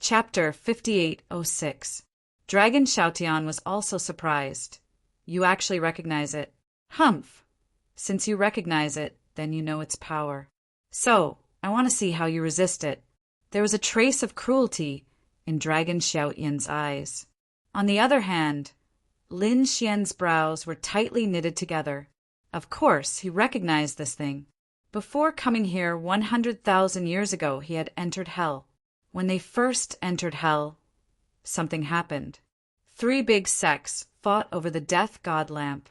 Chapter 5806. Dragon Xiaotian was also surprised. You actually recognize it. Humph. Since you recognize it, then you know its power. So, I want to see how you resist it. There was a trace of cruelty in Dragon Xiaotian's eyes. On the other hand, Lin Xian's brows were tightly knitted together. Of course, he recognized this thing. Before coming here 100,000 years ago, he had entered Hell. When they first entered Hell, something happened. 3 big sects fought over the death god lamp.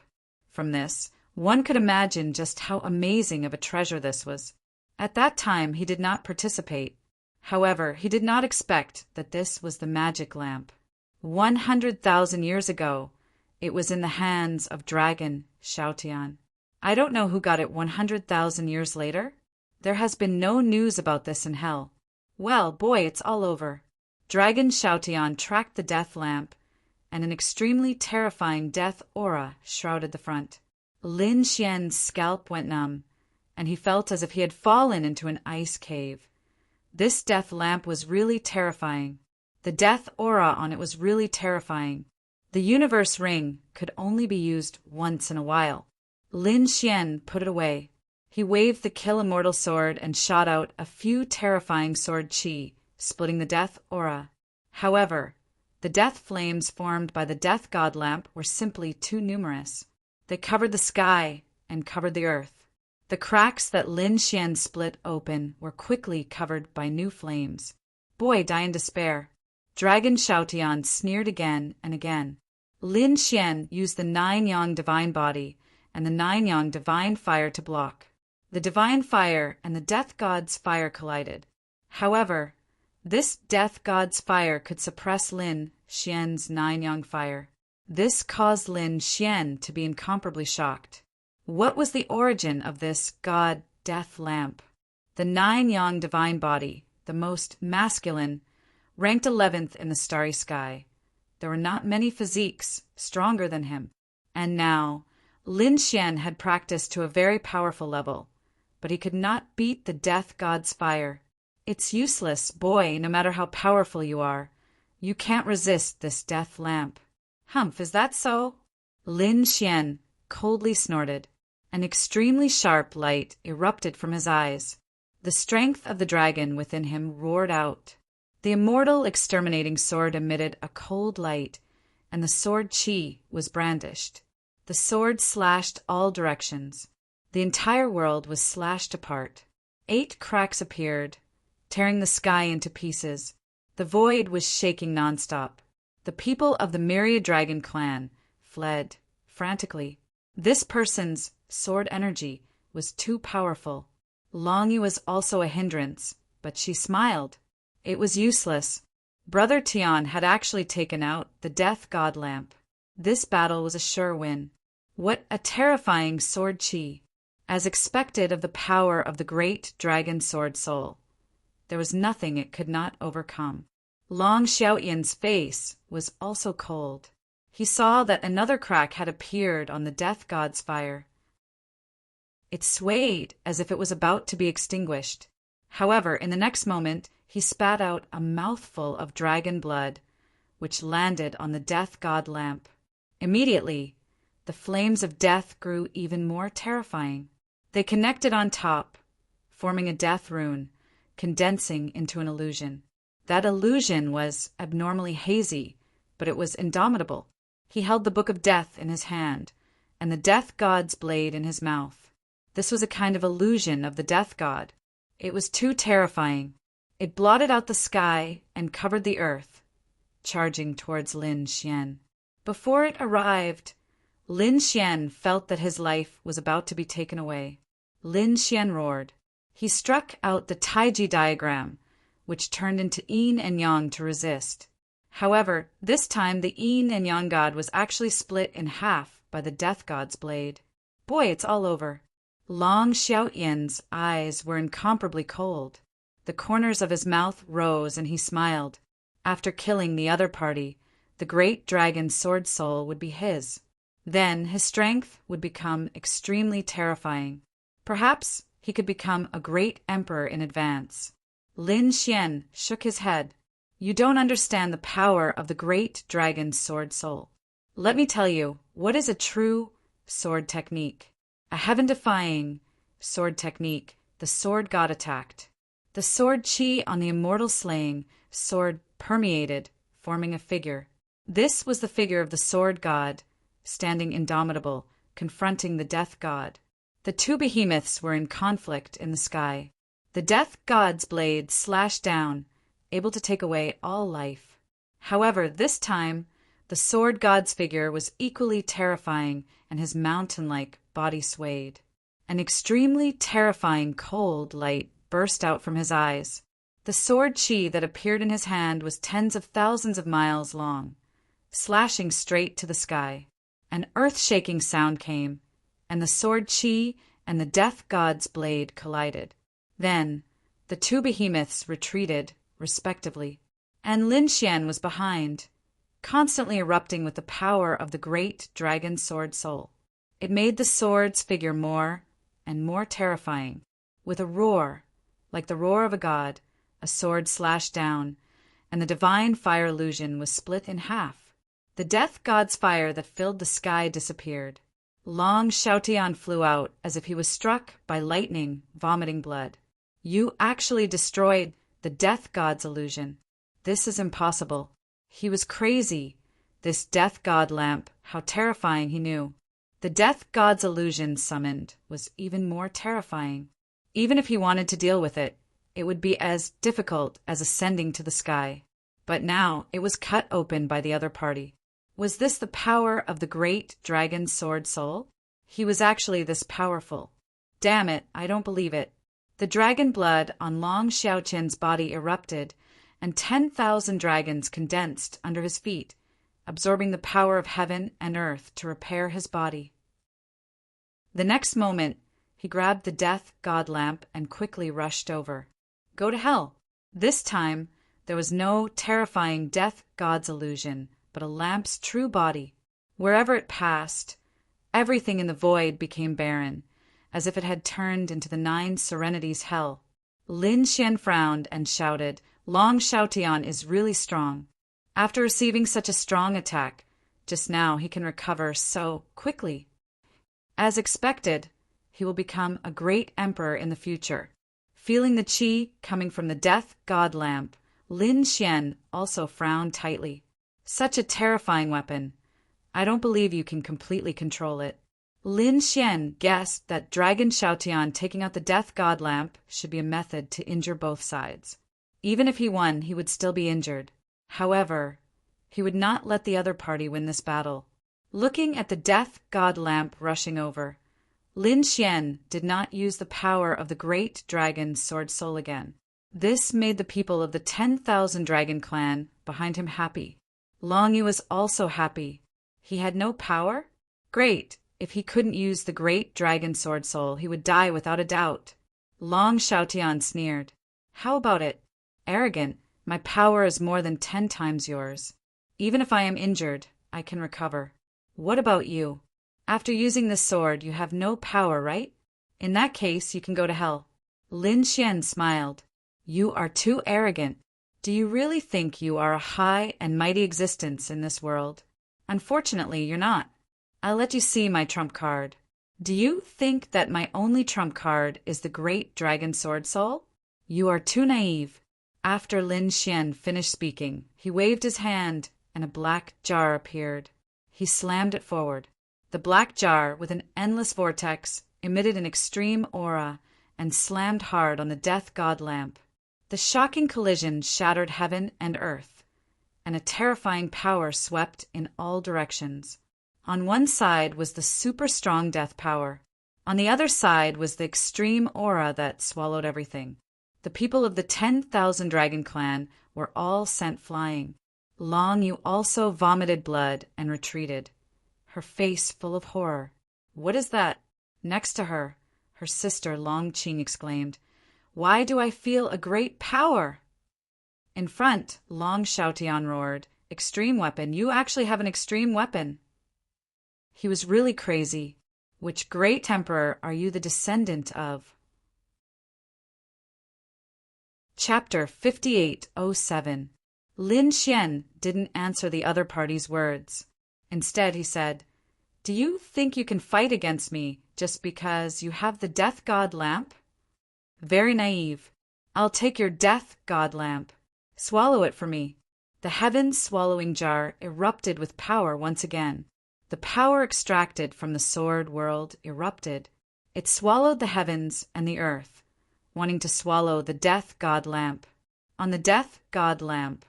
From this, one could imagine just how amazing of a treasure this was. At that time, he did not participate. However, he did not expect that this was the magic lamp. 100,000 years ago, it was in the hands of Dragon Xiaotian. I don't know who got it 100,000 years later. There has been no news about this in Hell. Well, boy, it's all over. Dragon Xiaotian tracked the death lamp, and an extremely terrifying death aura shrouded the front. Lin Xian's scalp went numb, and he felt as if he had fallen into an ice cave. This death lamp was really terrifying. The death aura on it was really terrifying. The universe ring could only be used once in a while. Lin Xian put it away. He waved the Kill Immortal sword and shot out a few terrifying sword chi, splitting the death aura. However, the death flames formed by the death god lamp were simply too numerous. They covered the sky and covered the earth. The cracks that Lin Xian split open were quickly covered by new flames. Boy, die in despair. Dragon Xiaotian sneered again and again. Lin Xian used the 9-yang divine body and the 9-yang divine fire to block. The divine fire and the death god's fire collided. However, this death god's fire could suppress Lin Xian's 9-yang fire. This caused Lin Xian to be incomparably shocked. What was the origin of this god death lamp? The 9-yang divine body, the most masculine, ranked 11th in the starry sky. There were not many physiques stronger than him. And now, Lin Xian had practiced to a very powerful level, but he could not beat the death god's fire. It's useless, boy, no matter how powerful you are. You can't resist this death lamp. Humph, is that so? Lin Xian coldly snorted. An extremely sharp light erupted from his eyes. The strength of the dragon within him roared out. The immortal exterminating sword emitted a cold light, and the sword chi was brandished. The sword slashed all directions. The entire world was slashed apart. 8 cracks appeared, tearing the sky into pieces. The void was shaking nonstop. The people of the Myriad Dragon clan fled frantically. This person's sword energy was too powerful. Longyu was also a hindrance, but she smiled. It was useless. Brother Tian had actually taken out the death god lamp. This battle was a sure win. What a terrifying sword chi! As expected of the power of the great dragon sword soul, there was nothing it could not overcome. Long Xiaotian's face was also cold. He saw that another crack had appeared on the death god's fire. It swayed as if it was about to be extinguished. However, in the next moment, he spat out a mouthful of dragon blood, which landed on the death god lamp. Immediately, the flames of death grew even more terrifying. They connected on top, forming a death rune, condensing into an illusion. That illusion was abnormally hazy, but it was indomitable. He held the Book of Death in his hand, and the death god's blade in his mouth. This was a kind of illusion of the death god. It was too terrifying. It blotted out the sky and covered the earth, charging towards Lin Xian. Before it arrived, Lin Xian felt that his life was about to be taken away. Lin Xian roared. He struck out the Taiji diagram, which turned into yin and yang to resist. However, this time the yin and yang god was actually split in half by the death god's blade. Boy, it's all over. Long Xiaotian's eyes were incomparably cold. The corners of his mouth rose and he smiled. After killing the other party, the great dragon sword soul would be his. Then his strength would become extremely terrifying. Perhaps he could become a great emperor in advance. Lin Xian shook his head. You don't understand the power of the great dragon's sword soul. Let me tell you, what is a true sword technique? A heaven-defying sword technique. The sword god attacked. The sword chi on the immortal slaying sword permeated, forming a figure. This was the figure of the sword god, standing indomitable, confronting the death god. The two behemoths were in conflict in the sky. The death god's blade slashed down, able to take away all life. However, this time, the sword god's figure was equally terrifying, and his mountain-like body swayed. An extremely terrifying cold light burst out from his eyes. The sword chi that appeared in his hand was tens of thousands of miles long, slashing straight to the sky. An earth-shaking sound came, and the sword chi and the death god's blade collided. Then, the two behemoths retreated, respectively, and Lin Xian was behind, constantly erupting with the power of the great dragon sword soul. It made the sword's figure more and more terrifying. With a roar, like the roar of a god, a sword slashed down, and the divine fire illusion was split in half. The death god's fire that filled the sky disappeared. Long Xiaotian flew out as if he was struck by lightning, vomiting blood. You actually destroyed the death god's illusion. This is impossible. He was crazy. This death god lamp, how terrifying he knew. The death god's illusion summoned was even more terrifying. Even if he wanted to deal with it, it would be as difficult as ascending to the sky. But now it was cut open by the other party. Was this the power of the great dragon sword soul? He was actually this powerful. Damn it, I don't believe it. The dragon blood on Long Xiaoqian's body erupted, and 10,000 dragons condensed under his feet, absorbing the power of heaven and earth to repair his body. The next moment, he grabbed the death god lamp and quickly rushed over. Go to hell. This time, there was no terrifying death god's illusion, but a lamp's true body. Wherever it passed, everything in the void became barren, as if it had turned into the 9 serenities hell. Lin Xian frowned and shouted, Long Xiaotian is really strong. After receiving such a strong attack, just now he can recover so quickly. As expected, he will become a great emperor in the future. Feeling the qi coming from the death god lamp, Lin Xian also frowned tightly. Such a terrifying weapon. I don't believe you can completely control it. Lin Xian guessed that Dragon Xiaotian taking out the death god lamp should be a method to injure both sides. Even if he won, he would still be injured. However, he would not let the other party win this battle. Looking at the death god lamp rushing over, Lin Xian did not use the power of the great dragon's sword soul again. This made the people of the 10,000 dragon clan behind him happy. Long Yu was also happy. He had no power? Great! If he couldn't use the great dragon sword soul, he would die without a doubt. Long Xiaotian sneered. How about it? Arrogant, my power is more than 10 times yours. Even if I am injured, I can recover. What about you? After using this sword, you have no power, right? In that case, you can go to hell. Lin Xian smiled. You are too arrogant. Do you really think you are a high and mighty existence in this world? Unfortunately, you're not. I'll let you see my trump card. Do you think that my only trump card is the great dragon sword soul? You are too naive. After Lin Xian finished speaking, he waved his hand and a black jar appeared. He slammed it forward. The black jar, with an endless vortex, emitted an extreme aura and slammed hard on the death god lamp. The shocking collision shattered heaven and earth, and a terrifying power swept in all directions. On one side was the super strong death power. On the other side was the extreme aura that swallowed everything. The people of the 10,000 dragon clan were all sent flying. Long Yu also vomited blood and retreated, her face full of horror. What is that? Next to her, her sister Long Qing exclaimed, Why do I feel a great power? In front, Long Xiaotian roared, Extreme weapon, you actually have an extreme weapon. He was really crazy. Which great emperor are you the descendant of? Chapter 5807. Lin Xian didn't answer the other party's words. Instead, he said, "Do you think you can fight against me just because you have the Death God lamp?" "Very naive. I'll take your Death God lamp. Swallow it for me." The heaven-swallowing jar erupted with power once again. The power extracted from the sword world erupted. It swallowed the heavens and the earth, wanting to swallow the Death God lamp. On the Death God lamp,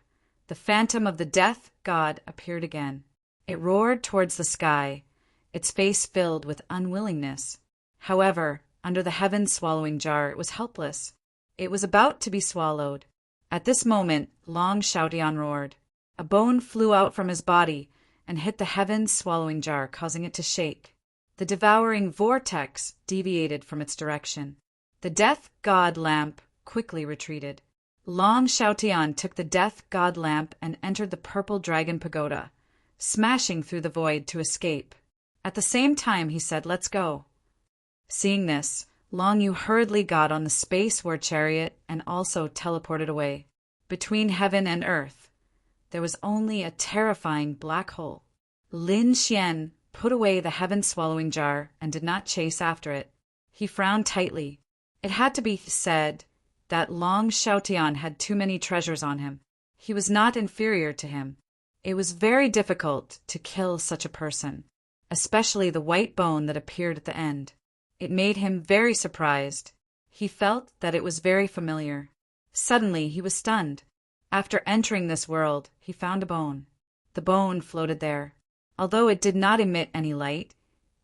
the phantom of the Death God appeared again. It roared towards the sky, its face filled with unwillingness. However, under the heaven-swallowing jar it was helpless. It was about to be swallowed. At this moment, Long Xiaotian roared. A bone flew out from his body and hit the heaven-swallowing jar, causing it to shake. The devouring vortex deviated from its direction. The Death God lamp quickly retreated. Long Xiaotian took the Death God lamp and entered the purple dragon pagoda, smashing through the void to escape. At the same time, he said, "Let's go." Seeing this, Long Yu hurriedly got on the space war chariot and also teleported away. Between heaven and earth, there was only a terrifying black hole. Lin Xian put away the heaven-swallowing jar and did not chase after it. He frowned tightly. It had to be said that Long Xiaotian had too many treasures on him. He was not inferior to him. It was very difficult to kill such a person, especially the white bone that appeared at the end. It made him very surprised. He felt that it was very familiar. Suddenly, he was stunned. After entering this world, he found a bone. The bone floated there. Although it did not emit any light,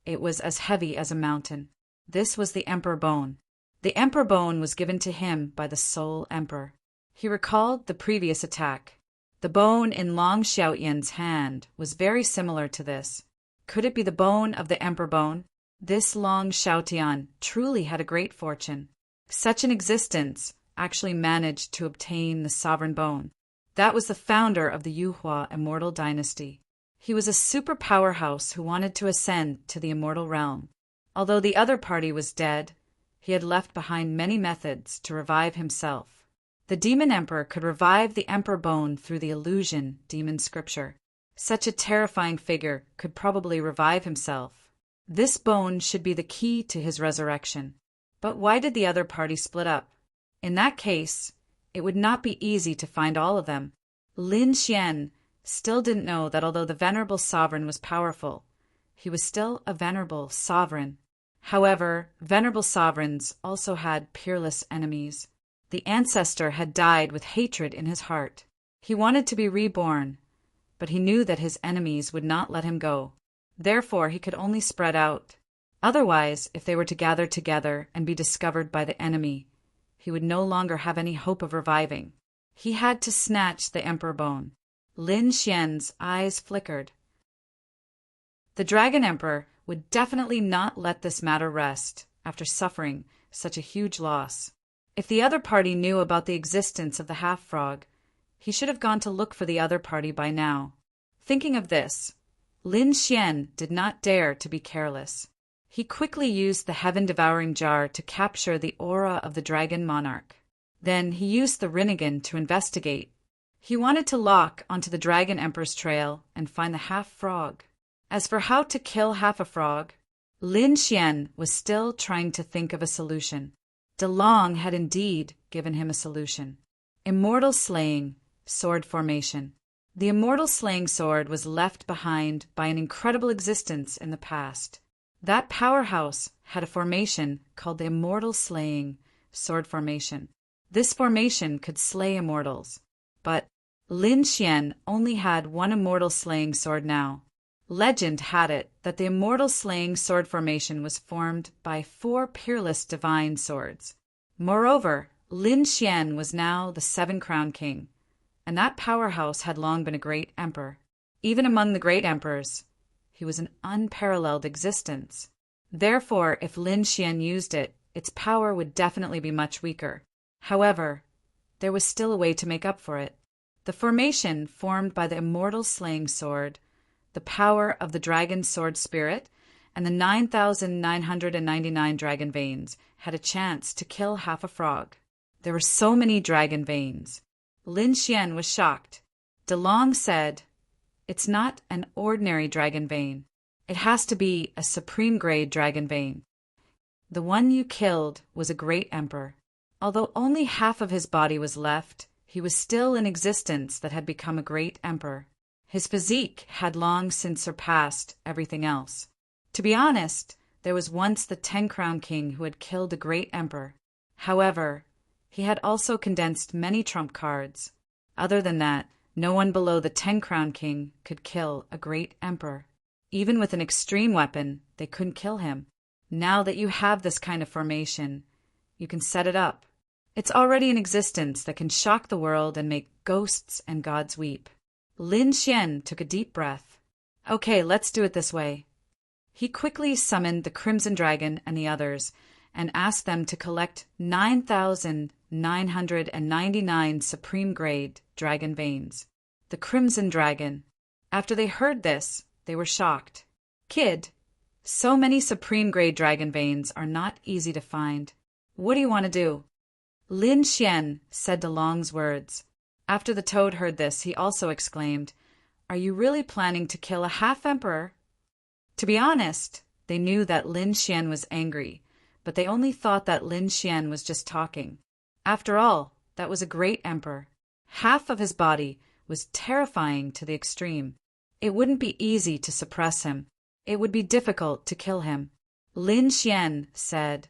it was as heavy as a mountain. This was the Emperor Bone. The Emperor Bone was given to him by the Soul Emperor. He recalled the previous attack. The bone in Long Xiaotian's hand was very similar to this. Could it be the bone of the Emperor Bone? This Long Xiaotian truly had a great fortune. Such an existence actually managed to obtain the Sovereign Bone. That was the founder of the Yuhua Immortal Dynasty. He was a super powerhouse who wanted to ascend to the immortal realm. Although the other party was dead, he had left behind many methods to revive himself. The Demon Emperor could revive the Emperor Bone through the illusion demon scripture. Such a terrifying figure could probably revive himself. This bone should be the key to his resurrection. But why did the other party split up? In that case, it would not be easy to find all of them. Lin Xian still didn't know that although the venerable sovereign was powerful, he was still a venerable sovereign. However, venerable sovereigns also had peerless enemies. The ancestor had died with hatred in his heart. He wanted to be reborn, but he knew that his enemies would not let him go. Therefore, he could only spread out. Otherwise, if they were to gather together and be discovered by the enemy, he would no longer have any hope of reviving. He had to snatch the Emperor Bone. Lin Xian's eyes flickered. The Dragon Emperor would definitely not let this matter rest after suffering such a huge loss. If the other party knew about the existence of the half-frog, he should have gone to look for the other party by now. Thinking of this, Lin Xian did not dare to be careless. He quickly used the heaven-devouring jar to capture the aura of the dragon monarch. Then he used the Rinnegan to investigate. He wanted to lock onto the Dragon Emperor's trail and find the half-frog. As for how to kill half a frog, Lin Xian was still trying to think of a solution. De Long had indeed given him a solution. Immortal Slaying Sword Formation. The immortal slaying sword was left behind by an incredible existence in the past. That powerhouse had a formation called the Immortal Slaying Sword Formation. This formation could slay immortals, but Lin Xian only had one immortal slaying sword now. Legend had it that the Immortal Slaying Sword Formation was formed by 4 peerless divine swords. Moreover, Lin Xian was now the 7-crown king, and that powerhouse had long been a great emperor. Even among the great emperors, he was an unparalleled existence. Therefore, if Lin Xian used it, its power would definitely be much weaker. However, there was still a way to make up for it. The formation formed by the Immortal Slaying Sword, the power of the Dragon Sword Spirit, and the 9,999 dragon veins had a chance to kill half a frog. There were so many dragon veins. Lin Xian was shocked. DeLong said, "It's not an ordinary dragon vein. It has to be a supreme-grade dragon vein. The one you killed was a great emperor. Although only half of his body was left, he was still in existence that had become a great emperor. His physique had long since surpassed everything else. To be honest, there was once the 10-crown king who had killed a great emperor. However, he had also condensed many trump cards. Other than that, no one below the 10-crown king could kill a great emperor. Even with an extreme weapon, they couldn't kill him. Now that you have this kind of formation, you can set it up. It's already in existence that can shock the world and make ghosts and gods weep." Lin Xian took a deep breath. "Okay, let's do it this way." He quickly summoned the Crimson Dragon and the others and asked them to collect 9,999 supreme-grade dragon veins. The Crimson Dragon. After they heard this, they were shocked. "Kid, so many supreme-grade dragon veins are not easy to find. What do you want to do?" Lin Xian said DeLong's words. After the toad heard this, he also exclaimed, "Are you really planning to kill a half-emperor?" To be honest, they knew that Lin Xian was angry, but they only thought that Lin Xian was just talking. After all, that was a great emperor. Half of his body was terrifying to the extreme. It wouldn't be easy to suppress him. It would be difficult to kill him. Lin Xian said,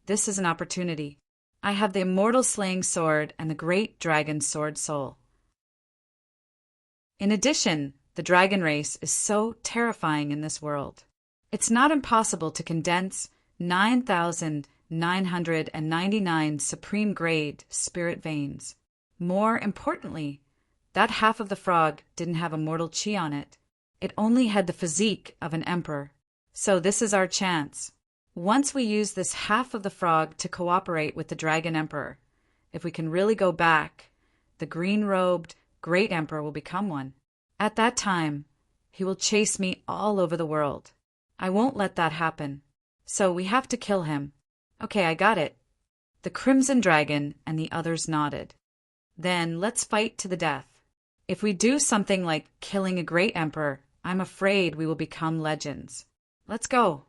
"This is an opportunity. I have the immortal slaying sword and the great dragon sword soul. In addition, the dragon race is so terrifying in this world. It's not impossible to condense 9,999 supreme-grade spirit veins. More importantly, that half of the frog didn't have immortal chi on it. It only had the physique of an emperor. So this is our chance. Once we use this half of the frog to cooperate with the Dragon Emperor, if we can really go back, the green-robed great emperor will become one. At that time, he will chase me all over the world. I won't let that happen. So we have to kill him." "Okay, I got it." The Crimson Dragon and the others nodded. "Then let's fight to the death. If we do something like killing a great emperor, I'm afraid we will become legends. Let's go."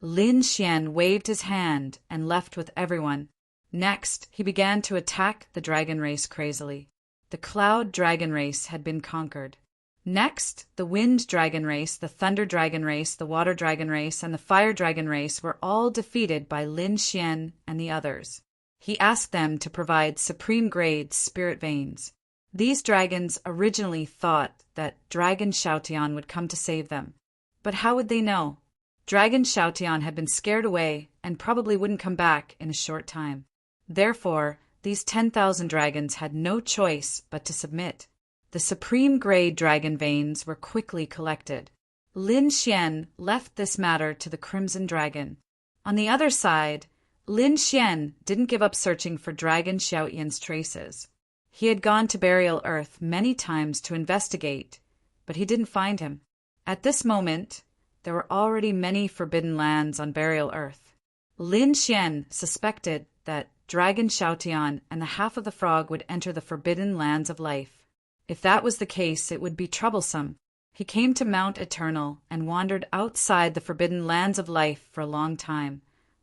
Lin Xian waved his hand and left with everyone. Next, he began to attack the dragon race crazily. The cloud dragon race had been conquered. Next, the wind dragon race, the thunder dragon race, the water dragon race, and the fire dragon race were all defeated by Lin Xian and the others. He asked them to provide supreme-grade spirit veins. These dragons originally thought that Dragon Xiaotian would come to save them. But how would they know? Dragon Xiaotian had been scared away and probably wouldn't come back in a short time. Therefore, these 10,000 dragons had no choice but to submit. The supreme-grade dragon veins were quickly collected. Lin Xian left this matter to the Crimson Dragon. On the other side, Lin Xian didn't give up searching for Dragon Xiaotian's traces. He had gone to Burial Earth many times to investigate, but he didn't find him. At this moment, there were already many forbidden lands on Burial Earth. Lin Xian suspected that Dragon Xiaotian and the half of the frog would enter the forbidden lands of life. If that was the case, it would be troublesome. He came to Mount Eternal and wandered outside the forbidden lands of life for a long time,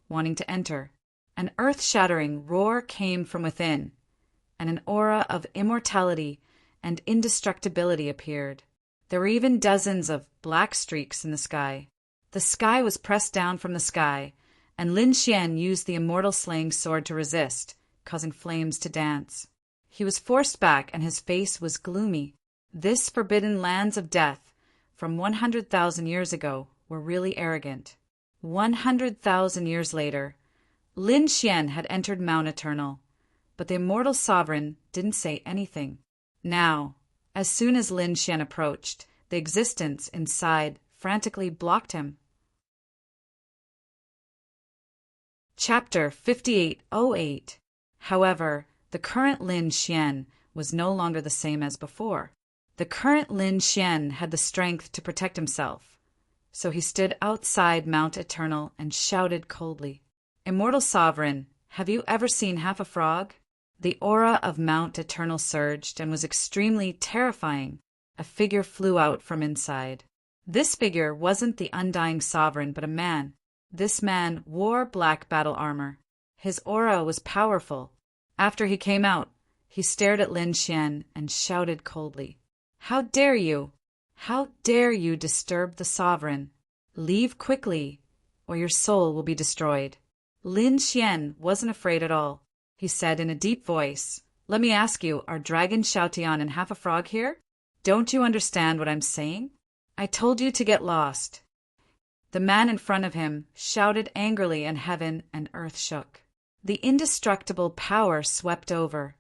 wanting to enter. An earth-shattering roar came from within, and an aura of immortality and indestructibility appeared. There were even dozens of black streaks in the sky. The sky was pressed down from the sky, and Lin Xian used the immortal slaying sword to resist, causing flames to dance. He was forced back, and his face was gloomy. This forbidden lands of death from 100,000 years ago were really arrogant. 100,000 years later, Lin Xian had entered Mount Eternal, but the immortal sovereign didn't say anything. Now, as soon as Lin Xian approached, the existence inside frantically blocked him. Chapter 5808. However, the current Lin Xian was no longer the same as before. The current Lin Xian had the strength to protect himself, so he stood outside Mount Eternal and shouted coldly, "Immortal Sovereign, have you ever seen half a frog?" The aura of Mount Eternal surged and was extremely terrifying. A figure flew out from inside. This figure wasn't the undying sovereign, but a man. This man wore black battle armor. His aura was powerful. After he came out, he stared at Lin Xian and shouted coldly, "How dare you? How dare you disturb the sovereign? Leave quickly, or your soul will be destroyed." Lin Xian wasn't afraid at all. He said in a deep voice, "Let me ask you, are Dragon Xiaotian and Half a Frog here? Don't you understand what I'm saying? I told you to get lost." The man in front of him shouted angrily, and heaven and earth shook. The indestructible power swept over,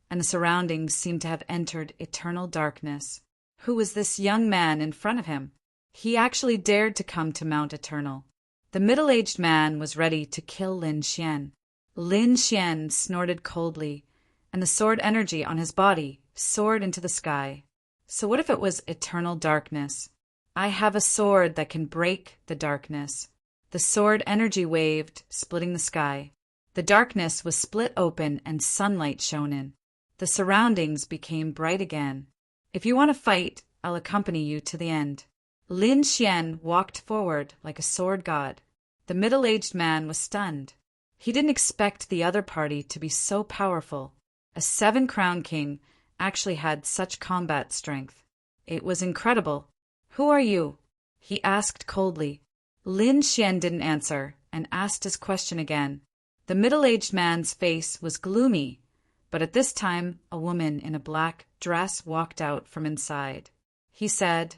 and the surroundings seemed to have entered eternal darkness. Who was this young man in front of him? He actually dared to come to Mount Eternal. The middle-aged man was ready to kill Lin Xian. Lin Xian snorted coldly, and the sword energy on his body soared into the sky. So what if it was eternal darkness? I have a sword that can break the darkness. The sword energy waved, splitting the sky. The darkness was split open and sunlight shone in. The surroundings became bright again. "If you want to fight, I'll accompany you to the end." Lin Xian walked forward like a sword god. The middle-aged man was stunned. He didn't expect the other party to be so powerful. A 7-crown king actually had such combat strength. It was incredible. "Who are you?" he asked coldly. Lin Xian didn't answer and asked his question again. The middle-aged man's face was gloomy, but at this time a woman in a black dress walked out from inside. He said,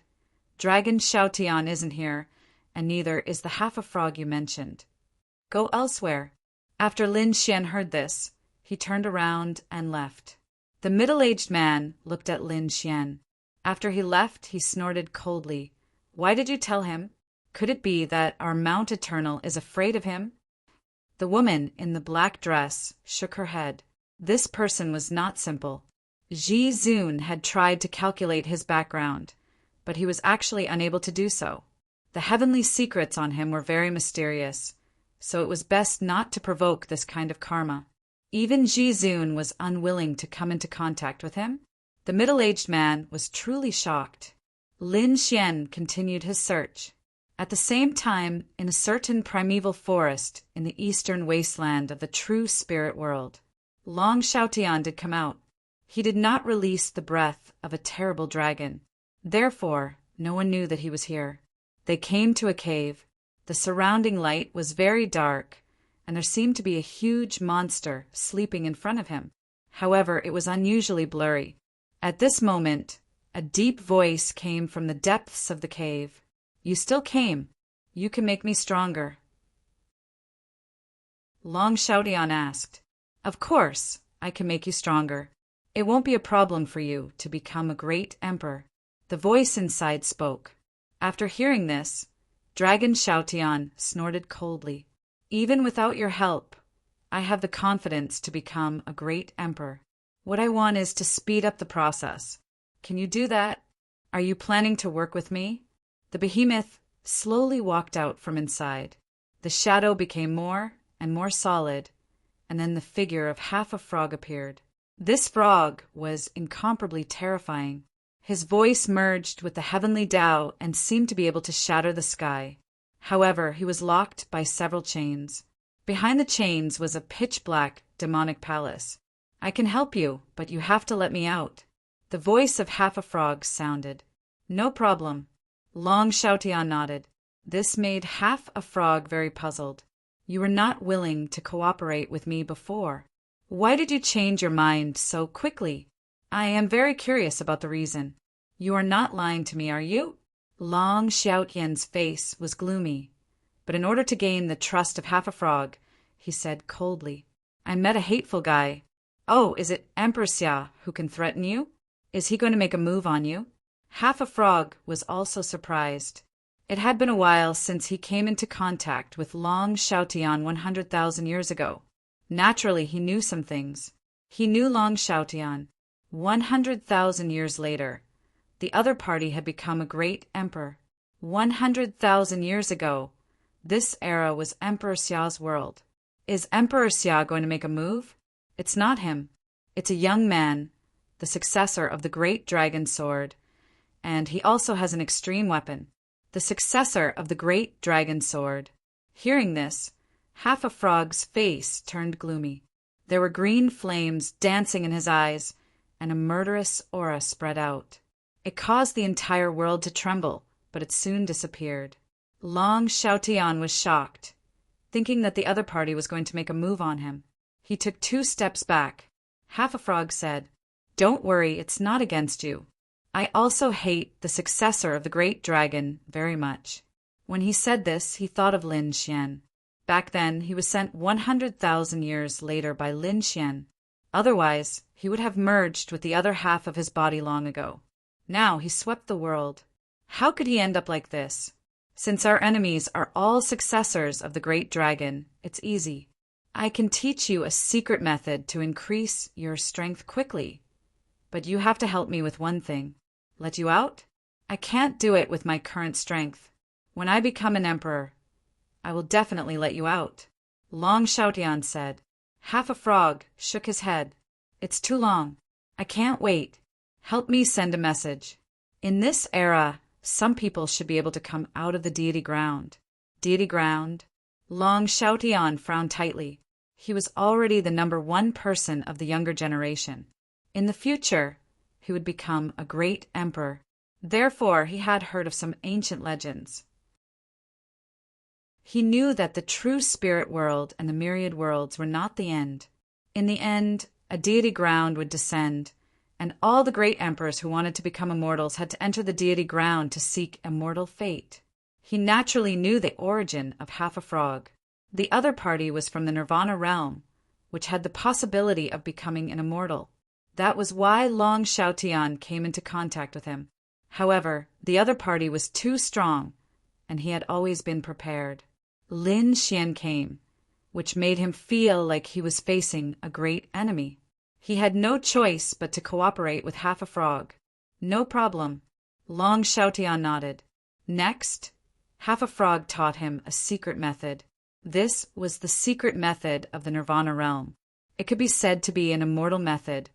"Dragon Xiaotian isn't here, and neither is the Half a Frog you mentioned. Go elsewhere." After Lin Xian heard this, he turned around and left. The middle-aged man looked at Lin Xian. After he left, he snorted coldly. "Why did you tell him? Could it be that our Mount Eternal is afraid of him?" The woman in the black dress shook her head. This person was not simple. Ji Zun had tried to calculate his background, but he was actually unable to do so. The heavenly secrets on him were very mysterious, so it was best not to provoke this kind of karma. Even Ji Zun was unwilling to come into contact with him. The middle-aged man was truly shocked. Lin Xian continued his search. At the same time, in a certain primeval forest in the eastern wasteland of the true spirit world, Long Xiaotian did come out. He did not release the breath of a terrible dragon. Therefore, no one knew that he was here. They came to a cave. The surrounding light was very dark, and there seemed to be a huge monster sleeping in front of him. However, it was unusually blurry. At this moment, a deep voice came from the depths of the cave. "You still came. You can make me stronger." Long Xiaotian asked, "Of course, I can make you stronger. It won't be a problem for you to become a great emperor." The voice inside spoke. After hearing this, Dragon Xiaotian snorted coldly. "Even without your help, I have the confidence to become a great emperor. What I want is to speed up the process. Can you do that? Are you planning to work with me?" The behemoth slowly walked out from inside. The shadow became more and more solid, and then the figure of Half a Frog appeared. This frog was incomparably terrifying. His voice merged with the heavenly Tao and seemed to be able to shatter the sky. However, he was locked by several chains. Behind the chains was a pitch-black demonic palace. "I can help you, but you have to let me out." The voice of Half a Frog sounded. "No problem." Long Xiaotian nodded. This made Half a Frog very puzzled. "You were not willing to cooperate with me before. Why did you change your mind so quickly? I am very curious about the reason. You are not lying to me, are you?" Long Xiaotian's face was gloomy, but in order to gain the trust of Half a Frog, he said coldly, "I met a hateful guy. Oh, is it Emperor Xia who can threaten you? Is he going to make a move on you?" Half a Frog was also surprised. It had been a while since he came into contact with Long Xiaotian 100,000 years ago. Naturally, he knew some things. He knew Long Xiaotian. 100,000 years later, the other party had become a great emperor. 100,000 years ago, this era was Emperor Xia's world. Is Emperor Xia going to make a move? It's not him. It's a young man, the successor of the great dragon sword, and he also has an extreme weapon. The successor of the great dragon sword. Hearing this, Half a Frog's face turned gloomy. There were green flames dancing in his eyes, and a murderous aura spread out. It caused the entire world to tremble, but it soon disappeared. Long Xiaotian was shocked, thinking that the other party was going to make a move on him. He took 2 steps back. Half a Frog said, "Don't worry, it's not against you. I also hate the successor of the great dragon very much." When he said this, he thought of Lin Xian. Back then, he was sent 100,000 years later by Lin Xian. Otherwise, he would have merged with the other half of his body long ago. Now he swept the world. How could he end up like this? Since our enemies are all successors of the great dragon, it's easy. I can teach you a secret method to increase your strength quickly. But you have to help me with one thing. Let you out? I can't do it with my current strength. When I become an emperor, I will definitely let you out. Long Xiaotian said. Half a Frog shook his head. It's too long. I can't wait. Help me send a message. In this era, some people should be able to come out of the deity ground. Deity ground? Long Xiaotian frowned tightly. He was already the #1 person of the younger generation. In the future, he would become a great emperor. Therefore, he had heard of some ancient legends. He knew that the true spirit world and the myriad worlds were not the end. In the end, a deity ground would descend, and all the great emperors who wanted to become immortals had to enter the deity ground to seek immortal fate. He naturally knew the origin of Half a Frog. The other party was from the Nirvana realm, which had the possibility of becoming an immortal. That was why Long Xiaotian came into contact with him. However, the other party was too strong, and he had always been prepared. Lin Xian came, which made him feel like he was facing a great enemy. He had no choice but to cooperate with Half a Frog. No problem. Long Xiaotian nodded. Next, Half a Frog taught him a secret method. This was the secret method of the Nirvana realm. It could be said to be an immortal method,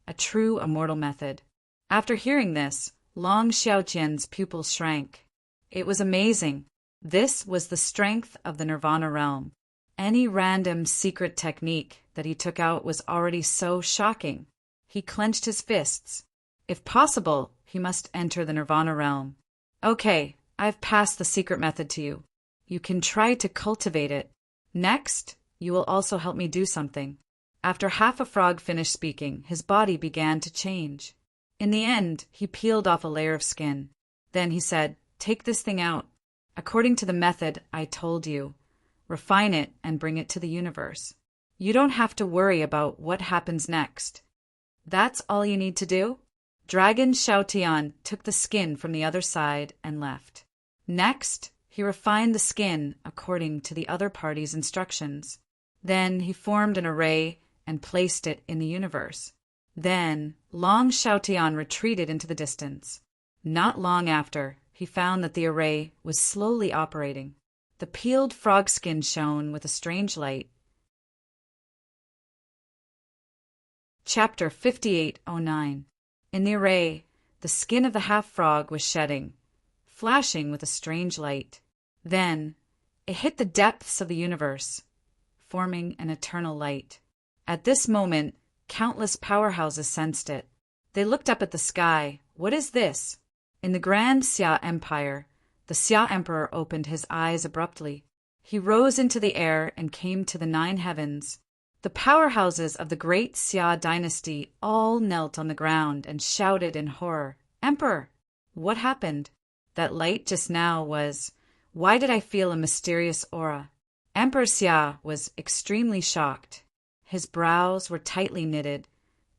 a true immortal method. After hearing this, Long Xiaotian's pupils shrank. It was amazing. This was the strength of the Nirvana realm. Any random secret technique that he took out was already so shocking. He clenched his fists. If possible, he must enter the Nirvana realm. Okay, I've passed the secret method to you. You can try to cultivate it. Next, you will also help me do something. After Half a Frog finished speaking, his body began to change. In the end, he peeled off a layer of skin. Then he said, "Take this thing out. According to the method I told you, refine it and bring it to the universe. You don't have to worry about what happens next. That's all you need to do." Dragon Xiaotian took the skin from the other side and left. Next, he refined the skin according to the other party's instructions. Then he formed an array and placed it in the universe. Then Long Xiaotian retreated into the distance. Not long after, he found that the array was slowly operating. The peeled frog skin shone with a strange light. Chapter 5809. In the array, the skin of the half-frog was shedding, flashing with a strange light. Then, it hit the depths of the universe, forming an eternal light. At this moment, countless powerhouses sensed it. They looked up at the sky. What is this? In the Grand Xia Empire, the Xia Emperor opened his eyes abruptly. He rose into the air and came to the 9 heavens. The powerhouses of the great Xia dynasty all knelt on the ground and shouted in horror, "Emperor, what happened? That light just now was... Why did I feel a mysterious aura?" Emperor Xia was extremely shocked. His brows were tightly knitted.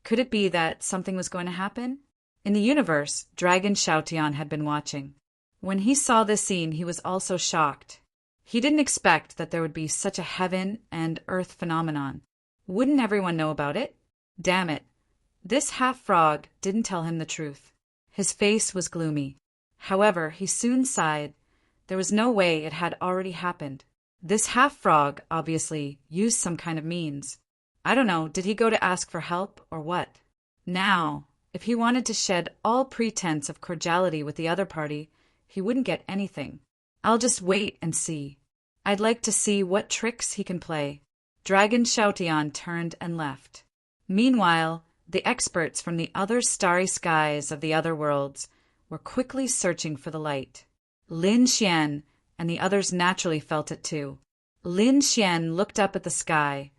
Could it be that something was going to happen? In the universe, Dragon Xiaotian had been watching. When he saw this scene, he was also shocked. He didn't expect that there would be such a heaven and earth phenomenon. Wouldn't everyone know about it? Damn it. This half-frog didn't tell him the truth. His face was gloomy. However, he soon sighed. There was no way it had already happened. This half-frog obviously used some kind of means. I don't know, did he go to ask for help or what? Now, if he wanted to shed all pretense of cordiality with the other party, he wouldn't get anything. I'll just wait and see. I'd like to see what tricks he can play. Dragon Shoution turned and left. Meanwhile, the experts from the other starry skies of the other worlds were quickly searching for the light. Lin Xian and the others naturally felt it too. Lin Xian looked up at the sky,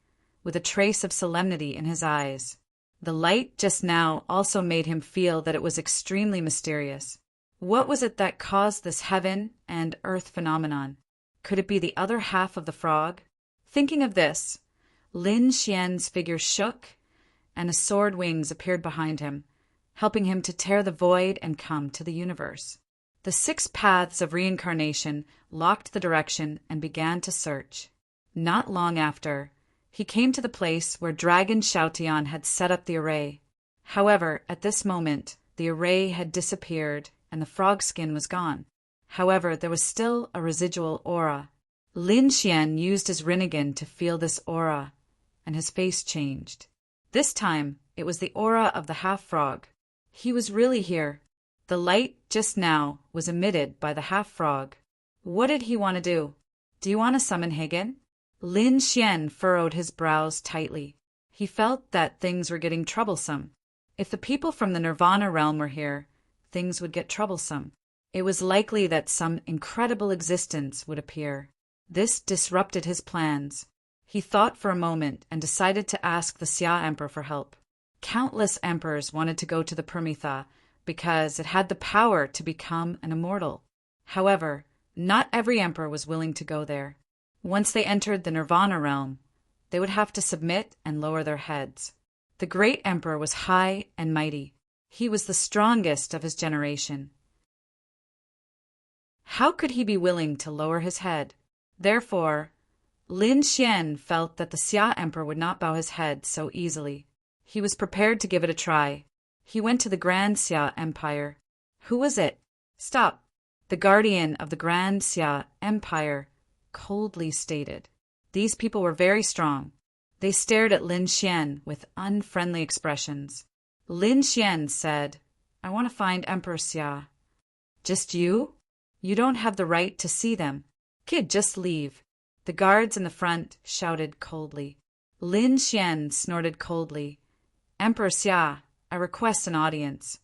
with a trace of solemnity in his eyes. The light just now also made him feel that it was extremely mysterious. What was it that caused this heaven and earth phenomenon? Could it be the other half of the frog? Thinking of this, Lin Xian's figure shook, and a sword wings appeared behind him, helping him to tear the void and come to the universe. The 6 paths of reincarnation locked the direction and began to search. Not long after, he came to the place where Dragon Shoution had set up the array. However, at this moment, the array had disappeared and the frog skin was gone. However, there was still a residual aura. Lin Xian used his Rinnegan to feel this aura, and his face changed. This time, it was the aura of the half-frog. He was really here. The light just now was emitted by the half-frog. What did he want to do? Do you want to summon Hagen? Lin Xian furrowed his brows tightly. He felt that things were getting troublesome. If the people from the Nirvana realm were here, things would get troublesome. It was likely that some incredible existence would appear. This disrupted his plans. He thought for a moment and decided to ask the Xia Emperor for help. Countless emperors wanted to go to the Permitha because it had the power to become an immortal. However, not every emperor was willing to go there. Once they entered the Nirvana realm, they would have to submit and lower their heads. The great emperor was high and mighty. He was the strongest of his generation. How could he be willing to lower his head? Therefore, Lin Xian felt that the Xia Emperor would not bow his head so easily. He was prepared to give it a try. He went to the Grand Xia Empire. Who was it? Stop! The guardian of the Grand Xia Empire coldly stated. These people were very strong. They stared at Lin Xian with unfriendly expressions. Lin Xian said, I want to find Emperor Xia. Just you? You don't have the right to see them. Kid, just leave. The guards in the front shouted coldly. Lin Xian snorted coldly. Emperor Xia, I request an audience.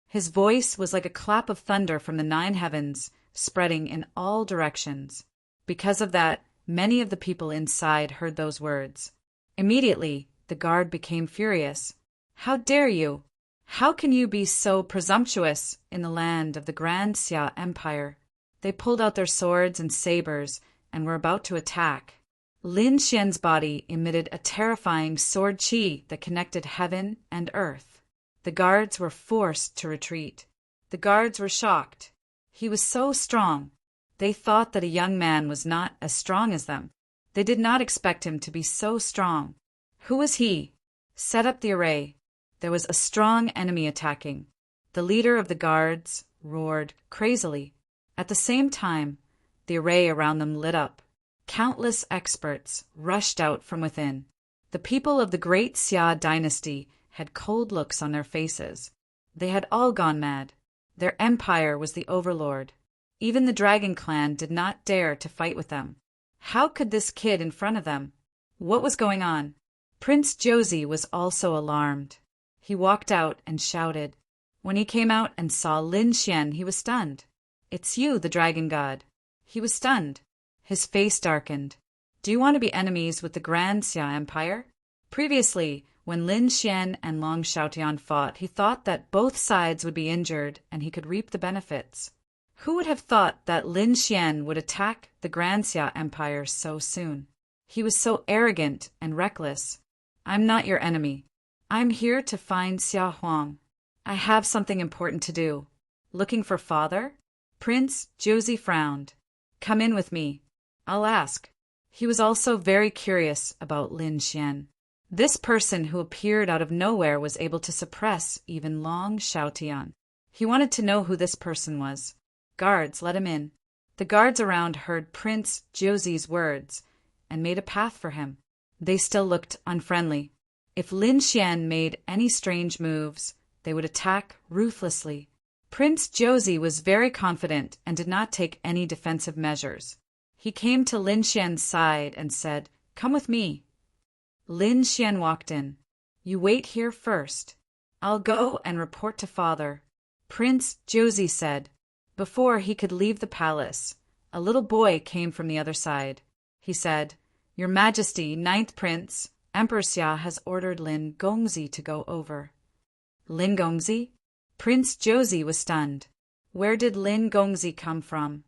His voice was like a clap of thunder from the 9 heavens, spreading in all directions. Because of that, many of the people inside heard those words. Immediately, the guard became furious. How dare you? How can you be so presumptuous in the land of the Grand Xia Empire? They pulled out their swords and sabers and were about to attack. Lin Xian's body emitted a terrifying sword qi that connected heaven and earth. The guards were forced to retreat. The guards were shocked. He was so strong. They thought that a young man was not as strong as them. They did not expect him to be so strong. Who was he? Set up the array. There was a strong enemy attacking. The leader of the guards roared crazily. At the same time, the array around them lit up. Countless experts rushed out from within. The people of the great Xia dynasty had cold looks on their faces. They had all gone mad. Their empire was the overlord. Even the Dragon Clan did not dare to fight with them. How could this kid in front of them? What was going on? Prince Josie was also alarmed. He walked out and shouted. When he came out and saw Lin Xian, he was stunned. It's you, the Dragon God. He was stunned. His face darkened. Do you want to be enemies with the Grand Xia Empire? Previously, when Lin Xian and Long Xiaotian fought, he thought that both sides would be injured and he could reap the benefits. Who would have thought that Lin Xian would attack the Grand Xia Empire so soon? He was so arrogant and reckless. I'm not your enemy. I'm here to find Xia Huang. I have something important to do. Looking for father? Prince Josie frowned. Come in with me. I'll ask. He was also very curious about Lin Xian. This person who appeared out of nowhere was able to suppress even Long Xiaotian. He wanted to know who this person was. Guards, let him in. The guards around heard Prince Josie's words and made a path for him. They still looked unfriendly. If Lin Xian made any strange moves, they would attack ruthlessly. Prince Josie was very confident and did not take any defensive measures. He came to Lin Xian's side and said, "Come with me." Lin Xian walked in. "You wait here first. I'll go and report to father," Prince Josie said. Before he could leave the palace, a little boy came from the other side. He said, "Your Majesty, Ninth Prince, Emperor Xia has ordered Lin Gongzi to go over." Lin Gongzi? Prince Josie was stunned. Where did Lin Gongzi come from?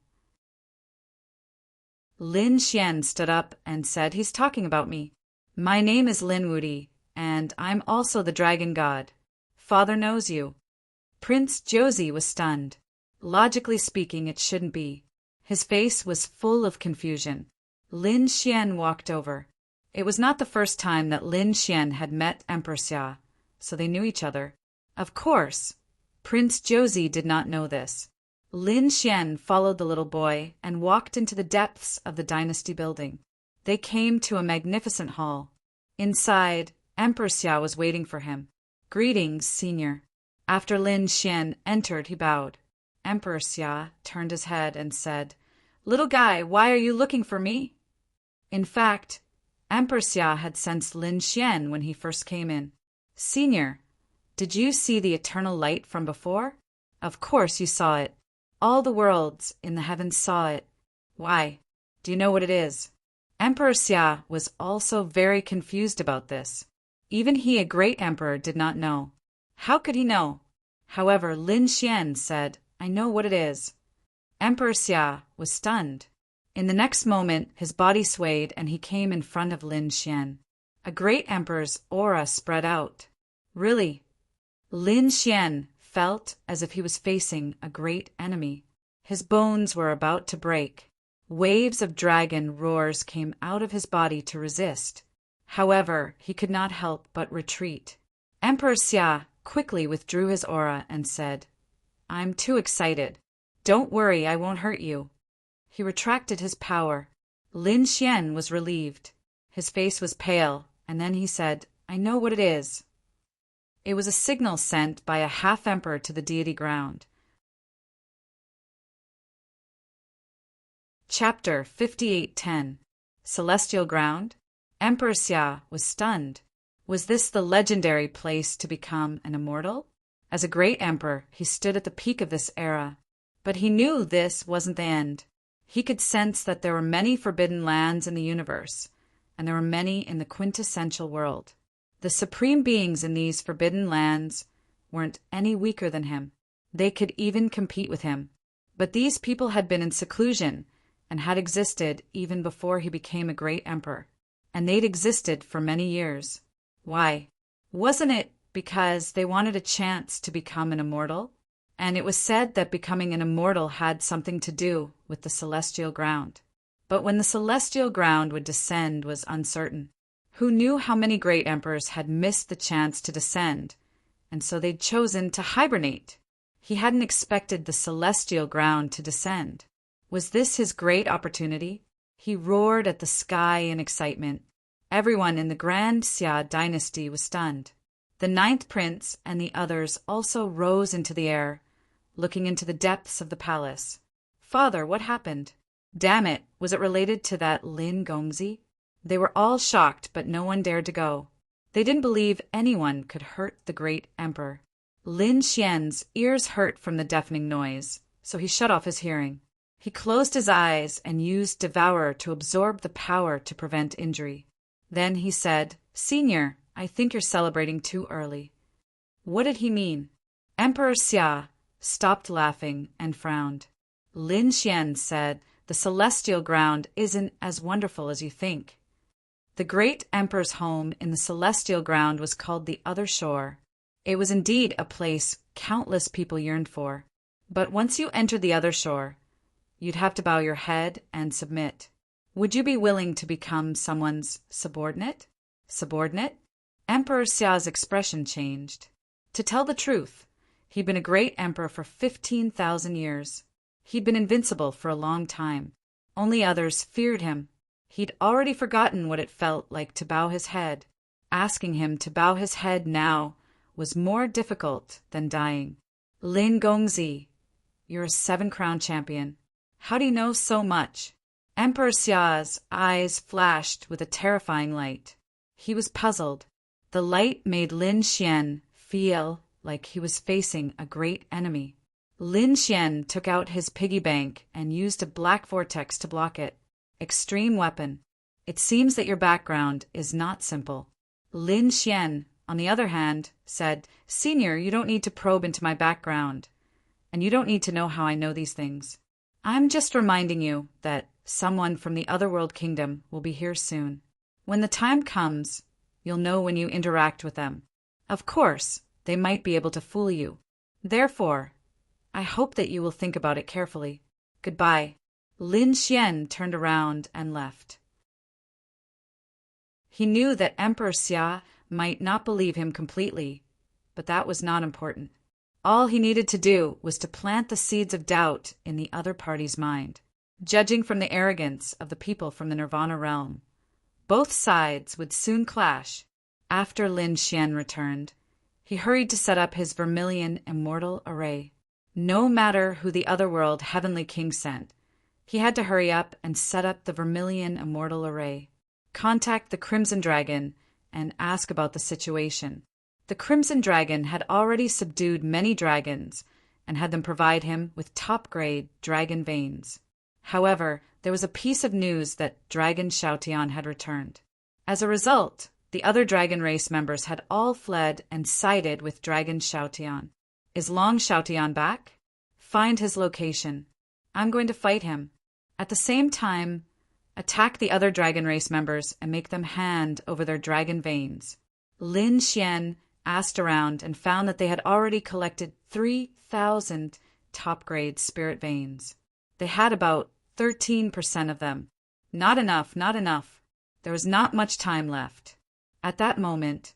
Lin Xian stood up and said, "He's talking about me. My name is Lin Wudi, and I'm also the dragon god. Father knows you." Prince Josie was stunned. Logically speaking, it shouldn't be. His face was full of confusion. Lin Xian walked over. It was not the first time that Lin Xian had met Emperor Xia, so they knew each other. Of course, Prince Josie did not know this. Lin Xian followed the little boy and walked into the depths of the dynasty building. They came to a magnificent hall. Inside, Emperor Xia was waiting for him. "Greetings, senior." After Lin Xian entered, he bowed. Emperor Xia turned his head and said, "Little guy, why are you looking for me?" In fact, Emperor Xia had sensed Lin Xian when he first came in. "Senior, did you see the eternal light from before?" "Of course you saw it. All the worlds in the heavens saw it." "Why? Do you know what it is?" Emperor Xia was also very confused about this. Even he, a great emperor, did not know. How could he know? However, Lin Xian said, "I know what it is." Emperor Xia was stunned. In the next moment, his body swayed and he came in front of Lin Xian. A great emperor's aura spread out. Really? Lin Xian felt as if he was facing a great enemy. His bones were about to break. Waves of dragon roars came out of his body to resist. However, he could not help but retreat. Emperor Xia quickly withdrew his aura and said, "I'm too excited. Don't worry, I won't hurt you." He retracted his power. Lin Xian was relieved. His face was pale, and then he said, "I know what it is." It was a signal sent by a half-emperor to the deity ground. Chapter 58:10 Celestial Ground? Emperor Xia was stunned. Was this the legendary place to become an immortal? As a great emperor, he stood at the peak of this era. But he knew this wasn't the end. He could sense that there were many forbidden lands in the universe, and there were many in the quintessential world. The supreme beings in these forbidden lands weren't any weaker than him. They could even compete with him. But these people had been in seclusion and had existed even before he became a great emperor. And they'd existed for many years. Why? Wasn't it because they wanted a chance to become an immortal? And it was said that becoming an immortal had something to do with the celestial ground. But when the celestial ground would descend was uncertain. Who knew how many great emperors had missed the chance to descend, and so they'd chosen to hibernate? He hadn't expected the celestial ground to descend. Was this his great opportunity? He roared at the sky in excitement. Everyone in the Grand Xia dynasty was stunned. The ninth prince and the others also rose into the air, looking into the depths of the palace. "Father, what happened?" "Damn it, was it related to that Lin Gongzi?" They were all shocked, but no one dared to go. They didn't believe anyone could hurt the great emperor. Lin Xian's ears hurt from the deafening noise, so he shut off his hearing. He closed his eyes and used Devourer to absorb the power to prevent injury. Then he said, "Senior, I think you're celebrating too early." What did he mean? Emperor Xia stopped laughing and frowned. Lin Xian said, "The celestial ground isn't as wonderful as you think." The great emperor's home in the celestial ground was called the Other Shore. It was indeed a place countless people yearned for. But once you entered the Other Shore, you'd have to bow your head and submit. Would you be willing to become someone's subordinate? Subordinate? Emperor Xia's expression changed. To tell the truth, he'd been a great emperor for 15,000 years. He'd been invincible for a long time. Only others feared him. He'd already forgotten what it felt like to bow his head. Asking him to bow his head now was more difficult than dying. Lin Gongzi, you're a 7-crown champion. How do you know so much? Emperor Xia's eyes flashed with a terrifying light. He was puzzled. The light made Lin Xian feel like he was facing a great enemy. Lin Xian took out his piggy bank and used a black vortex to block it. Extreme weapon. It seems that your background is not simple. Lin Xian, on the other hand, said, Senior, you don't need to probe into my background, and you don't need to know how I know these things. I'm just reminding you that someone from the Otherworld Kingdom will be here soon. When the time comes, you'll know when you interact with them. Of course, they might be able to fool you. Therefore, I hope that you will think about it carefully. Goodbye. Lin Xian turned around and left. He knew that Emperor Xia might not believe him completely, but that was not important. All he needed to do was to plant the seeds of doubt in the other party's mind. Judging from the arrogance of the people from the Nirvana realm, both sides would soon clash. After Lin Xian returned, he hurried to set up his vermilion immortal array. No matter who the Otherworld Heavenly King sent, he had to hurry up and set up the vermilion immortal array. Contact the Crimson Dragon and ask about the situation. The Crimson Dragon had already subdued many dragons and had them provide him with top-grade dragon veins. However, there was a piece of news that Dragon Xiaotian had returned. As a result, the other dragon race members had all fled and sided with Dragon Xiaotian. Is Long Xiaotian back? Find his location. I'm going to fight him. At the same time, attack the other dragon race members and make them hand over their dragon veins. Lin Xian asked around and found that they had already collected 3,000 top-grade spirit veins. They had about 13% of them. Not enough, not enough. There was not much time left. At that moment,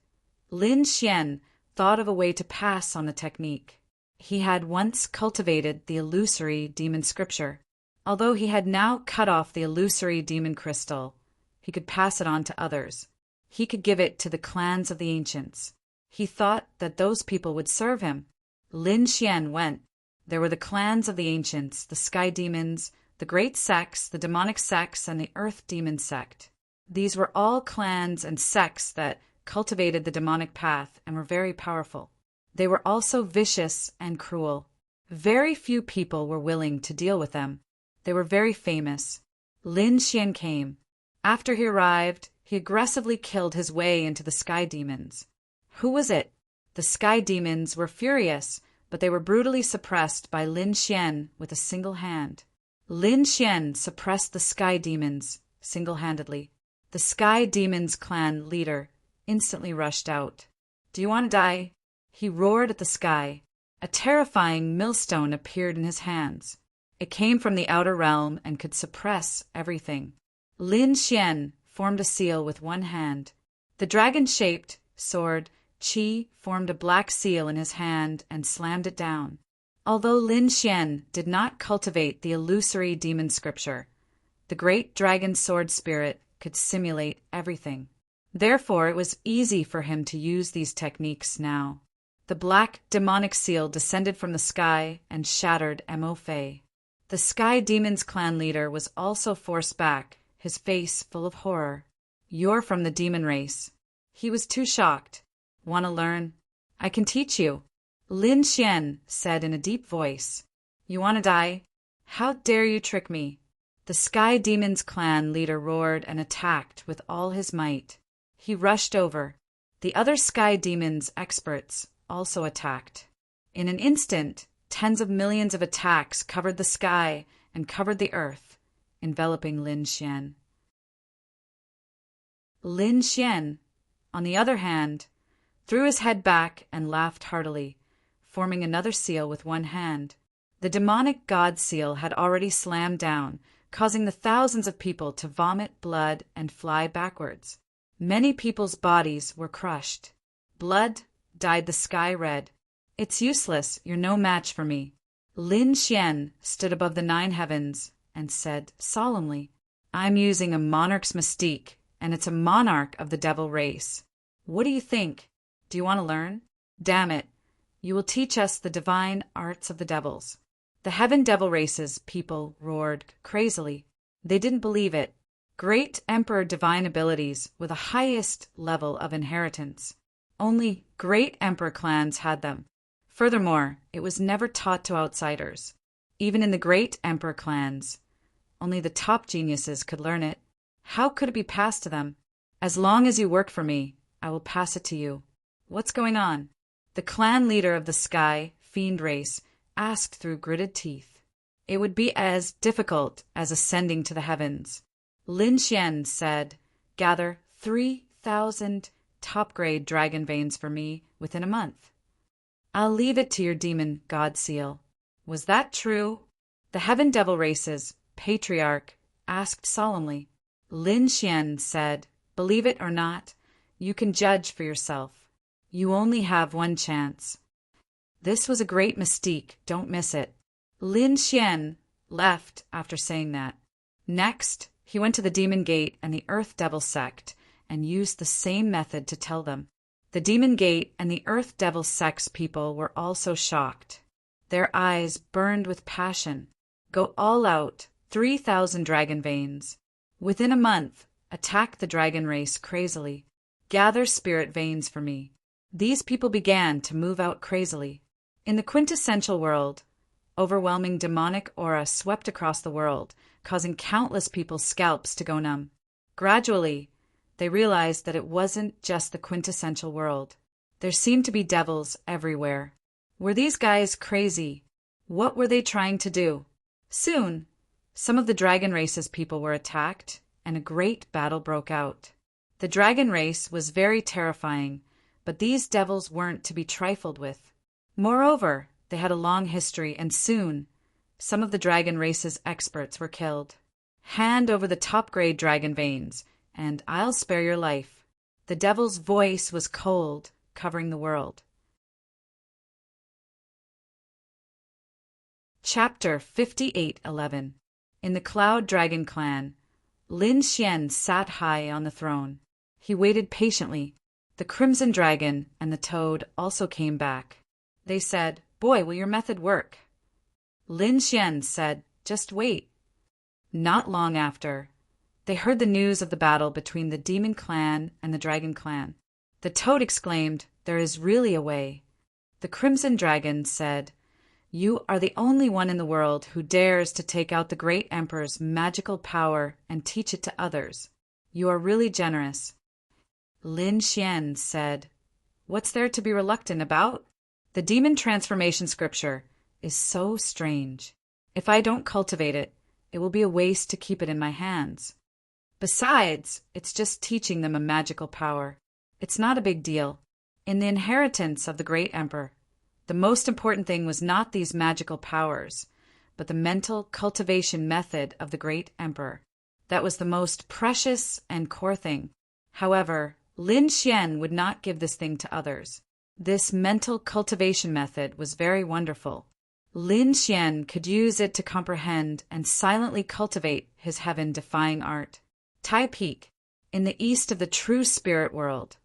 Lin Xian thought of a way to pass on the technique. He had once cultivated the illusory demon scripture. Although he had now cut off the illusory demon crystal, he could pass it on to others. He could give it to the clans of the ancients. He thought that those people would serve him. Lin Xian went. There were the clans of the ancients, the sky demons, the great sects, the demonic sects, and the earth demon sect. These were all clans and sects that cultivated the demonic path and were very powerful. They were also vicious and cruel. Very few people were willing to deal with them. They were very famous. Lin Xian came. After he arrived, he aggressively killed his way into the sky demons. Who was it? The sky demons were furious, but they were brutally suppressed by Lin Xian with a single hand. Lin Xian suppressed the sky demons single-handedly. The sky demons clan leader instantly rushed out. Do you want to die? He roared at the sky. A terrifying millstone appeared in his hands. It came from the outer realm and could suppress everything. Lin Xian formed a seal with one hand. The dragon-shaped sword Qi formed a black seal in his hand and slammed it down. Although Lin Xian did not cultivate the illusory demon scripture, the great dragon sword spirit could simulate everything. Therefore, it was easy for him to use these techniques now. The black demonic seal descended from the sky and shattered Mo Fei. The Sky Demons clan leader was also forced back, his face full of horror. You're from the demon race. He was too shocked. Want to learn? I can teach you. Lin Xian said in a deep voice. You want to die? How dare you trick me? The Sky Demons clan leader roared and attacked with all his might. He rushed over. The other Sky Demons experts also attacked. In an instant, tens of millions of attacks covered the sky and covered the earth, enveloping Lin Xian. Lin Xian, on the other hand, threw his head back and laughed heartily, forming another seal with one hand. The demonic god seal had already slammed down, causing the thousands of people to vomit blood and fly backwards. Many people's bodies were crushed. Blood dyed the sky red. It's useless, you're no match for me. Lin Xian stood above the 9 heavens and said solemnly, I'm using a monarch's mystique, and it's a monarch of the devil race. What do you think? Do you want to learn? Damn it. You will teach us the divine arts of the devils. The heaven devil races people roared crazily. They didn't believe it. Great Emperor divine abilities were the highest level of inheritance. Only great Emperor clans had them. Furthermore, it was never taught to outsiders. Even in the great Emperor clans, only the top geniuses could learn it. How could it be passed to them? As long as you work for me, I will pass it to you. What's going on? The clan leader of the Sky Fiend race asked through gritted teeth. It would be as difficult as ascending to the heavens. Lin Xian said, gather 3,000 top-grade dragon veins for me within a month. I'll leave it to your demon god seal. Was that true? The heaven devil race's patriarch asked solemnly. Lin Xian said, believe it or not, you can judge for yourself. You only have one chance. This was a great mystique, don't miss it. Lin Xian left after saying that. Next, he went to the Demon Gate and the Earth Devil sect and used the same method to tell them. The Demon Gate and the Earth Devil sect's people were also shocked. Their eyes burned with passion. Go all out, 3,000 dragon veins. Within a month, attack the dragon race crazily. Gather spirit veins for me. These people began to move out crazily. In the quintessential world, overwhelming demonic aura swept across the world, causing countless people's scalps to go numb. Gradually, they realized that it wasn't just the quintessential world. There seemed to be devils everywhere. Were these guys crazy? What were they trying to do? Soon, some of the dragon race's people were attacked, and a great battle broke out. The dragon race was very terrifying, but these devils weren't to be trifled with. Moreover, they had a long history, and soon, some of the dragon race's experts were killed. Hand over the top-grade dragon veins, and I'll spare your life. The devil's voice was cold, covering the world. Chapter 58:11. In the Cloud Dragon Clan, Lin Xian sat high on the throne. He waited patiently. The Crimson Dragon and the Toad also came back. They said, boy, will your method work? Lin Xian said, just wait. Not long after, they heard the news of the battle between the Demon Clan and the Dragon Clan. The Toad exclaimed, there is really a way. The Crimson Dragon said, you are the only one in the world who dares to take out the great Emperor's magical power and teach it to others. You are really generous. Lin Xian said, what's there to be reluctant about? The demon transformation scripture is so strange. If I don't cultivate it, it will be a waste to keep it in my hands. Besides, it's just teaching them a magical power. It's not a big deal. In the inheritance of the great Emperor, the most important thing was not these magical powers, but the mental cultivation method of the great Emperor. That was the most precious and core thing. However, Lin Xian would not give this thing to others. This mental cultivation method was very wonderful. Lin Xian could use it to comprehend and silently cultivate his heaven-defying art. Tai Peak, in the east of the true spirit world,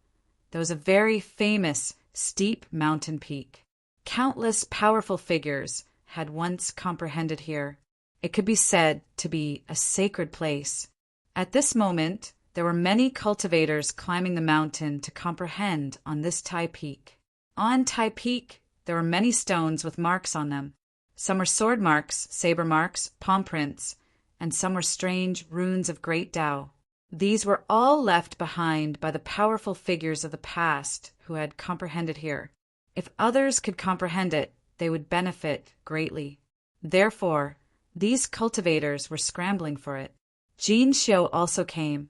there was a very famous steep mountain peak. Countless powerful figures had once comprehended here. It could be said to be a sacred place. At this moment, there were many cultivators climbing the mountain to comprehend on this Tai Peak. On Tai Peak, there were many stones with marks on them. Some were sword marks, saber marks, palm prints, and some were strange runes of great Tao. These were all left behind by the powerful figures of the past who had comprehended here. If others could comprehend it, they would benefit greatly. Therefore, these cultivators were scrambling for it. Jin Xiu also came.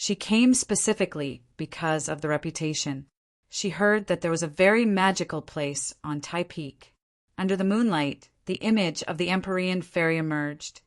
She came specifically because of the reputation. She heard that there was a very magical place on Tai Peak. Under the moonlight, the image of the Empyrean fairy emerged,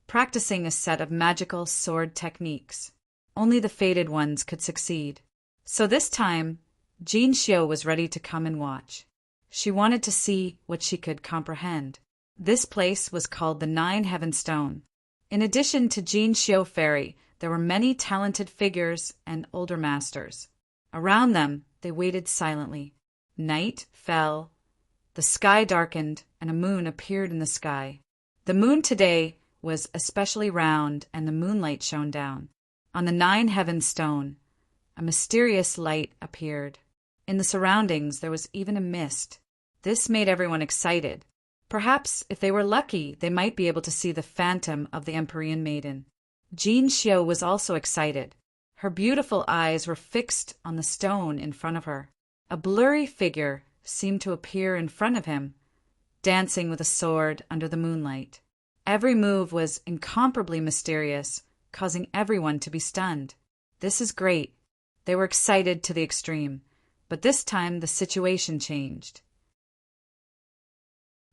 practicing a set of magical sword techniques. Only the fated ones could succeed. So this time, Jin Xiu was ready to come and watch. She wanted to see what she could comprehend. This place was called the Nine Heaven Stone. In addition to Jin Xiu Fairy, there were many talented figures and older masters. Around them, they waited silently. Night fell, the sky darkened, and a moon appeared in the sky. The moon today was especially round, and the moonlight shone down. On the 9 heavens stone, a mysterious light appeared. In the surroundings, there was even a mist. This made everyone excited. Perhaps, if they were lucky, they might be able to see the phantom of the Empyrean maiden. Jin Xiu was also excited. Her beautiful eyes were fixed on the stone in front of her. A blurry figure seemed to appear in front of him, dancing with a sword under the moonlight. Every move was incomparably mysterious, causing everyone to be stunned. This is great. They were excited to the extreme, but this time the situation changed.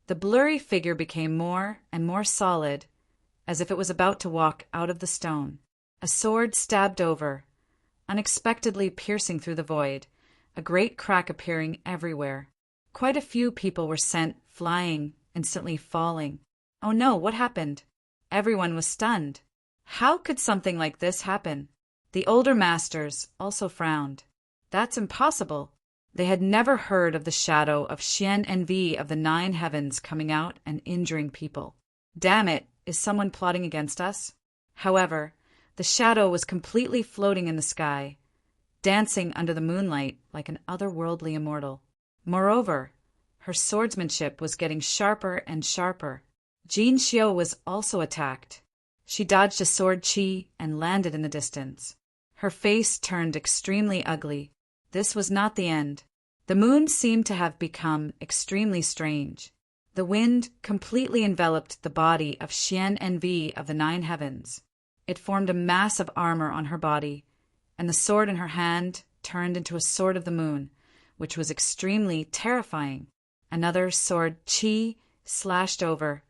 The blurry figure became more and more solid, as if it was about to walk out of the stone. A sword stabbed over, unexpectedly piercing through the void, a great crack appearing everywhere. Quite a few people were sent flying, instantly falling. Oh no, what happened? Everyone was stunned. How could something like this happen? The older masters also frowned. That's impossible. They had never heard of the shadow of Xian Envy of the 9 heavens coming out and injuring people. Damn it, is someone plotting against us? However, the shadow was completely floating in the sky, dancing under the moonlight like an otherworldly immortal. Moreover, her swordsmanship was getting sharper and sharper. Jin Xiu was also attacked. She dodged a sword chi and landed in the distance. Her face turned extremely ugly. This was not the end. The moon seemed to have become extremely strange. The wind completely enveloped the body of Xian Envy of the 9 heavens. It formed a mass of armor on her body, and the sword in her hand turned into a sword of the moon, which was extremely terrifying. Another sword chi slashed over.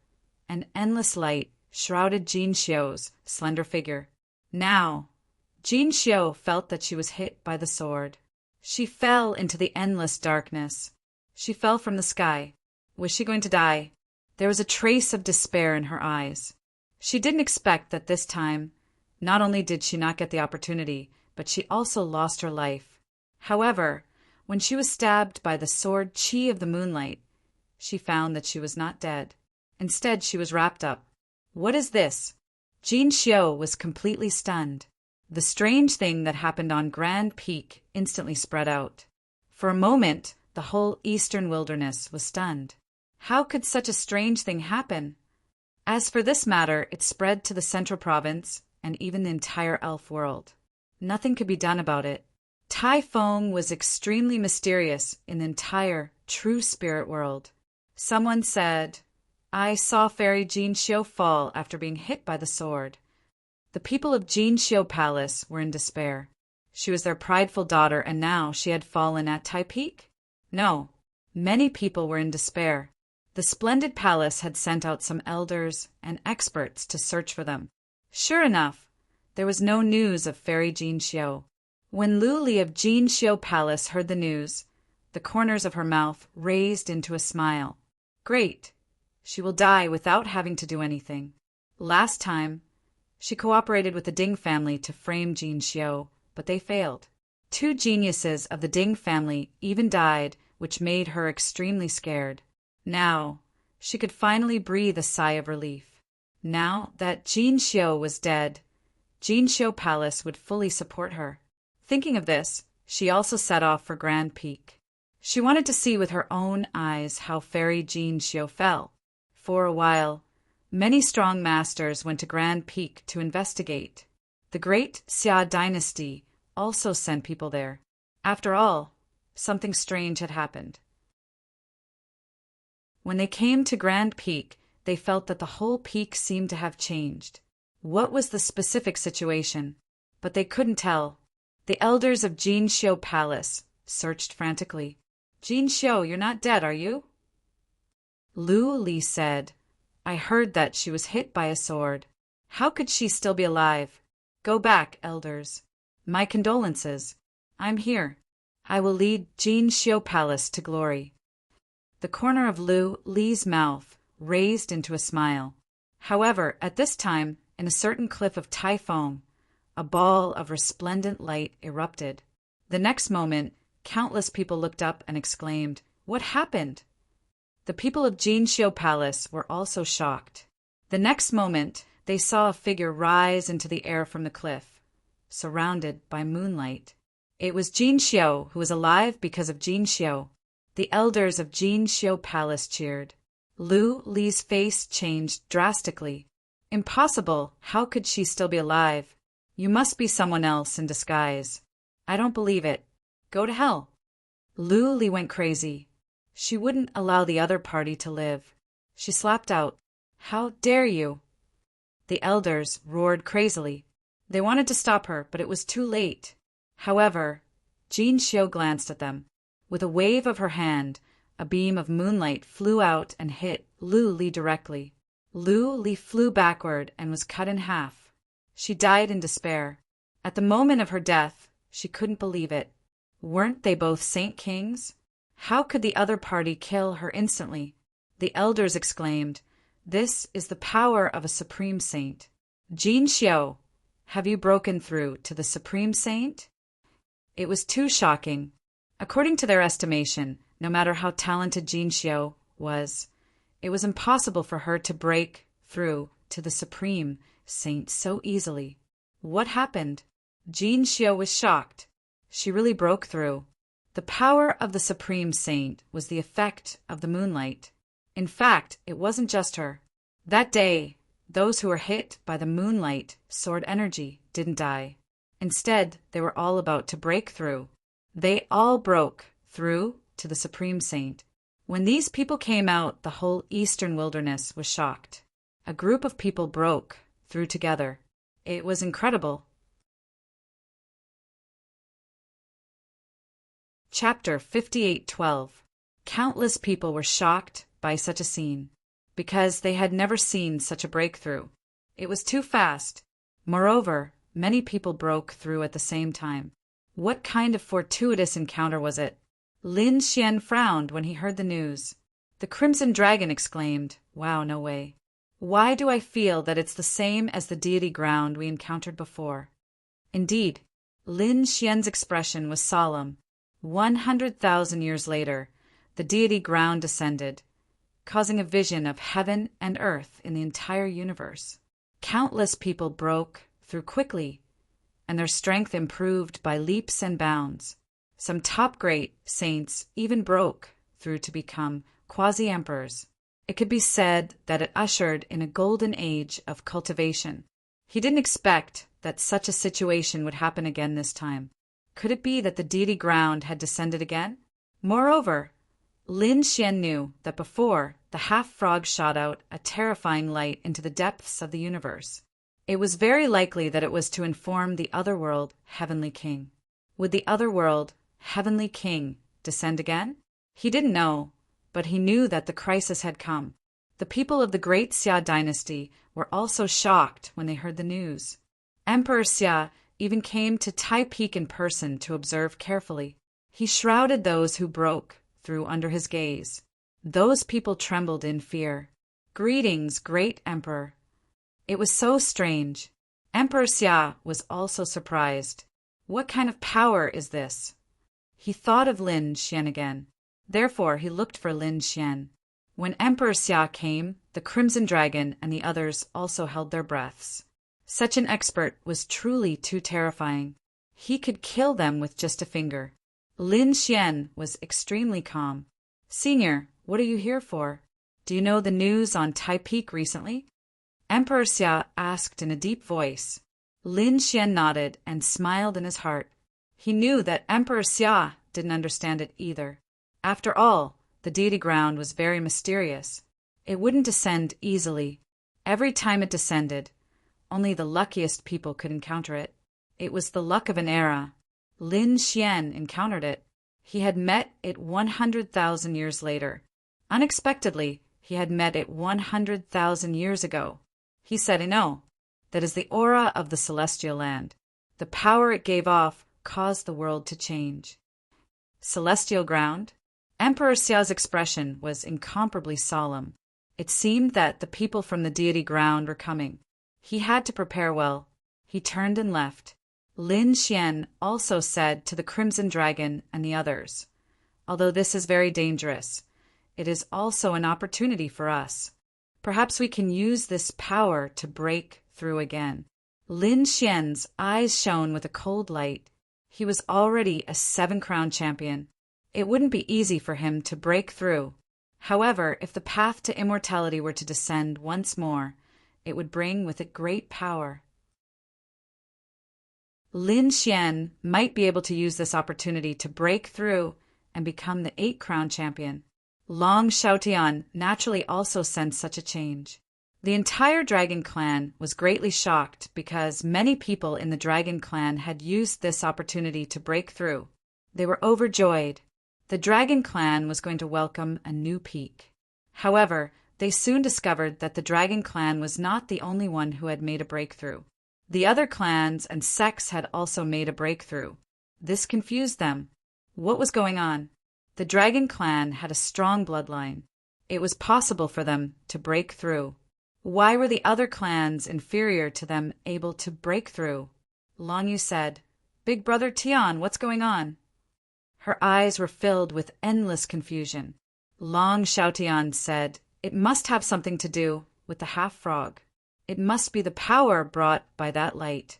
An endless light shrouded Jin Xiu's slender figure. Now, Jin Xiu felt that she was hit by the sword. She fell into the endless darkness. She fell from the sky. Was she going to die? There was a trace of despair in her eyes. She didn't expect that this time, not only did she not get the opportunity, but she also lost her life. However, when she was stabbed by the sword chi of the moonlight, she found that she was not dead. Instead, she was wrapped up. What is this? Jin Xiu was completely stunned. The strange thing that happened on Grand Peak instantly spread out. For a moment, the whole eastern wilderness was stunned. How could such a strange thing happen? As for this matter, it spread to the central province and even the entire elf world. Nothing could be done about it. Tai Feng was extremely mysterious in the entire true spirit world. Someone said, I saw Fairy Jin Xiu fall after being hit by the sword. The people of Jin Xiu Palace were in despair. She was their prideful daughter, and now she had fallen at Tai Peak? No, many people were in despair. The splendid palace had sent out some elders and experts to search for them. Sure enough, there was no news of Fairy Jin Xiu. When Lu Li of Jin Xiu Palace heard the news, the corners of her mouth raised into a smile. Great! She will die without having to do anything. Last time, she cooperated with the Ding family to frame Jin Xiu, but they failed. 2 geniuses of the Ding family even died, which made her extremely scared. Now, she could finally breathe a sigh of relief. Now that Jin Xiu was dead, Jin Xiu Palace would fully support her. Thinking of this, she also set off for Grand Peak. She wanted to see with her own eyes how Fairy Jin Xiu fell. For a while, many strong masters went to Grand Peak to investigate. The great Xia dynasty also sent people there. After all, something strange had happened. When they came to Grand Peak, they felt that the whole peak seemed to have changed. What was the specific situation? But they couldn't tell. The elders of Jin Xiu Palace searched frantically. Jin Xiu, you're not dead, are you? Lu Li said, I heard that she was hit by a sword. How could she still be alive? Go back, elders. My condolences. I'm here. I will lead Jin Xiu Palace to glory. The corner of Lu Li's mouth raised into a smile. However, at this time, in a certain cliff of Tai Feng, a ball of resplendent light erupted. The next moment, countless people looked up and exclaimed, "What happened?" The people of Jinxiu Palace were also shocked. The next moment, they saw a figure rise into the air from the cliff, surrounded by moonlight. It was Jinxiu, who was alive because of Jinxiu. The elders of Jinxiu Palace cheered. Lu Li's face changed drastically. Impossible! How could she still be alive? You must be someone else in disguise. I don't believe it. Go to hell. Lu Li went crazy. She wouldn't allow the other party to live. She slapped out, "How dare you!" The elders roared crazily. They wanted to stop her, but it was too late. However, Jinxiu glanced at them. With a wave of her hand, a beam of moonlight flew out and hit Lu Li directly. Lu Li flew backward and was cut in half. She died in despair. At the moment of her death, she couldn't believe it. Weren't they both Saint Kings? How could the other party kill her instantly? The elders exclaimed, "This is the power of a supreme saint." Jinxiu, have you broken through to the supreme saint? It was too shocking. According to their estimation, no matter how talented Jinxiu was, it was impossible for her to break through to the supreme saint so easily. What happened? Jinxiu was shocked. She really broke through. The power of the supreme saint was the effect of the moonlight. In fact, it wasn't just her. That day, those who were hit by the moonlight sword energy didn't die. Instead, they were all about to break through. They all broke through to the supreme saint. When these people came out, the whole eastern wilderness was shocked. A group of people broke through together. It was incredible. Chapter 58:12. Countless people were shocked by such a scene, because they had never seen such a breakthrough. It was too fast. Moreover, many people broke through at the same time. What kind of fortuitous encounter was it? Lin Xian frowned when he heard the news. The Crimson Dragon exclaimed, "Wow, no way. Why do I feel that it's the same as the deity ground we encountered before?" Indeed, Lin Xian's expression was solemn. 100,000 years later, the deity ground descended, causing a vision of heaven and earth in the entire universe. Countless people broke through quickly, and their strength improved by leaps and bounds. Some top great saints even broke through to become quasi-emperors. It could be said that it ushered in a golden age of cultivation. He didn't expect that such a situation would happen again this time. Could it be that the deity ground had descended again? Moreover, Lin Xian knew that before, the half-frog shot out a terrifying light into the depths of the universe. It was very likely that it was to inform the otherworld Heavenly King. Would the otherworld Heavenly King descend again? He didn't know, but he knew that the crisis had come. The people of the Great Xia dynasty were also shocked when they heard the news. Emperor Xia even came to Tai Peak in person to observe carefully. He shrouded those who broke through under his gaze. Those people trembled in fear. "Greetings, great emperor." It was so strange. Emperor Xia was also surprised. What kind of power is this? He thought of Lin Xian again. Therefore, he looked for Lin Xian. When Emperor Xia came, the Crimson Dragon and the others also held their breaths. Such an expert was truly too terrifying. He could kill them with just a finger. Lin Xian was extremely calm. "Senior, what are you here for? Do you know the news on Tai Peak recently?" Emperor Xia asked in a deep voice. Lin Xian nodded and smiled in his heart. He knew that Emperor Xia didn't understand it either. After all, the deity ground was very mysterious. It wouldn't descend easily. Every time it descended, only the luckiest people could encounter it. It was the luck of an era. Lin Xian encountered it. He had met it 100,000 years later. Unexpectedly, he had met it 100,000 years ago. He said, "No, that is the aura of the celestial land. The power it gave off caused the world to change." Celestial ground? Emperor Xiao's expression was incomparably solemn. It seemed that the people from the deity ground were coming. He had to prepare well. He turned and left. Lin Xian also said to the Crimson Dragon and the others, "Although this is very dangerous, it is also an opportunity for us. Perhaps we can use this power to break through again." Lin Xian's eyes shone with a cold light. He was already a 7-crown champion. It wouldn't be easy for him to break through. However, if the path to immortality were to descend once more, it would bring with it great power. Lin Xian might be able to use this opportunity to break through and become the 8-crown champion. Long Xiaotian naturally also sensed such a change. The entire Dragon Clan was greatly shocked because many people in the Dragon Clan had used this opportunity to break through. They were overjoyed. The Dragon Clan was going to welcome a new peak. However, they soon discovered that the Dragon Clan was not the only one who had made a breakthrough. The other clans and sects had also made a breakthrough. This confused them. What was going on? The Dragon Clan had a strong bloodline. It was possible for them to break through. Why were the other clans inferior to them able to break through? Long Yu said, "Big brother Tian, what's going on?" Her eyes were filled with endless confusion. Long Xiaotian said, "It must have something to do with the half-frog. It must be the power brought by that light."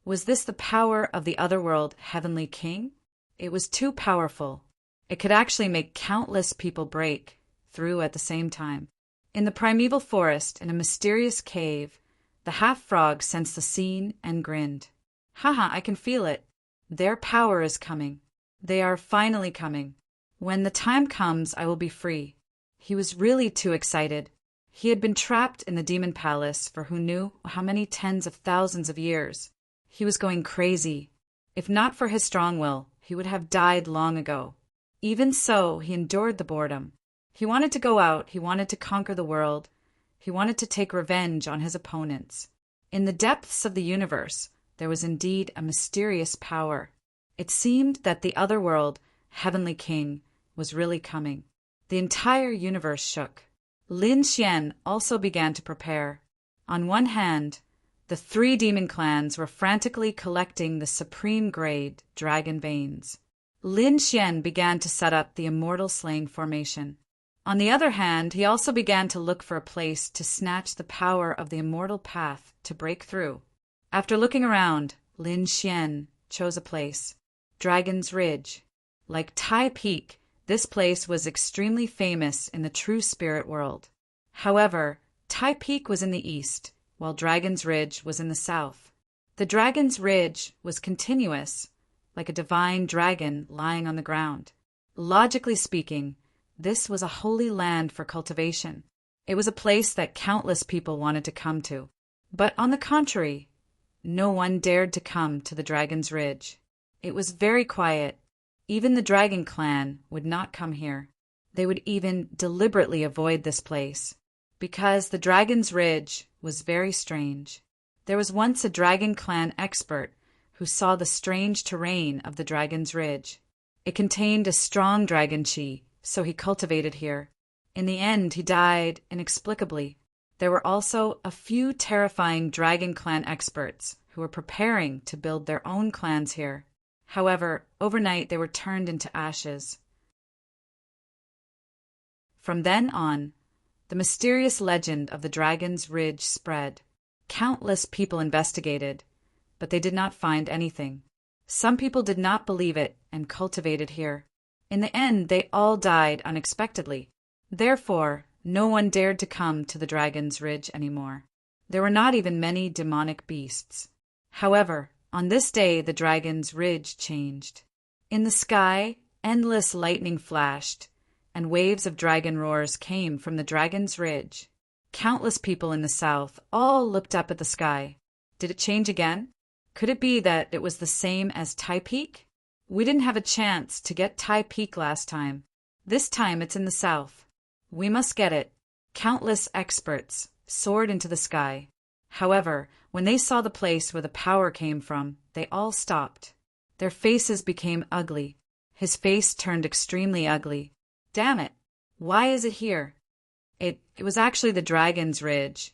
Was this the power of the otherworld heavenly king? It was too powerful. It could actually make countless people break through at the same time. In the primeval forest, in a mysterious cave, the half-frog sensed the scene and grinned. "Haha, I can feel it. Their power is coming. They are finally coming. When the time comes, I will be free." He was really too excited. He had been trapped in the demon palace for who knew how many tens of thousands of years. He was going crazy. If not for his strong will, he would have died long ago. Even so, he endured the boredom. He wanted to go out, he wanted to conquer the world, he wanted to take revenge on his opponents. In the depths of the universe, there was indeed a mysterious power. It seemed that the other world, Heavenly King, was really coming. The entire universe shook. Lin Xian also began to prepare. On one hand, the 3 demon clans were frantically collecting the supreme grade dragon veins. Lin Xian began to set up the immortal slaying formation. On the other hand, he also began to look for a place to snatch the power of the immortal path to break through. After looking around, Lin Xian chose a place, Dragon's Ridge. Like Tai Peak, this place was extremely famous in the true spirit world. However, Tai Peak was in the east, while Dragon's Ridge was in the south. The Dragon's Ridge was continuous, like a divine dragon lying on the ground. Logically speaking, this was a holy land for cultivation. It was a place that countless people wanted to come to. But on the contrary, no one dared to come to the Dragon's Ridge. It was very quiet. Even the Dragon Clan would not come here. They would even deliberately avoid this place, because the Dragon's Ridge was very strange. There was once a Dragon Clan expert who saw the strange terrain of the Dragon's Ridge. It contained a strong dragon chi, so he cultivated here. In the end, he died inexplicably. There were also a few terrifying Dragon Clan experts who were preparing to build their own clans here. However, overnight they were turned into ashes. From then on, the mysterious legend of the Dragon's Ridge spread. Countless people investigated, but they did not find anything. Some people did not believe it and cultivated here. In the end, they all died unexpectedly. Therefore, no one dared to come to the Dragon's Ridge anymore. There were not even many demonic beasts. However, on this day the Dragon's Ridge changed. In the sky, endless lightning flashed, and waves of dragon roars came from the Dragon's Ridge. Countless people in the south all looked up at the sky. Did it change again? Could it be that it was the same as Tai Peak? We didn't have a chance to get Tai Peak last time. This time it's in the south. We must get it. Countless experts soared into the sky. However, when they saw the place where the power came from, they all stopped. Their faces became ugly. His face turned extremely ugly. Damn it! Why is it here? It was actually the Dragon's Ridge,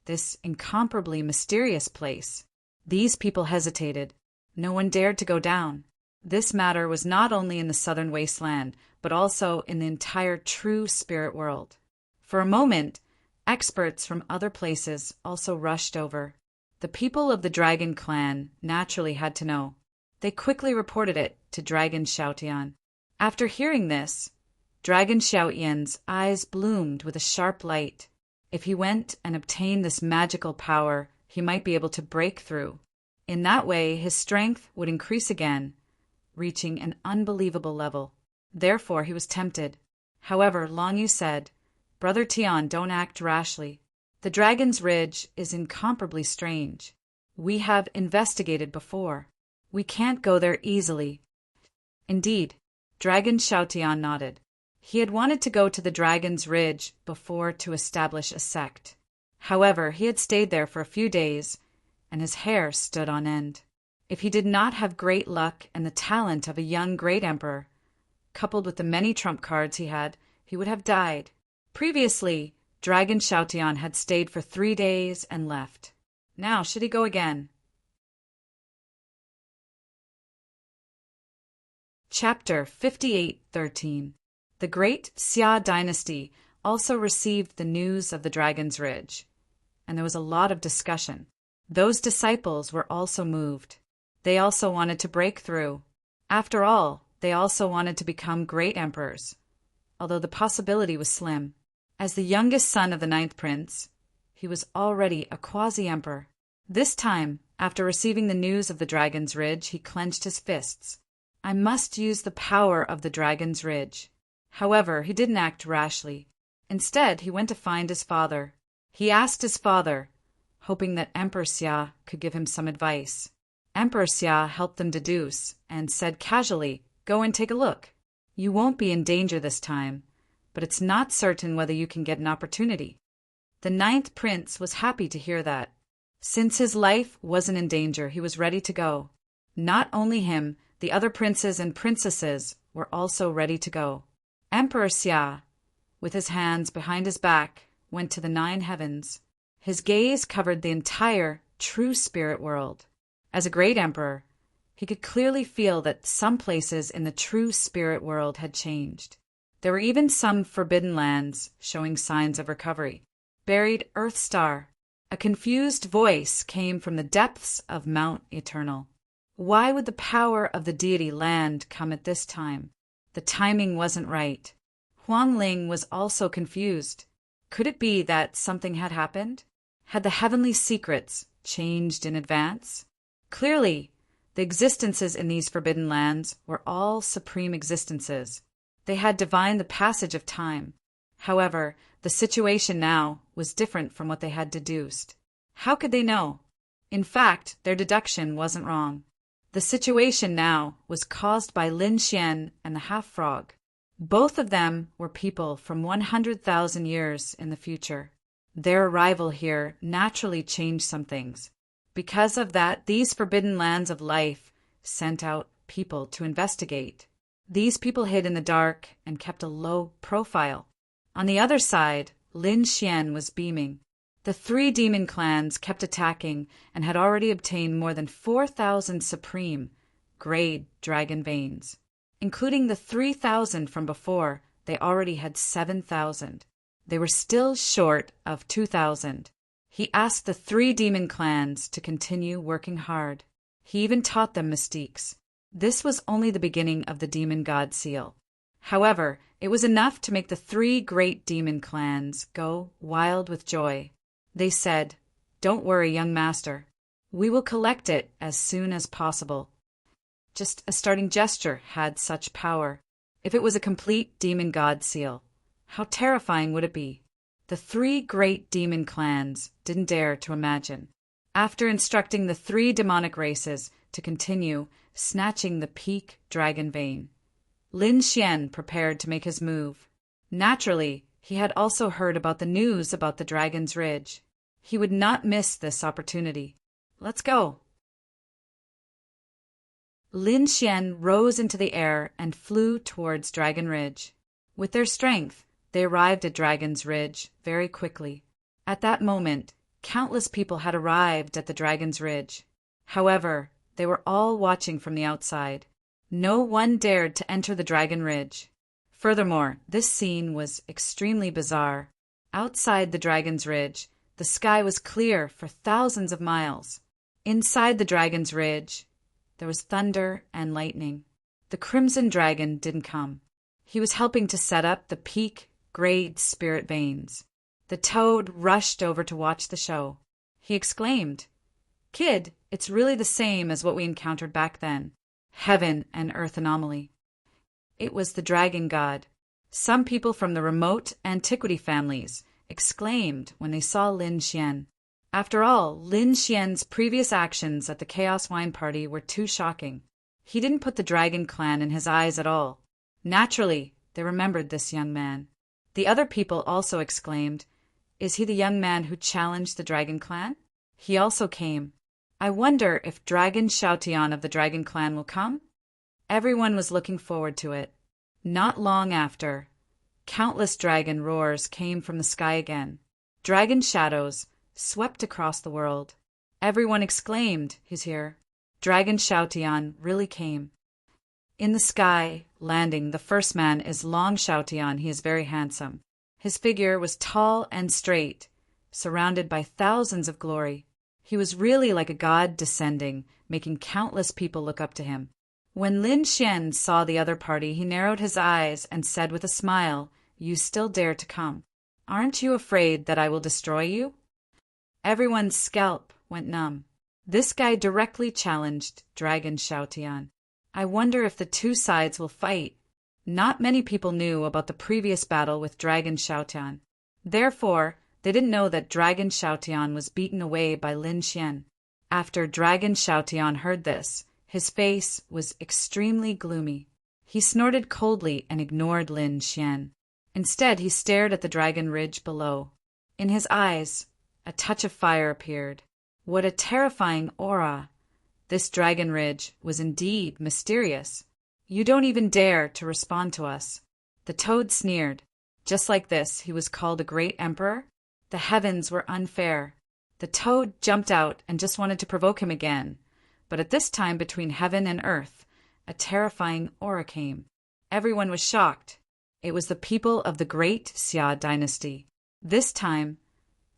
this incomparably mysterious place. These people hesitated. No one dared to go down. This matter was not only in the southern wasteland, but also in the entire true spirit world. For a moment, experts from other places also rushed over. The people of the Dragon clan naturally had to know. They quickly reported it to Dragon Xiaotian. After hearing this, Dragon Xiaotian's eyes bloomed with a sharp light. If he went and obtained this magical power, he might be able to break through. In that way, his strength would increase again, reaching an unbelievable level. Therefore, he was tempted. However, Long Yu said, "Brother Tian, don't act rashly. The Dragon's Ridge is incomparably strange. We have investigated before. We can't go there easily." Indeed, Dragon Xiaotian nodded. He had wanted to go to the Dragon's Ridge before to establish a sect. However, he had stayed there for a few days, and his hair stood on end. If he did not have great luck and the talent of a young great emperor, coupled with the many trump cards he had, he would have died. Previously, Dragon Xiaotian had stayed for 3 days and left. Now, should he go again? Chapter 58:13. The great Xia dynasty also received the news of the Dragon's Ridge, and there was a lot of discussion. Those disciples were also moved. They also wanted to break through. After all, they also wanted to become great emperors, although the possibility was slim. As the youngest son of the 9th prince, he was already a quasi-emperor. This time, after receiving the news of the Dragon's Ridge, he clenched his fists. I must use the power of the Dragon's Ridge. However, he didn't act rashly. Instead, he went to find his father. He asked his father, hoping that Emperor Xia could give him some advice. Emperor Xia helped them deduce and said casually, "Go and take a look. You won't be in danger this time, but it's not certain whether you can get an opportunity." The 9th prince was happy to hear that. Since his life wasn't in danger, he was ready to go. Not only him, the other princes and princesses were also ready to go. Emperor Xia, with his hands behind his back, went to the 9 heavens. His gaze covered the entire true spirit world. As a great emperor, he could clearly feel that some places in the true spirit world had changed. There were even some forbidden lands showing signs of recovery. Buried Earth Star. A confused voice came from the depths of Mount Eternal. Why would the power of the deity land come at this time? The timing wasn't right. Huang Ling was also confused. Could it be that something had happened? Had the heavenly secrets changed in advance? Clearly, the existences in these forbidden lands were all supreme existences. They had divined the passage of time. However, the situation now was different from what they had deduced. How could they know? In fact, their deduction wasn't wrong. The situation now was caused by Lin Xian and the half-frog. Both of them were people from 100,000 years in the future. Their arrival here naturally changed some things. Because of that, these forbidden lands of life sent out people to investigate. These people hid in the dark and kept a low profile. On the other side, Lin Xian was beaming. The 3 demon clans kept attacking and had already obtained more than 4,000 supreme, grade dragon veins. Including the 3,000 from before, they already had 7,000. They were still short of 2,000. He asked the 3 demon clans to continue working hard. He even taught them mystiques. This was only the beginning of the demon god seal. However, it was enough to make the 3 great demon clans go wild with joy. They said, "Don't worry, young master. We will collect it as soon as possible." Just a starting gesture had such power. If it was a complete demon god seal, how terrifying would it be? The 3 great demon clans didn't dare to imagine. After instructing the 3 demonic races to continue snatching the peak dragon vein, Lin Xian prepared to make his move. Naturally, he had also heard about the news about the Dragon's Ridge. He would not miss this opportunity. Let's go. Lin Xian rose into the air and flew towards Dragon Ridge. With their strength, they arrived at Dragon's Ridge very quickly. At that moment, countless people had arrived at the Dragon's Ridge. However, They were all watching from the outside. No one dared to enter the Dragon Ridge. Furthermore, this scene was extremely bizarre. Outside the Dragon's Ridge, the sky was clear for thousands of miles. Inside the Dragon's Ridge, there was thunder and lightning. The Crimson Dragon didn't come. He was helping to set up the peak grade spirit veins. The toad rushed over to watch the show. He exclaimed, "Kid, it's really the same as what we encountered back then. Heaven and earth anomaly." It was the dragon god. Some people from the remote antiquity families exclaimed when they saw Lin Xian. After all, Lin Xian's previous actions at the Chaos Wine Party were too shocking. He didn't put the dragon clan in his eyes at all. Naturally, they remembered this young man. The other people also exclaimed, "Is he the young man who challenged the dragon clan?" He also came. I wonder if Dragon Shoutian of the dragon clan will come? Everyone was looking forward to it. Not long after, countless dragon roars came from the sky again. Dragon shadows swept across the world. Everyone exclaimed, "He's here." Dragon Shoutian really came. In the sky, landing, the first man is Long Shoutian. He is very handsome. His figure was tall and straight, surrounded by thousands of glory. He was really like a god descending, making countless people look up to him. When Lin Xian saw the other party, he narrowed his eyes and said with a smile, "You still dare to come. Aren't you afraid that I will destroy you?" Everyone's scalp went numb. This guy directly challenged Dragon Shoutian. I wonder if the two sides will fight. Not many people knew about the previous battle with Dragon Shoutian. Therefore, they didn't know that Dragon Shoutian was beaten away by Lin Xian. After Dragon Shoutian heard this, his face was extremely gloomy. He snorted coldly and ignored Lin Xian. Instead, he stared at the Dragon Ridge below. In his eyes, a touch of fire appeared. What a terrifying aura! This Dragon Ridge was indeed mysterious. "You don't even dare to respond to us." The toad sneered. Just like this, he was called a great emperor. The heavens were unfair. The toad jumped out and just wanted to provoke him again. But at this time, between heaven and earth, a terrifying aura came. Everyone was shocked. It was the people of the Great Xia dynasty. This time,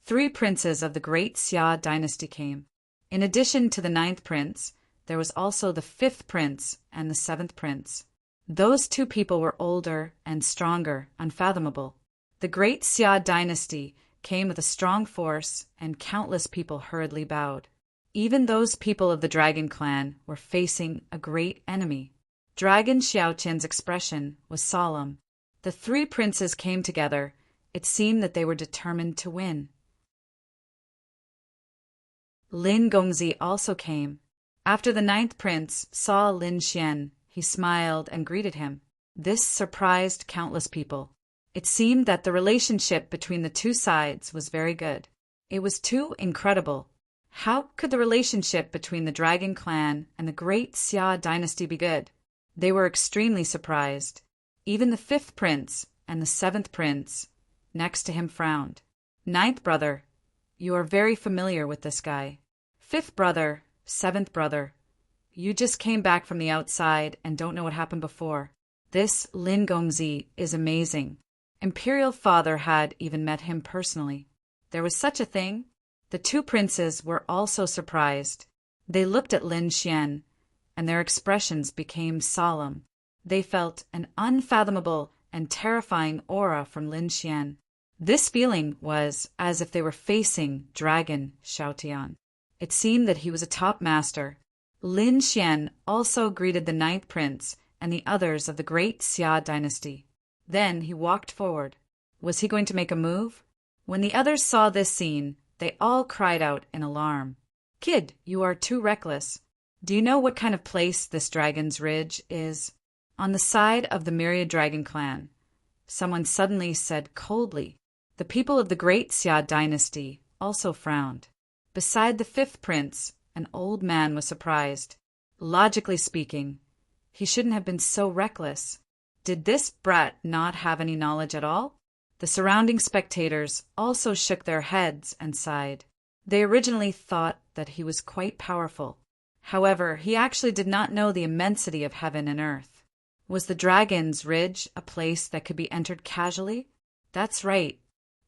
3 princes of the Great Xia dynasty came. In addition to the 9th prince, there was also the 5th prince and the 7th prince. Those 2 people were older and stronger, unfathomable. The Great Xia dynasty came with a strong force, and countless people hurriedly bowed. Even those people of the Dragon Clan were facing a great enemy. Dragon Xiaoqian's expression was solemn. The 3 princes came together. It seemed that they were determined to win. Lin Gongzi also came. After the 9th prince saw Lin Xian, he smiled and greeted him. This surprised countless people. It seemed that the relationship between the 2 sides was very good. It was too incredible. How could the relationship between the Dragon Clan and the Great Xia dynasty be good? They were extremely surprised. Even the 5th prince and the 7th prince next to him frowned. 9th brother, you are very familiar with this guy. 5th brother, 7th brother, you just came back from the outside and don't know what happened before. This Lin Gongzi is amazing. Imperial Father had even met him personally. There was such a thing. The 2 princes were also surprised. They looked at Lin Xian, and their expressions became solemn. They felt an unfathomable and terrifying aura from Lin Xian. This feeling was as if they were facing Dragon Shoutian. It seemed that he was a top master. Lin Xian also greeted the 9th prince and the others of the Great Xia dynasty. Then he walked forward. Was he going to make a move? When the others saw this scene, they all cried out in alarm. "Kid, you are too reckless. Do you know what kind of place this Dragon's Ridge is?" On the side of the Myriad Dragon Clan, someone suddenly said coldly. The people of the Great Xia dynasty also frowned. Beside the 5th prince, an old man was surprised. Logically speaking, he shouldn't have been so reckless. Did this brat not have any knowledge at all? The surrounding spectators also shook their heads and sighed. They originally thought that he was quite powerful. However, he actually did not know the immensity of heaven and earth. Was the Dragon's Ridge a place that could be entered casually? That's right.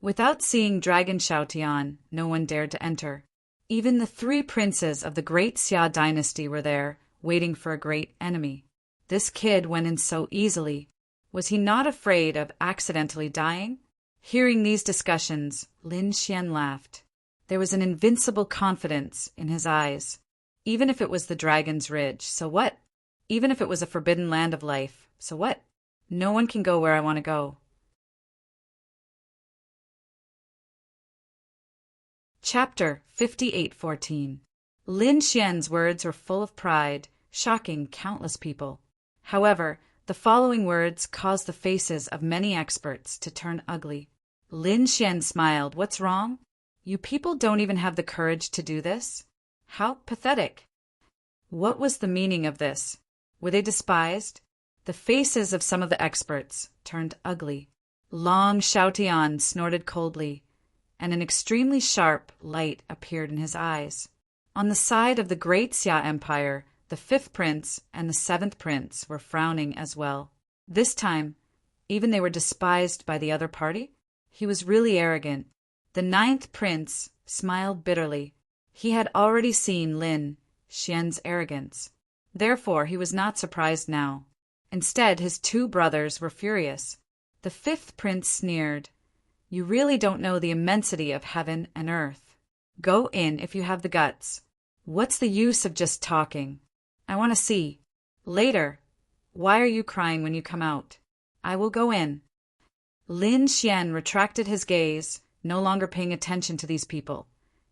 Without seeing Dragon Shoutian, no one dared to enter. Even the 3 princes of the great Xia dynasty were there, waiting for a great enemy. This kid went in so easily. Was he not afraid of accidentally dying? Hearing these discussions, Lin Xian laughed. There was an invincible confidence in his eyes. Even if it was the Dragon's Ridge, so what? Even if it was a forbidden land of life, so what? No one can go where I want to go. Chapter 58:14. Lin Xian's words were full of pride, shocking countless people. However, the following words caused the faces of many experts to turn ugly. Lin Xian smiled. What's wrong? You people don't even have the courage to do this? How pathetic. What was the meaning of this? Were they despised? The faces of some of the experts turned ugly. Long Shoutian snorted coldly, and an extremely sharp light appeared in his eyes. On the side of the great Xia Empire, the 5th prince and the 7th prince were frowning as well. This time, even they were despised by the other party. He was really arrogant. The 9th prince smiled bitterly. He had already seen Lin Xian's arrogance. Therefore, he was not surprised now. Instead, his 2 brothers were furious. The 5th prince sneered. You really don't know the immensity of heaven and earth. Go in if you have the guts. What's the use of just talking? I want to see. Later. Why are you crying when you come out? I will go in. Lin Xian retracted his gaze, no longer paying attention to these people,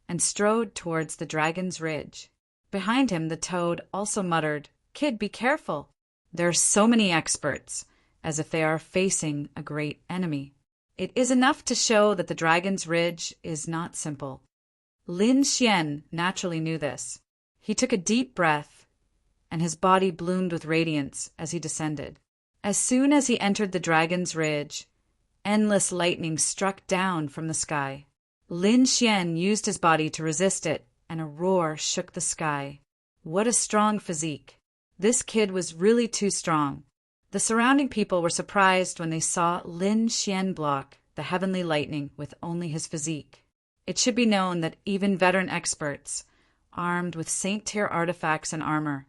and strode towards the Dragon's Ridge. Behind him, the toad also muttered, Kid, be careful. There are so many experts, as if they are facing a great enemy. It is enough to show that the Dragon's Ridge is not simple. Lin Xian naturally knew this. He took a deep breath, and his body bloomed with radiance as he descended. As soon as he entered the Dragon's Ridge, endless lightning struck down from the sky. Lin Xian used his body to resist it, and a roar shook the sky. What a strong physique. This kid was really too strong. The surrounding people were surprised when they saw Lin Xian block the heavenly lightning with only his physique. It should be known that even veteran experts, armed with saint-tier artifacts and armor,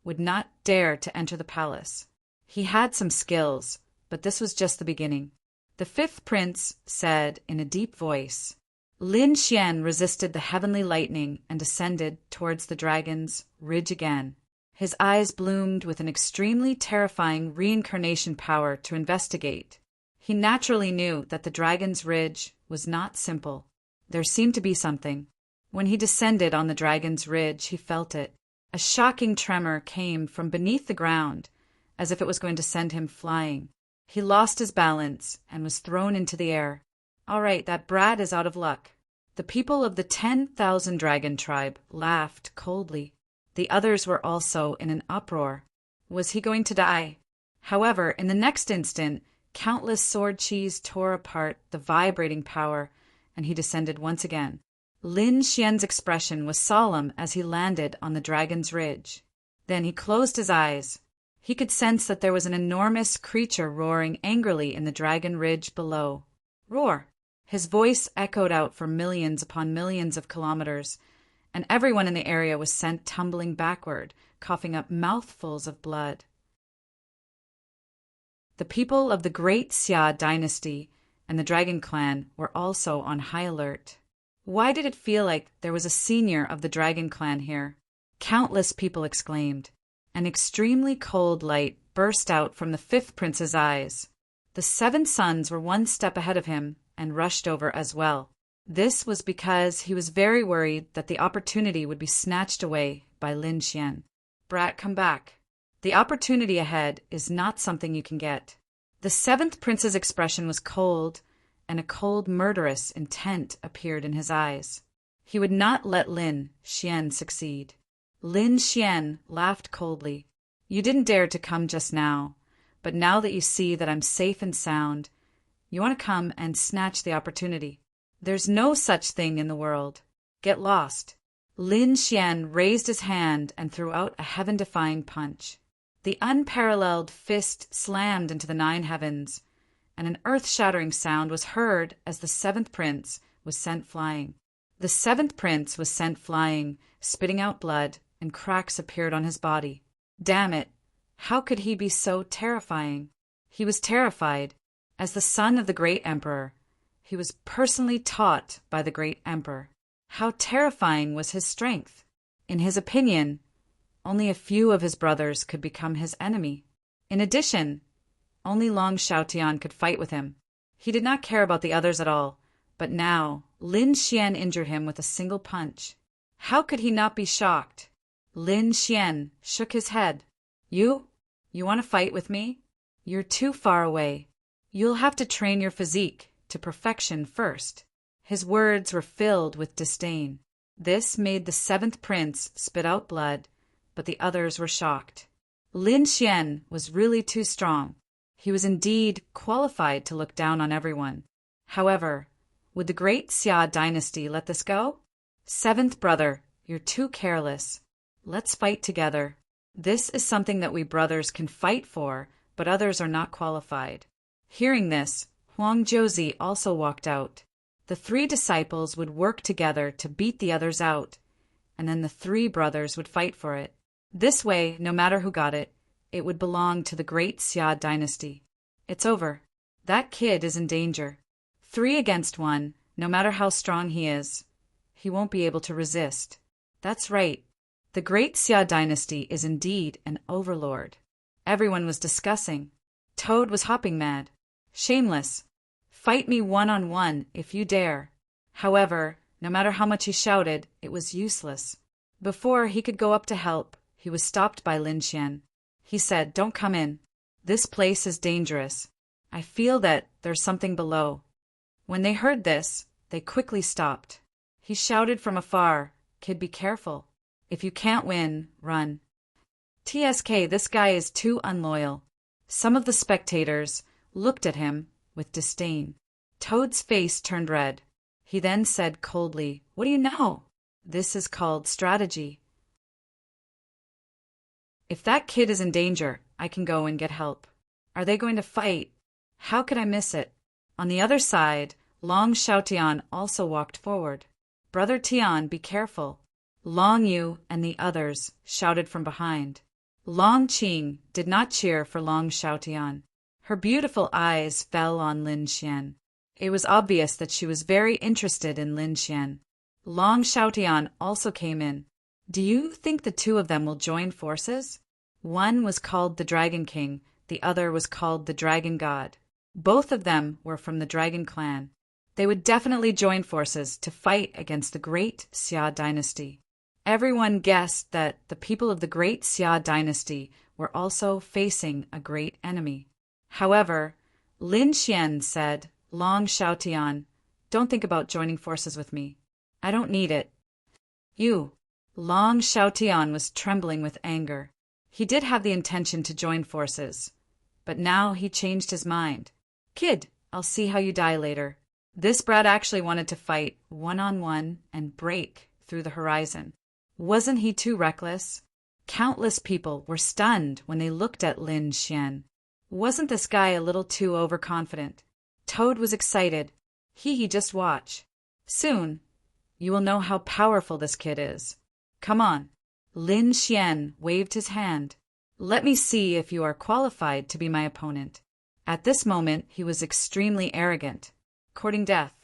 would not dare to enter the palace. He had some skills, but this was just the beginning. The 5th prince said in a deep voice. Lin Xian resisted the heavenly lightning and descended towards the Dragon's Ridge again. His eyes bloomed with an extremely terrifying reincarnation power to investigate. He naturally knew that the Dragon's Ridge was not simple. There seemed to be something. When he descended on the Dragon's Ridge, he felt it. A shocking tremor came from beneath the ground, as if it was going to send him flying. He lost his balance and was thrown into the air. All right, that brat is out of luck. The people of the 10,000 dragon tribe laughed coldly. The others were also in an uproar. Was he going to die? However, in the next instant, countless sword cheese tore apart the vibrating power, and he descended once again. Lin Xian's expression was solemn as he landed on the Dragon's Ridge. Then he closed his eyes. He could sense that there was an enormous creature roaring angrily in the Dragon Ridge below. Roar! His voice echoed out for millions upon millions of kilometers, and everyone in the area was sent tumbling backward, coughing up mouthfuls of blood. The people of the great Xia dynasty and the Dragon clan were also on high alert. Why did it feel like there was a senior of the Dragon clan here? Countless people exclaimed. An extremely cold light burst out from the 5th prince's eyes. The 7 sons were one step ahead of him and rushed over as well. This was because he was very worried that the opportunity would be snatched away by Lin Xian. Brat, come back. The opportunity ahead is not something you can get. The 7th prince's expression was cold, and a cold, murderous intent appeared in his eyes. He would not let Lin Xian succeed. Lin Xian laughed coldly. You didn't dare to come just now, but now that you see that I'm safe and sound, you want to come and snatch the opportunity. There's no such thing in the world. Get lost. Lin Xian raised his hand and threw out a heaven-defying punch. The unparalleled fist slammed into the 9 heavens, and an earth-shattering sound was heard as the 7th prince was sent flying. The 7th prince was sent flying, spitting out blood, and cracks appeared on his body. Damn it! How could he be so terrifying? He was terrified. As the son of the great emperor, he was personally taught by the great emperor. How terrifying was his strength! In his opinion, only a few of his brothers could become his enemy. In addition, only Long Xiaotian could fight with him. He did not care about the others at all, but now Lin Xian injured him with a single punch. How could he not be shocked? Lin Xian shook his head. You want to fight with me? You're too far away. You'll have to train your physique to perfection first. His words were filled with disdain. This made the 7th prince spit out blood, but the others were shocked. Lin Xian was really too strong. He was indeed qualified to look down on everyone. However, would the great Xia dynasty let this go? 7th brother, you're too careless. Let's fight together. This is something that we brothers can fight for, but others are not qualified. Hearing this, Huang Jozi also walked out. The 3 disciples would work together to beat the others out, and then the 3 brothers would fight for it. This way, no matter who got it, it would belong to the great Xia dynasty. It's over. That kid is in danger. 3 against 1, no matter how strong he is. He won't be able to resist. That's right. The great Xia dynasty is indeed an overlord. Everyone was discussing. Toad was hopping mad. Shameless. Fight me 1-on-1 if you dare. However, no matter how much he shouted, it was useless. Before he could go up to help, he was stopped by Lin Xian. He said, "Don't come in. This place is dangerous. I feel that there's something below." When they heard this, they quickly stopped. He shouted from afar, "Kid, be careful. If you can't win, run." TSK, this guy is too unloyal. Some of the spectators looked at him with disdain. Toad's face turned red. He then said coldly, "What do you know? This is called strategy. If that kid is in danger, I can go and get help." Are they going to fight? How could I miss it? On the other side, Long Xiaotian also walked forward. "Brother Tian, be careful." Long Yu and the others shouted from behind. Long Qing did not cheer for Long Xiaotian. Her beautiful eyes fell on Lin Xian. It was obvious that she was very interested in Lin Xian. Long Xiaotian also came in. Do you think the 2 of them will join forces? One was called the Dragon King, the other was called the Dragon God. Both of them were from the Dragon clan. They would definitely join forces to fight against the great Xia dynasty. Everyone guessed that the people of the great Xia dynasty were also facing a great enemy. However, Lin Xian said, "Long Xiaotian, don't think about joining forces with me. I don't need it." You. Long Xiaotian was trembling with anger. He did have the intention to join forces, but now he changed his mind. "Kid, I'll see how you die later." This brat actually wanted to fight 1-on-1 and break through the horizon. Wasn't he too reckless? Countless people were stunned when they looked at Lin Xian. Wasn't this guy a little too overconfident? Toad was excited. Just watch. Soon, you will know how powerful this kid is. Come on. Lin Xian waved his hand. "Let me see if you are qualified to be my opponent." At this moment, he was extremely arrogant, courting death.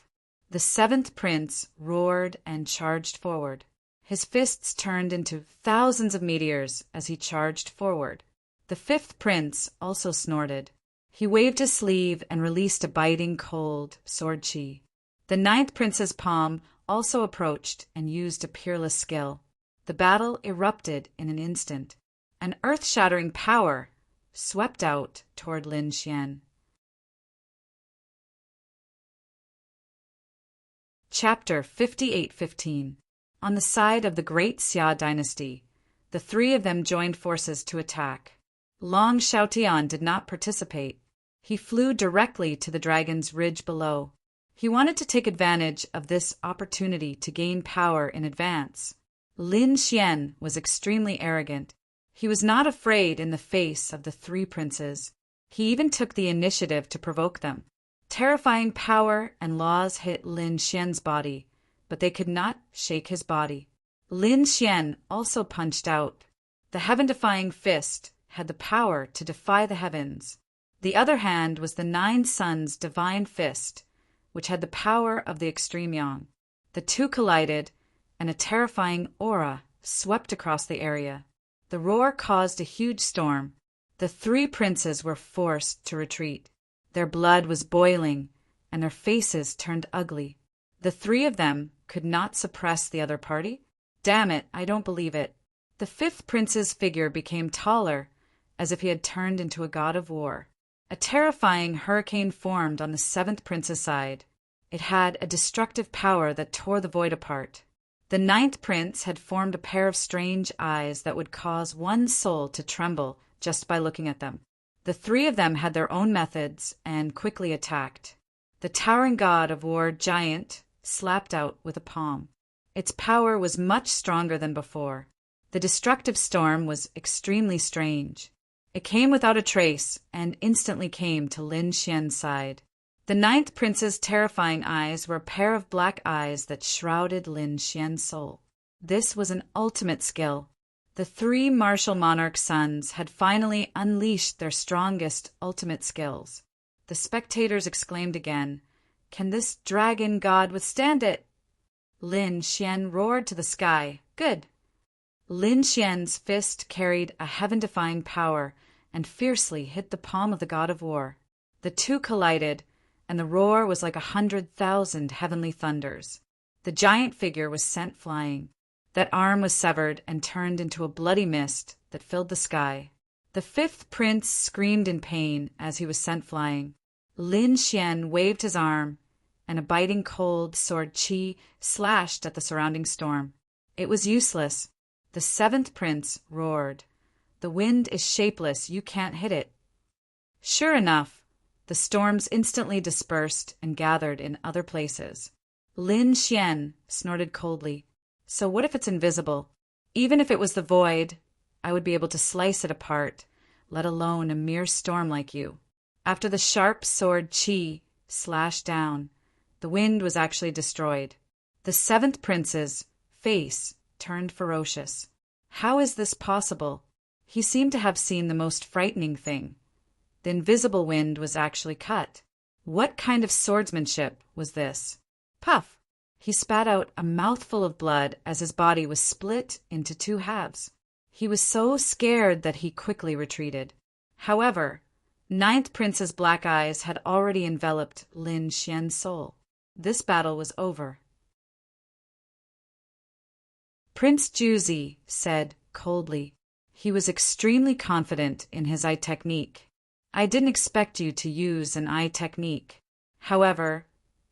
The 7th prince roared and charged forward. His fists turned into thousands of meteors as he charged forward. The 5th prince also snorted. He waved his sleeve and released a biting cold sword chi. The 9th prince's palm also approached and used a peerless skill. The battle erupted in an instant. An earth-shattering power swept out toward Lin Xian. Chapter 58:15. On the side of the great Xia dynasty, the 3 of them joined forces to attack. Long Xiaotian did not participate. He flew directly to the dragon's ridge below. He wanted to take advantage of this opportunity to gain power in advance. Lin Xian was extremely arrogant. He was not afraid in the face of the three princes. He even took the initiative to provoke them. Terrifying power and laws hit Lin Xian's body, but they could not shake his body. Lin Xian also punched out. The heaven-defying fist had the power to defy the heavens. The other hand was the 9 Suns' divine fist, which had the power of the extreme yang. The two collided, and a terrifying aura swept across the area. The roar caused a huge storm. The three princes were forced to retreat. Their blood was boiling, and their faces turned ugly. The three of them could not suppress the other party? Damn it, I don't believe it. The 5th prince's figure became taller, as if he had turned into a god of war. A terrifying hurricane formed on the 7th prince's side. It had a destructive power that tore the void apart. The 9th prince had formed a pair of strange eyes that would cause one's soul to tremble just by looking at them. The three of them had their own methods and quickly attacked. The towering god of war giant slapped out with a palm. Its power was much stronger than before. The destructive storm was extremely strange. It came without a trace and instantly came to Lin Xian's side. The 9th prince's terrifying eyes were a pair of black eyes that shrouded Lin Xian's soul. This was an ultimate skill. The 3 martial monarch sons had finally unleashed their strongest ultimate skills. The spectators exclaimed again, "Can this dragon god withstand it?" Lin Xian roared to the sky, "Good." Lin Xian's fist carried a heaven-defying power and fiercely hit the palm of the god of war. The two collided, and the roar was like 100,000 heavenly thunders. The giant figure was sent flying. That arm was severed and turned into a bloody mist that filled the sky. The 5th prince screamed in pain as he was sent flying. Lin Xian waved his arm, and a biting cold sword qi slashed at the surrounding storm. It was useless. The 7th prince roared, "The wind is shapeless, you can't hit it." Sure enough, the storms instantly dispersed and gathered in other places. Lin Xian snorted coldly, "So what if it's invisible? Even if it was the void, I would be able to slice it apart, let alone a mere storm like you." After the sharp sword qi slashed down, the wind was actually destroyed. The 7th prince's face turned ferocious. How is this possible? He seemed to have seen the most frightening thing. The invisible wind was actually cut. What kind of swordsmanship was this? Puff! He spat out a mouthful of blood as his body was split into 2 halves. He was so scared that he quickly retreated. However, 9th Prince's black eyes had already enveloped Lin Xian's soul. This battle was over. Prince Juzi said coldly. He was extremely confident in his eye technique. "I didn't expect you to use an eye technique. However,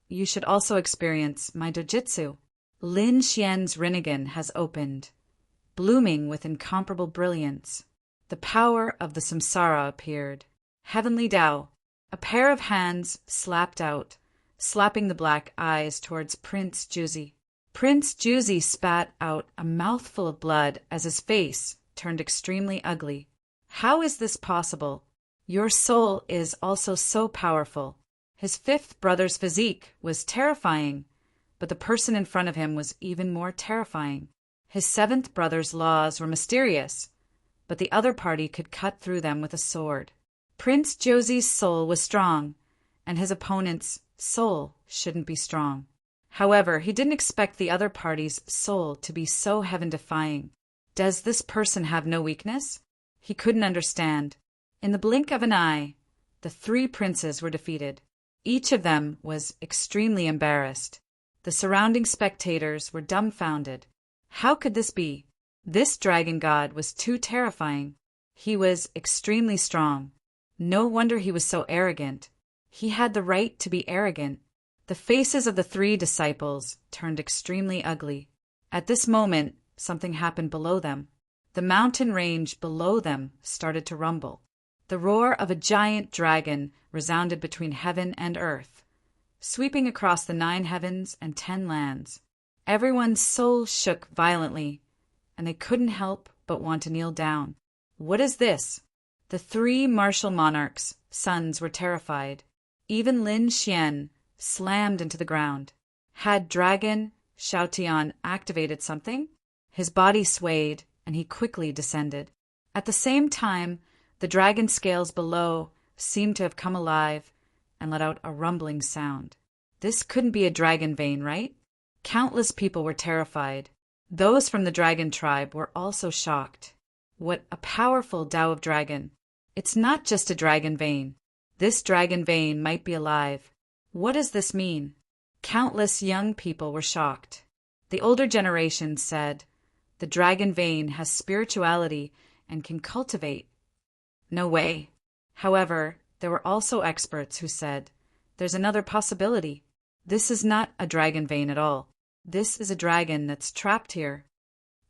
you should also experience my dojutsu." Lin Xian's Rinnegan has opened, blooming with incomparable brilliance. The power of the samsara appeared. Heavenly Tao. A pair of hands slapped out, slapping the black eyes towards Prince Juzi. Prince Juzi spat out a mouthful of blood as his face turned extremely ugly. "How is this possible? Your soul is also so powerful." His 5th brother's physique was terrifying, but the person in front of him was even more terrifying. His 7th brother's laws were mysterious, but the other party could cut through them with a sword. Prince Juzi's soul was strong, and his opponent's soul shouldn't be strong. However, he didn't expect the other party's soul to be so heaven-defying. Does this person have no weakness? He couldn't understand. In the blink of an eye, the 3 princes were defeated. Each of them was extremely embarrassed. The surrounding spectators were dumbfounded. How could this be? This dragon god was too terrifying. He was extremely strong. No wonder he was so arrogant. He had the right to be arrogant. The faces of the 3 disciples turned extremely ugly. At this moment, something happened below them. The mountain range below them started to rumble. The roar of a giant dragon resounded between heaven and earth, sweeping across the 9 heavens and 10 lands. Everyone's soul shook violently, and they couldn't help but want to kneel down. What is this? The three martial monarchs' sons were terrified. Even Lin Xian slammed into the ground. Had Dragon Xiaotian activated something? His body swayed, and he quickly descended. At the same time, the dragon scales below seemed to have come alive and let out a rumbling sound. This couldn't be a dragon vein, right? Countless people were terrified. Those from the dragon tribe were also shocked. What a powerful Tao of Dragon! It's not just a dragon vein. This dragon vein might be alive. What does this mean? Countless young people were shocked. The older generation said, the dragon vein has spirituality and can cultivate. No way. However, there were also experts who said, there's another possibility. This is not a dragon vein at all. This is a dragon that's trapped here.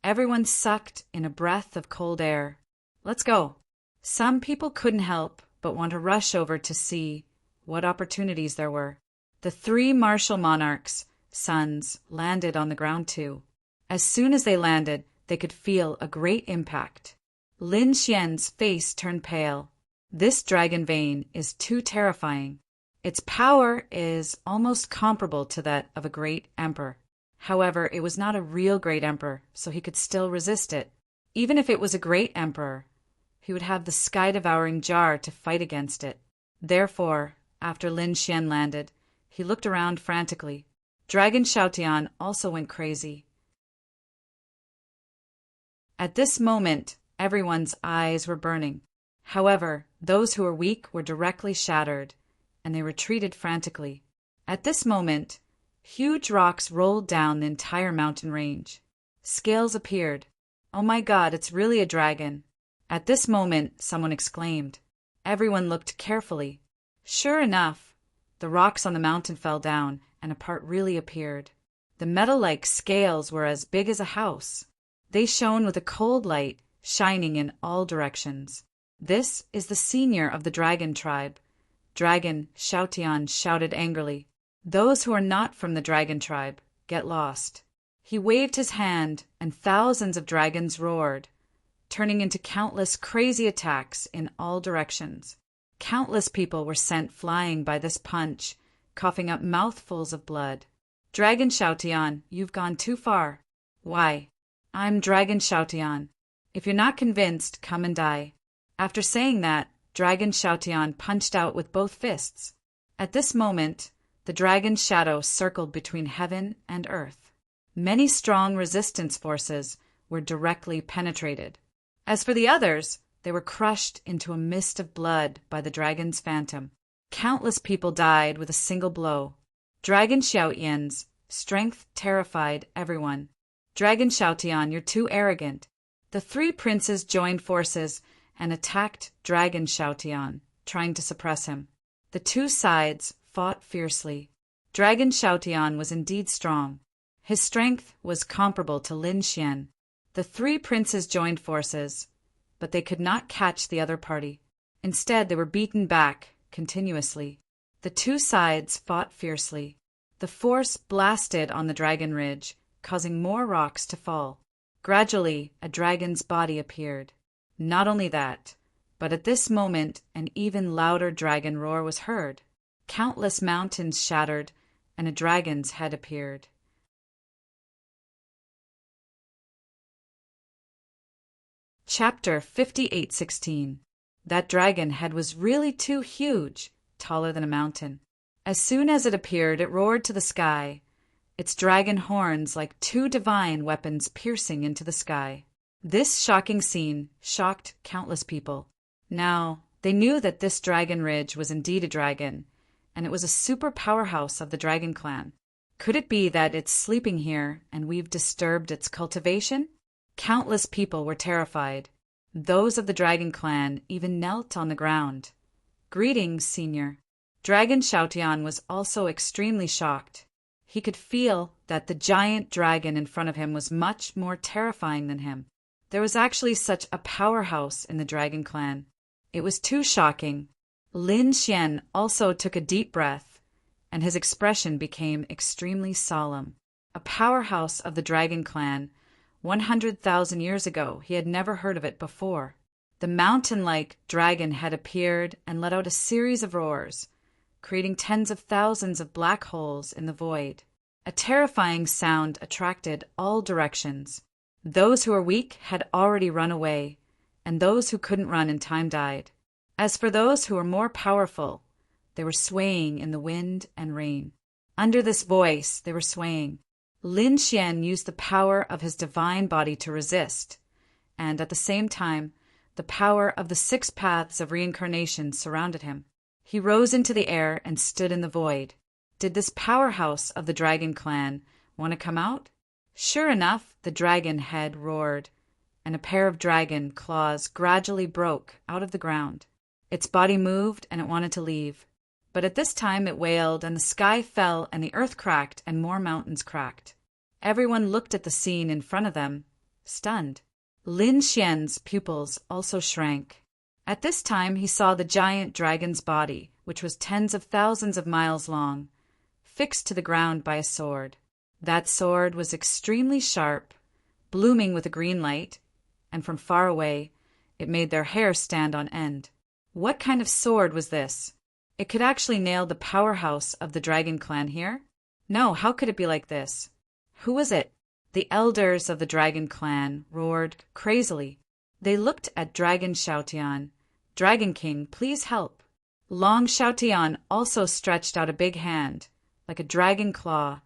Everyone sucked in a breath of cold air. Let's go. Some people couldn't help but want to rush over to see what opportunities there were. The three martial monarchs' sons landed on the ground too. As soon as they landed, they could feel a great impact. Lin Xian's face turned pale. This dragon vein is too terrifying. Its power is almost comparable to that of a great emperor. However, it was not a real great emperor, so he could still resist it. Even if it was a great emperor, he would have the sky-devouring jar to fight against it. Therefore, after Lin Xian landed, he looked around frantically. Dragon Xiaotian also went crazy. At this moment, everyone's eyes were burning. However, those who were weak were directly shattered, and they retreated frantically. At this moment, huge rocks rolled down the entire mountain range. Scales appeared. Oh my God, it's really a dragon. At this moment, someone exclaimed. Everyone looked carefully. Sure enough, the rocks on the mountain fell down, and a part really appeared. The metal-like scales were as big as a house. They shone with a cold light, shining in all directions. This is the senior of the dragon tribe. Dragon Xiaotian shouted angrily. Those who are not from the dragon tribe, get lost. He waved his hand, and thousands of dragons roared, turning into countless crazy attacks in all directions. Countless people were sent flying by this punch, coughing up mouthfuls of blood. Dragon Xiaotian, you've gone too far. Why? I'm Dragon Xiaotian. If you're not convinced, come and die. After saying that, Dragon Xiaotian punched out with both fists. At this moment, the dragon's shadow circled between heaven and earth. Many strong resistance forces were directly penetrated. As for the others, they were crushed into a mist of blood by the dragon's phantom. Countless people died with a single blow. Dragon Xiaotian's strength terrified everyone. Dragon Xiaotian, you're too arrogant. The three princes joined forces and attacked Dragon Xiaotian, trying to suppress him. The two sides fought fiercely. Dragon Xiaotian was indeed strong. His strength was comparable to Lin Xian. The three princes joined forces, but they could not catch the other party. Instead, they were beaten back continuously. The two sides fought fiercely. The force blasted on the dragon ridge, causing more rocks to fall. Gradually, a dragon's body appeared. Not only that, but at this moment an even louder dragon roar was heard. Countless mountains shattered, and a dragon's head appeared. Chapter 58:16. That dragon head was really too huge, taller than a mountain. As soon as it appeared, it roared to the sky, its dragon horns like two divine weapons piercing into the sky. This shocking scene shocked countless people. Now, they knew that this dragon ridge was indeed a dragon, and it was a super powerhouse of the dragon clan. Could it be that it's sleeping here and we've disturbed its cultivation? Countless people were terrified. Those of the dragon clan even knelt on the ground. Greetings, senior. Dragon Xiaotian was also extremely shocked. He could feel that the giant dragon in front of him was much more terrifying than him. There was actually such a powerhouse in the dragon clan. It was too shocking. Lin Xian also took a deep breath, and his expression became extremely solemn. A powerhouse of the dragon clan 100,000 years ago, he had never heard of it before. The mountain-like dragon had appeared and let out a series of roars, creating tens of thousands of black holes in the void. A terrifying sound attracted all directions. Those who were weak had already run away, and those who couldn't run in time died. As for those who were more powerful, they were swaying in the wind and rain. Under this voice, they were swaying. Lin Xian used the power of his divine body to resist, and at the same time, the power of the 6 paths of reincarnation surrounded him. He rose into the air and stood in the void. Did this powerhouse of the dragon clan want to come out? Sure enough, the dragon head roared, and a pair of dragon claws gradually broke out of the ground. Its body moved and it wanted to leave. But at this time it wailed, and the sky fell, and the earth cracked, and more mountains cracked. Everyone looked at the scene in front of them, stunned. Lin Xian's pupils also shrank. At this time he saw the giant dragon's body, which was tens of thousands of miles long, fixed to the ground by a sword. That sword was extremely sharp, blooming with a green light, and from far away it made their hair stand on end. What kind of sword was this? It could actually nail the powerhouse of the dragon clan here? No, how could it be like this? Who was it? The elders of the dragon clan roared crazily. They looked at Dragon Xiaotian. Dragon King, please help. Long Xiaotian also stretched out a big hand, like a dragon claw,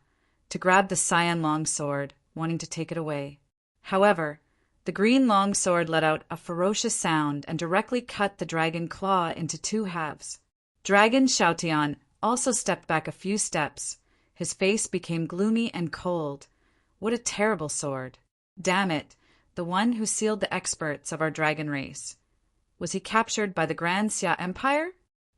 to grab the cyan long sword, wanting to take it away. However, the green long sword let out a ferocious sound and directly cut the dragon claw into 2 halves. Dragon Xiaotian also stepped back a few steps. His face became gloomy and cold. What a terrible sword. Damn it, the one who sealed the experts of our dragon race. Was he captured by the Grand Xia Empire?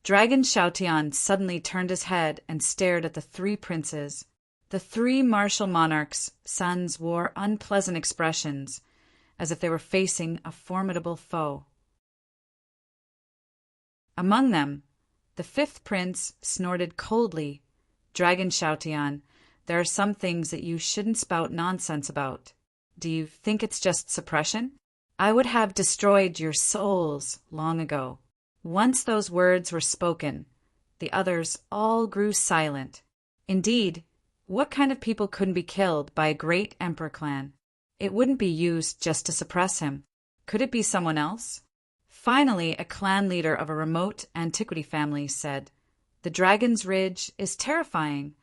Dragon Xiaotian suddenly turned his head and stared at the 3 princes. The 3 martial monarchs' sons wore unpleasant expressions, as if they were facing a formidable foe. Among them, the 5th prince snorted coldly. Dragon Xiaotian, there are some things that you shouldn't spout nonsense about. Do you think it's just suppression? I would have destroyed your souls long ago. Once those words were spoken, the others all grew silent. Indeed, what kind of people couldn't be killed by a great emperor clan? It wouldn't be used just to suppress him. Could it be someone else? Finally, a clan leader of a remote antiquity family said, "The Dragon's Ridge is terrifying."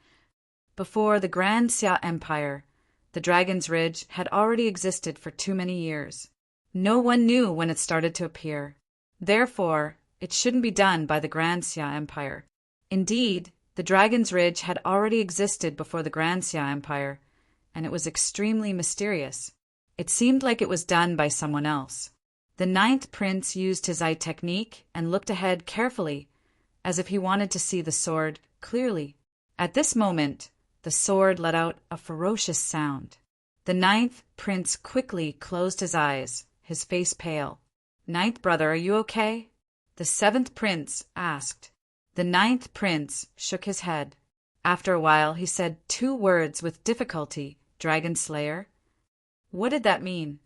Before the Grand Xia Empire, the Dragon's Ridge had already existed for too many years. No one knew when it started to appear. Therefore, it shouldn't be done by the Grand Xia Empire. Indeed, the Dragon's Ridge had already existed before the Grand Xia Empire, and it was extremely mysterious. It seemed like it was done by someone else. The 9th prince used his eye technique and looked ahead carefully, as if he wanted to see the sword clearly. At this moment, the sword let out a ferocious sound. The 9th prince quickly closed his eyes, his face pale. "Ninth brother, are you okay?" the 7th prince asked. The 9th prince shook his head. After a while, he said 2 words with difficulty, "Dragon Slayer." What did that mean?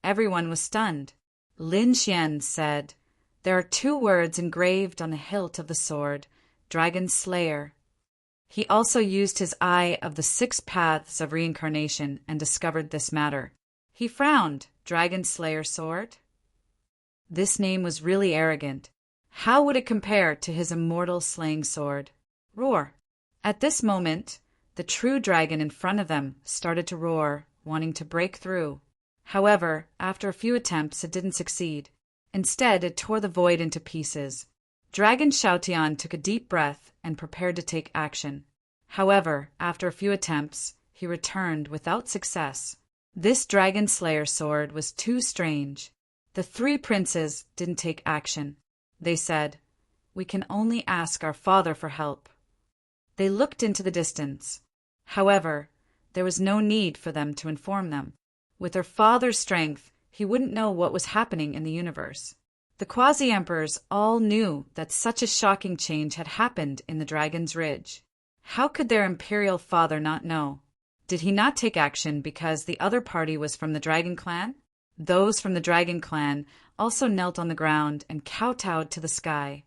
Everyone was stunned. Lin Xian said, "There are 2 words engraved on the hilt of the sword, Dragon Slayer." He also used his eye of the 6 paths of reincarnation and discovered this matter. He frowned. Dragon Slayer sword? This name was really arrogant. How would it compare to his immortal slaying sword? Roar. At this moment, the true dragon in front of them started to roar, wanting to break through. However, after a few attempts, it didn't succeed. Instead, it tore the void into pieces. Dragon Xiaotian took a deep breath and prepared to take action. However, after a few attempts, he returned without success. This Dragon Slayer sword was too strange. The 3 princes didn't take action. They said, "We can only ask our father for help." They looked into the distance. However, there was no need for them to inform them. With their father's strength, he wouldn't know what was happening in the universe. The quasi-emperors all knew that such a shocking change had happened in the Dragon's Ridge. How could their imperial father not know? Did he not take action because the other party was from the Dragon Clan? Those from the Dragon Clan also knelt on the ground and kowtowed to the sky.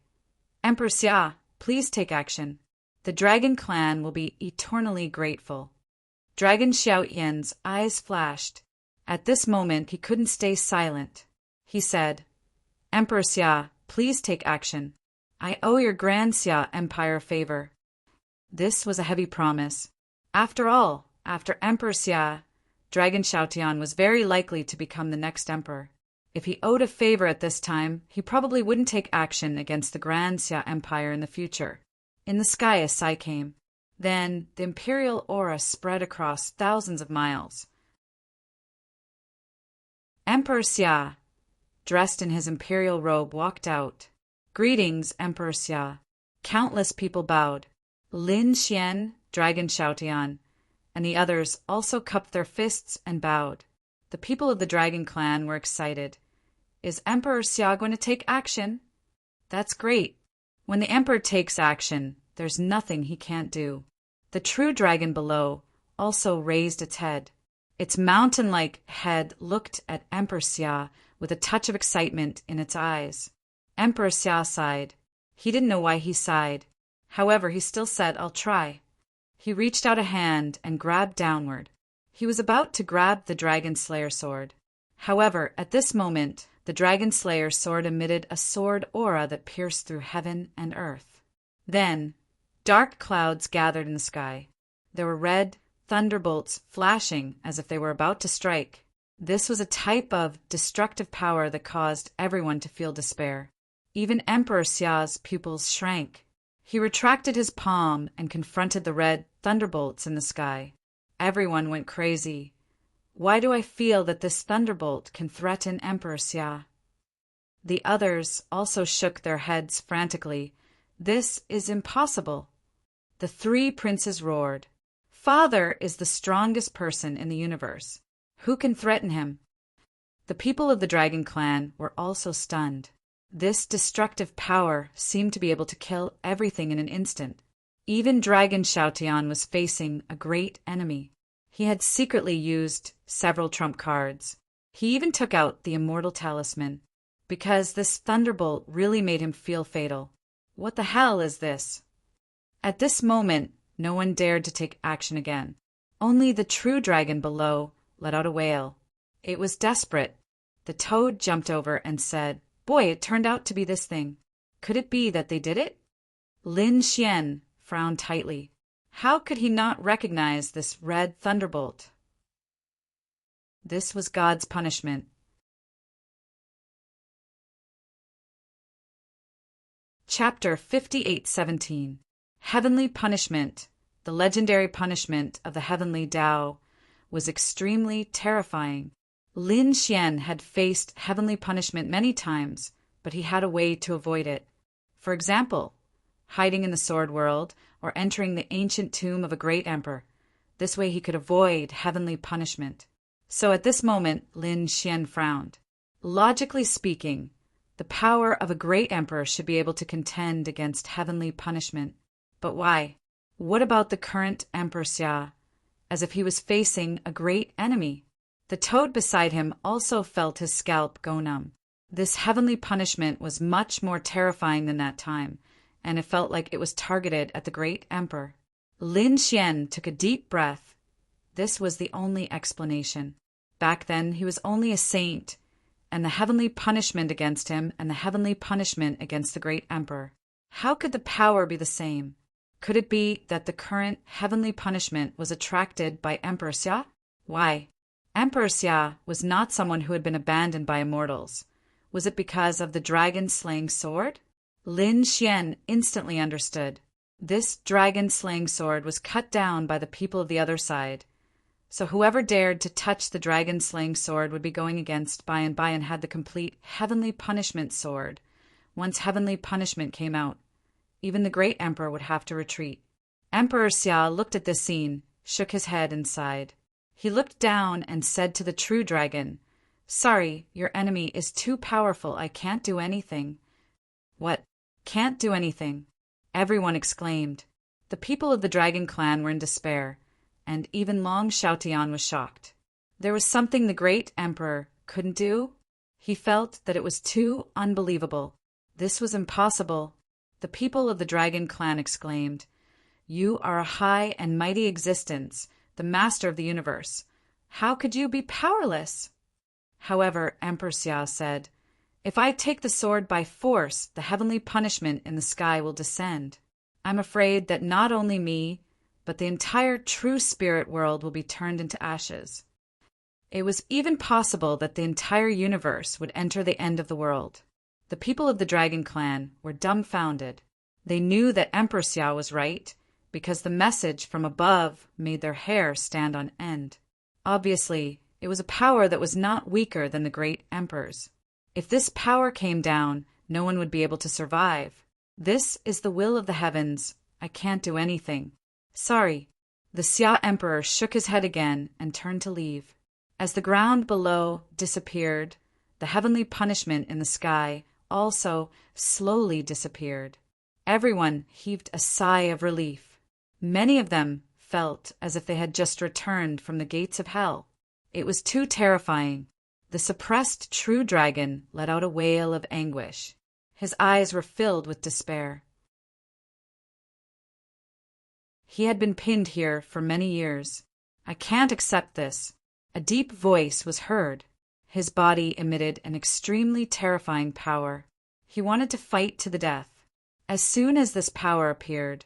Emperor Xia, please take action. The Dragon Clan will be eternally grateful. Dragon Xiaoyan's eyes flashed. At this moment, he couldn't stay silent. He said, Emperor Xia, please take action. I owe your Grand Xia Empire a favor. This was a heavy promise. After all, after Emperor Xia, Dragon Xiaotian was very likely to become the next emperor. If he owed a favor at this time, he probably wouldn't take action against the Grand Xia Empire in the future. In the sky a sigh came. Then the imperial aura spread across thousands of miles. Emperor Xia, dressed in his imperial robe, walked out. Greetings, Emperor Xia. Countless people bowed. Lin Xian, Dragon Xiaotian, and the others also cupped their fists and bowed. The people of the Dragon Clan were excited. Is Emperor Xia going to take action? That's great. When the Emperor takes action, there's nothing he can't do. The true dragon below also raised its head. Its mountain-like head looked at Emperor Xia with a touch of excitement in its eyes. Emperor Xia sighed. He didn't know why he sighed. However, he still said, I'll try. He reached out a hand and grabbed downward. He was about to grab the Dragon Slayer sword. However, at this moment, the Dragon Slayer sword emitted a sword aura that pierced through heaven and earth. Then, dark clouds gathered in the sky. There were red thunderbolts flashing as if they were about to strike. This was a type of destructive power that caused everyone to feel despair. Even Emperor Xia's pupils shrank. He retracted his palm and confronted the red thunderbolts in the sky. Everyone went crazy. Why do I feel that this thunderbolt can threaten Emperor Xia? The others also shook their heads frantically. This is impossible. The three princes roared. Father is the strongest person in the universe. Who can threaten him? The people of the Dragon Clan were also stunned. This destructive power seemed to be able to kill everything in an instant. Even Dragon Xiaotian was facing a great enemy. He had secretly used several trump cards. He even took out the Immortal Talisman, because this thunderbolt really made him feel fatal. What the hell is this? At this moment, no one dared to take action again. Only the true dragon below let out a wail. It was desperate. The toad jumped over and said, Boy, it turned out to be this thing. Could it be that they did it? Lin Xian frowned tightly. How could he not recognize this red thunderbolt? This was God's punishment. Chapter 58:17. Heavenly Punishment. The legendary punishment of the Heavenly Tao was extremely terrifying. Lin Xian had faced heavenly punishment many times, but he had a way to avoid it. For example, hiding in the sword world or entering the ancient tomb of a great emperor. This way he could avoid heavenly punishment. So at this moment, Lin Xian frowned. Logically speaking, the power of a great emperor should be able to contend against heavenly punishment. But why? What about the current Emperor Xia? As if he was facing a great enemy. The toad beside him also felt his scalp go numb. This heavenly punishment was much more terrifying than that time, and it felt like it was targeted at the great emperor. Lin Xian took a deep breath. This was the only explanation. Back then, he was only a saint, and the heavenly punishment against him and the heavenly punishment against the great emperor. How could the power be the same? Could it be that the current heavenly punishment was attracted by Emperor Xia? Why? Emperor Xia was not someone who had been abandoned by immortals. Was it because of the dragon-slaying sword? Lin Xian instantly understood. This dragon-slaying sword was cut down by the people of the other side. So whoever dared to touch the dragon-slaying sword would be going against by and had the complete heavenly punishment sword. Once heavenly punishment came out, even the great emperor would have to retreat. Emperor Xia looked at this scene, shook his head and sighed. He looked down and said to the true dragon, Sorry, your enemy is too powerful. I can't do anything. What? Can't do anything? Everyone exclaimed. The people of the Dragon Clan were in despair. and even Long Xiaotian was shocked. There was something the great emperor couldn't do? He felt that it was too unbelievable. This was impossible. The people of the Dragon Clan exclaimed, "You are a high and mighty existence, the master of the universe. How could you be powerless?" However, Emperor Xia said, "If I take the sword by force, the heavenly punishment in the sky will descend. I'm afraid that not only me, but the entire true spirit world will be turned into ashes." It was even possible that the entire universe would enter the end of the world. The people of the Dragon Clan were dumbfounded. They knew that Emperor Xia was right, because the message from above made their hair stand on end. Obviously, it was a power that was not weaker than the great emperor's. If this power came down, no one would be able to survive. This is the will of the heavens. I can't do anything. Sorry. The Xia emperor shook his head again and turned to leave. As the ground below disappeared, the heavenly punishment in the sky also slowly disappeared. Everyone heaved a sigh of relief. Many of them felt as if they had just returned from the gates of hell. It was too terrifying. The suppressed true dragon let out a wail of anguish. His eyes were filled with despair. He had been pinned here for many years. "I can't accept this." A deep voice was heard. His body emitted an extremely terrifying power. He wanted to fight to the death. As soon as this power appeared,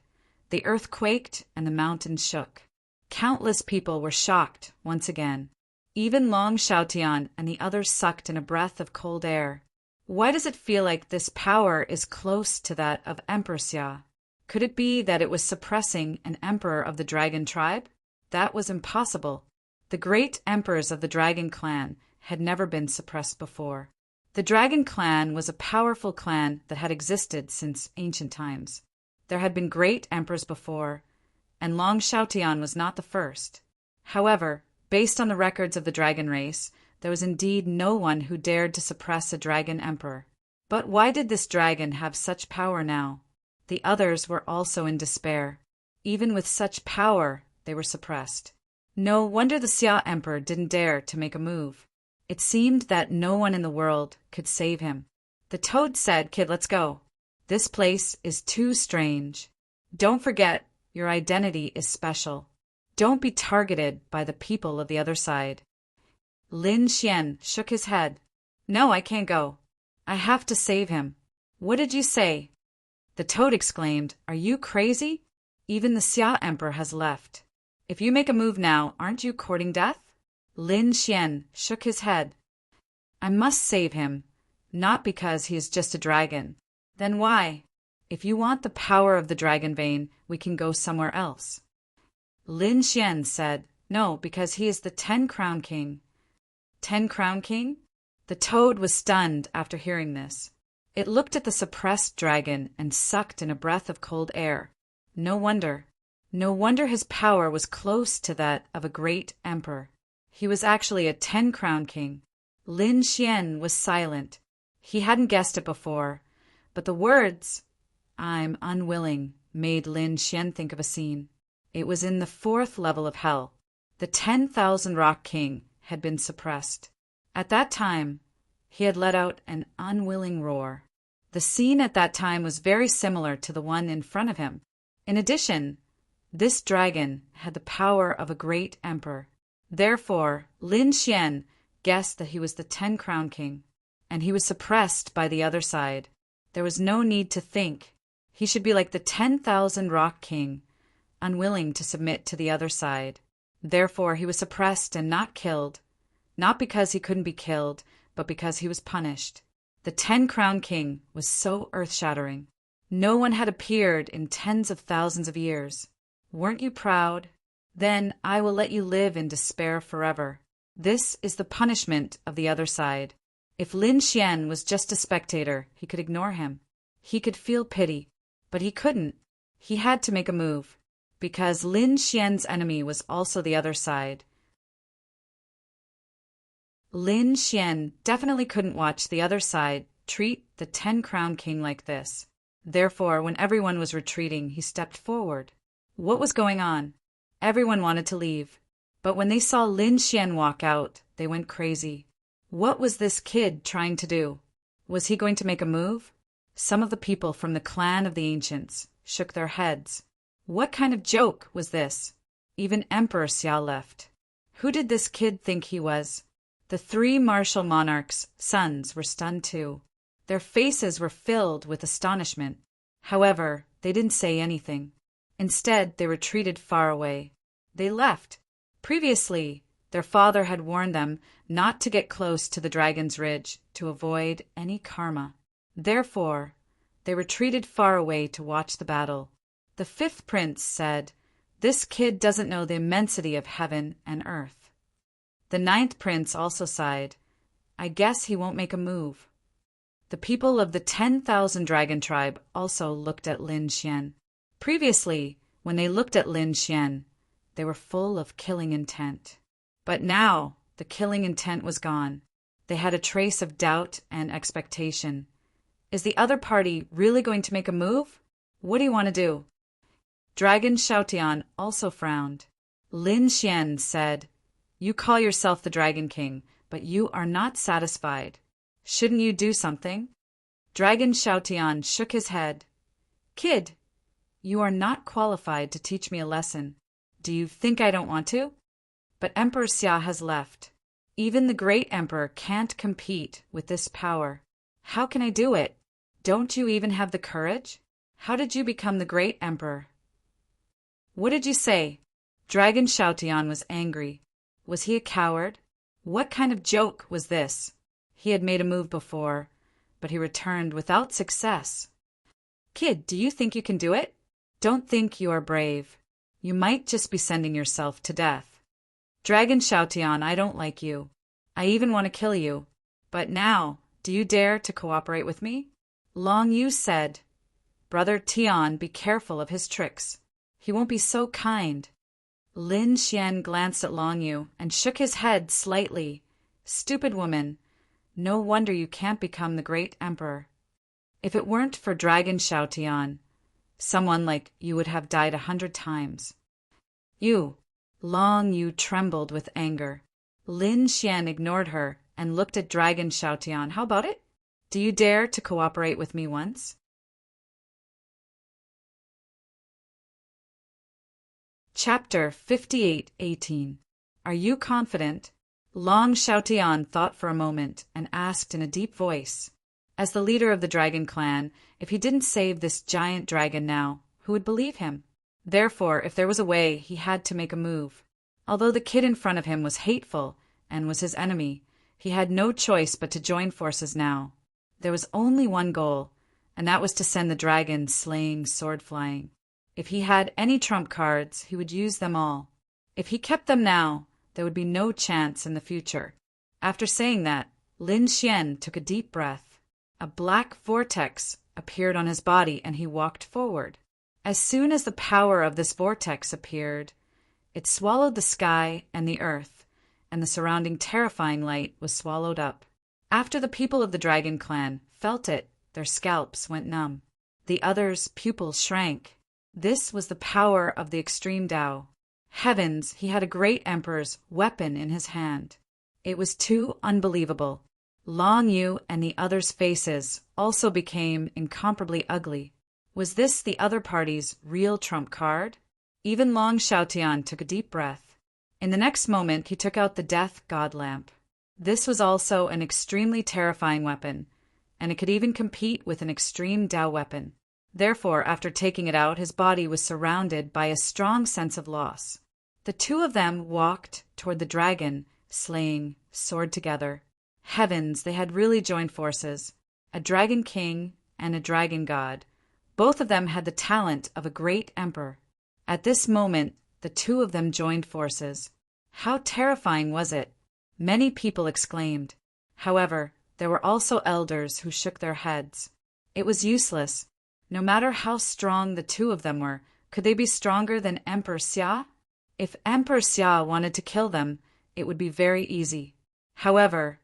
the earth quaked and the mountains shook. Countless people were shocked once again. Even Long Xiaotian and the others sucked in a breath of cold air. Why does it feel like this power is close to that of Emperor Xia? Could it be that it was suppressing an emperor of the dragon tribe? That was impossible. The great emperors of the Dragon Clan had never been suppressed before. The Dragon Clan was a powerful clan that had existed since ancient times. There had been great emperors before, and Long Xiaotian was not the first. However, based on the records of the dragon race, there was indeed no one who dared to suppress a dragon emperor. But why did this dragon have such power now? The others were also in despair. Even with such power, they were suppressed. No wonder the Xia emperor didn't dare to make a move. It seemed that no one in the world could save him. The toad said, "Kid, let's go. This place is too strange. Don't forget, your identity is special. Don't be targeted by the people of the other side." Lin Xian shook his head. "No, I can't go. I have to save him." "What did you say?" The toad exclaimed, "Are you crazy? Even the Xia emperor has left. If you make a move now, aren't you courting death?" Lin Xian shook his head. "I must save him, not because he is just a dragon." "Then why? If you want the power of the dragon vein, we can go somewhere else." Lin Xian said, "No, because he is the 10-crown king." 10-crown king? The toad was stunned after hearing this. It looked at the suppressed dragon and sucked in a breath of cold air. No wonder. No wonder his power was close to that of a great emperor. He was actually a 10-crown king. Lin Xian was silent. He hadn't guessed it before, but the words, "I'm unwilling," made Lin Xian think of a scene. It was in the 4th level of hell. The 10,000 Rock King had been suppressed. At that time, he had let out an unwilling roar. The scene at that time was very similar to the one in front of him. In addition, this dragon had the power of a great emperor. Therefore, Lin Xian guessed that he was the 10-crown king, and he was suppressed by the other side. There was no need to think. He should be like the 10,000 Rock King, unwilling to submit to the other side. Therefore, he was suppressed and not killed, not because he couldn't be killed, but because he was punished. The 10-crown king was so earth-shattering. No one had appeared in tens of thousands of years. Weren't you proud? Then I will let you live in despair forever. This is the punishment of the other side. If Lin Xian was just a spectator, he could ignore him. He could feel pity, but he couldn't. He had to make a move, because Lin Xian's enemy was also the other side. Lin Xian definitely couldn't watch the other side treat the 10-crown king like this. Therefore, when everyone was retreating, he stepped forward. What was going on? Everyone wanted to leave. But when they saw Lin Xian walk out, they went crazy. What was this kid trying to do? Was he going to make a move? Some of the people from the clan of the ancients shook their heads. What kind of joke was this? Even Emperor Xia left. Who did this kid think he was? The three martial monarchs' sons were stunned too. Their faces were filled with astonishment. However, they didn't say anything. Instead, they retreated far away. They left. Previously, their father had warned them not to get close to the Dragon's Ridge to avoid any karma. Therefore, they retreated far away to watch the battle. The fifth prince said, "This kid doesn't know the immensity of heaven and earth." The ninth prince also sighed, "I guess he won't make a move." The people of the 10,000 dragon tribe also looked at Lin Xian. Previously, when they looked at Lin Xian, they were full of killing intent. But now, the killing intent was gone. They had a trace of doubt and expectation. Is the other party really going to make a move? What do you want to do? Dragon Xiaotian also frowned. Lin Xian said, "You call yourself the Dragon King, but you are not satisfied. Shouldn't you do something?" Dragon Xiaotian shook his head. "Kid, you are not qualified to teach me a lesson. Do you think I don't want to?" But Emperor Xia has left. Even the great emperor can't compete with this power. How can I do it? Don't you even have the courage? How did you become the great emperor? What did you say? Dragon Xiaotian was angry. Was he a coward? What kind of joke was this? He had made a move before, but he returned without success. Kid, do you think you can do it? Don't think you are brave. You might just be sending yourself to death. Dragon Xiaotian, I don't like you. I even want to kill you. But now, do you dare to cooperate with me? Long Yu said, "Brother Tian, be careful of his tricks. He won't be so kind." Lin Xian glanced at Long Yu and shook his head slightly. "Stupid woman. No wonder you can't become the great emperor. If it weren't for Dragon Xiaotian, someone like you would have died 100 times. You." Long Yu trembled with anger. Lin Xian ignored her and looked at Dragon Xiaotian. "How about it? Do you dare to cooperate with me once?" Chapter 58:18. Are you confident? Long Xiaotian thought for a moment and asked in a deep voice, as the leader of the dragon clan, if he didn't save this giant dragon now, who would believe him? Therefore, if there was a way, he had to make a move. Although the kid in front of him was hateful and was his enemy, he had no choice but to join forces now. There was only one goal, and that was to send the dragon slaying, sword flying. If he had any trump cards, he would use them all. If he kept them now, there would be no chance in the future. After saying that, Lin Xian took a deep breath. A black vortex appeared on his body and he walked forward. As soon as the power of this vortex appeared, it swallowed the sky and the earth, and the surrounding terrifying light was swallowed up. After the people of the dragon clan felt it, their scalps went numb. The others' pupils shrank. This was the power of the extreme Tao. Heavens, he had a great emperor's weapon in his hand. It was too unbelievable. Long Yu and the others' faces also became incomparably ugly. Was this the other party's real trump card? Even Long Xiaotian took a deep breath. In the next moment, he took out the death god lamp. This was also an extremely terrifying weapon, and it could even compete with an extreme Tao weapon. Therefore, after taking it out, his body was surrounded by a strong sense of loss. The two of them walked toward the dragon, slaying, sword together. Heavens, they had really joined forces. A dragon king and a dragon god. Both of them had the talent of a great emperor. At this moment, the two of them joined forces. How terrifying was it? Many people exclaimed. However, there were also elders who shook their heads. It was useless. No matter how strong the two of them were, could they be stronger than Emperor Xia? If Emperor Xia wanted to kill them, it would be very easy. However,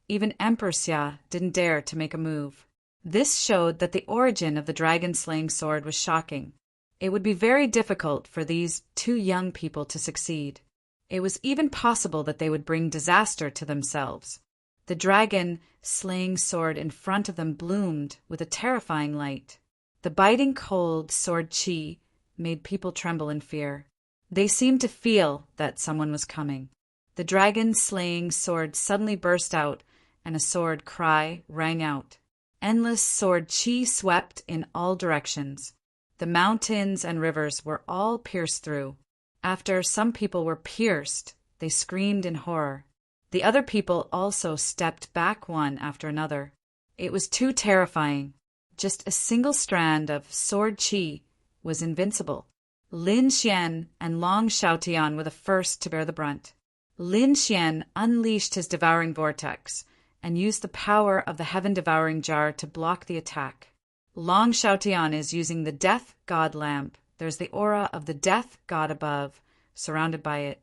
even Emperor Xia didn't dare to make a move. This showed that the origin of the dragon-slaying sword was shocking. It would be very difficult for these two young people to succeed. It was even possible that they would bring disaster to themselves. The dragon-slaying sword in front of them bloomed with a terrifying light. The biting cold sword chi made people tremble in fear. They seemed to feel that someone was coming. The dragon-slaying sword suddenly burst out, and a sword cry rang out. Endless sword chi swept in all directions. The mountains and rivers were all pierced through. After some people were pierced, they screamed in horror. The other people also stepped back one after another. It was too terrifying. Just a single strand of sword chi was invincible. Lin Xian and Long Xiaotian were the first to bear the brunt. Lin Xian unleashed his devouring vortex and used the power of the heaven-devouring jar to block the attack. Long Xiaotian is using the death god lamp. There's the aura of the death god above, surrounded by it.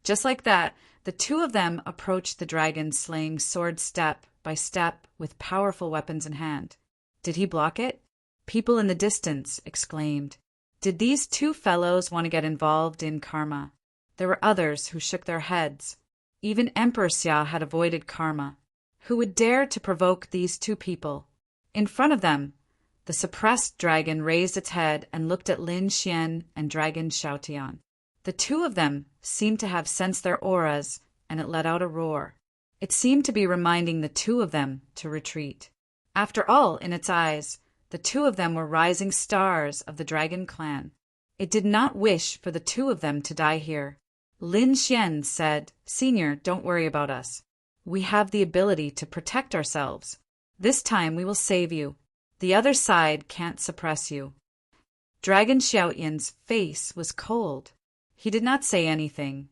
Just like that, the two of them approached the dragon, slaying sword step by step with powerful weapons in hand. Did he block it? People in the distance exclaimed. Did these two fellows want to get involved in karma? There were others who shook their heads. Even Emperor Xia had avoided karma. Who would dare to provoke these two people? In front of them, the suppressed dragon raised its head and looked at Lin Xian and Dragon Xiaotian. The two of them seemed to have sensed their auras, and it let out a roar. It seemed to be reminding the two of them to retreat. After all, in its eyes, the two of them were rising stars of the dragon clan. It did not wish for the two of them to die here. Lin Xian said, "Senior, don't worry about us. We have the ability to protect ourselves. This time we will save you. The other side can't suppress you." Dragon Xiaotian's face was cold. He did not say anything,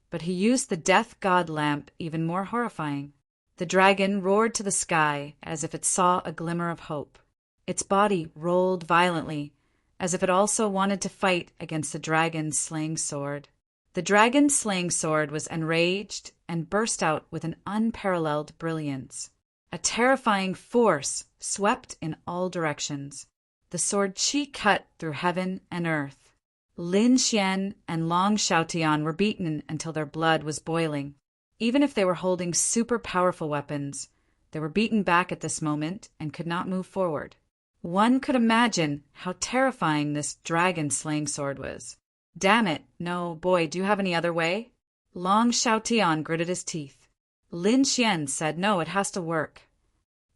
but he used the death god lamp, even more horrifying. The dragon roared to the sky as if it saw a glimmer of hope. Its body rolled violently, as if it also wanted to fight against the dragon's slaying sword. The dragon's slaying sword was enraged and burst out with an unparalleled brilliance. A terrifying force swept in all directions. The sword chi cut through heaven and earth. Lin Xian and Long Xiaotian were beaten until their blood was boiling. Even if they were holding super powerful weapons, they were beaten back at this moment and could not move forward. One could imagine how terrifying this dragon-slaying sword was. Damn it, no, boy, do you have any other way? Long Xiaotian gritted his teeth. Lin Xian said, no, it has to work.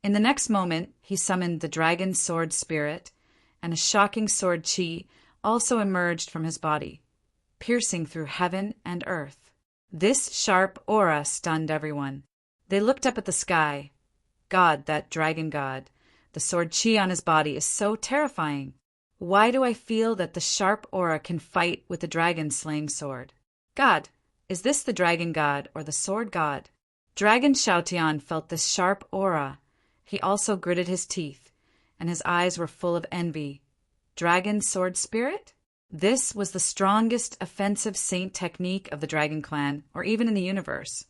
In the next moment, he summoned the dragon sword spirit, and a shocking sword chi also emerged from his body, piercing through heaven and earth. This sharp aura stunned everyone. They looked up at the sky. God, that dragon god. The sword chi on his body is so terrifying. Why do I feel that the sharp aura can fight with the dragon-slaying sword? God, is this the dragon god or the sword god? Dragon Xiaotian felt this sharp aura. He also gritted his teeth, and his eyes were full of envy. Dragon sword spirit? This was the strongest offensive saint technique of the dragon clan, or even in the universe.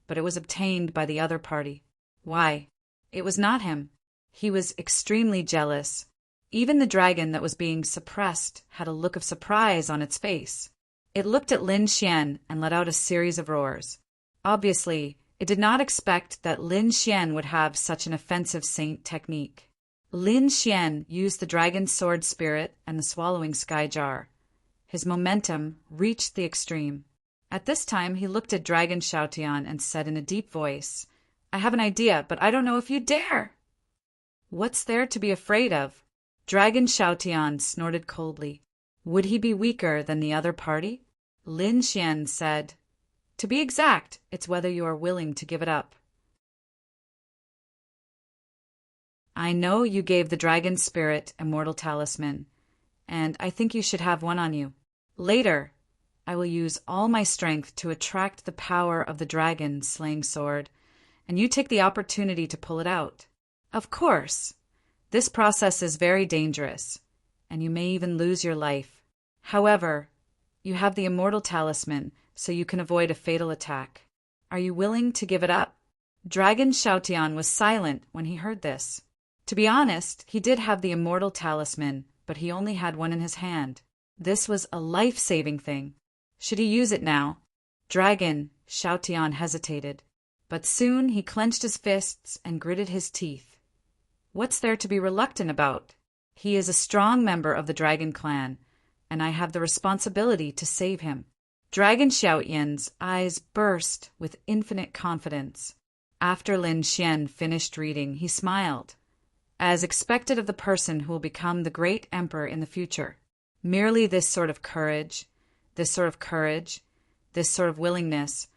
But it was obtained by the other party. Why? It was not him. He was extremely jealous. Even the dragon that was being suppressed had a look of surprise on its face. It looked at Lin Xian and let out a series of roars. Obviously, it did not expect that Lin Xian would have such an offensive saint technique. Lin Xian used the dragon sword spirit and the swallowing sky jar. His momentum reached the extreme. At this time, he looked at Dragon Xiaotian and said in a deep voice, "I have an idea, but I don't know if you dare." "What's there to be afraid of?" Dragon Xiaotian snorted coldly. Would he be weaker than the other party? Lin Xian said, "To be exact, it's whether you are willing to give it up." "I know you gave the dragon spirit immortal talisman, and I think you should have one on you. Later, I will use all my strength to attract the power of the dragon-slaying sword, and you take the opportunity to pull it out. Of course, this process is very dangerous, and you may even lose your life. However, you have the immortal talisman, so you can avoid a fatal attack. Are you willing to give it up?" Dragon Xiaotian was silent when he heard this. To be honest, he did have the immortal talisman, but he only had one in his hand. This was a life-saving thing. Should he use it now? Dragon, Xiaotian hesitated. But soon he clenched his fists and gritted his teeth. What's there to be reluctant about? He is a strong member of the Dragon clan, and I have the responsibility to save him. Dragon Xiaotian's eyes burst with infinite confidence. After Lin Xian finished reading, he smiled, as expected of the person who will become the great emperor in the future. Merely this sort of courage, this sort of willingness,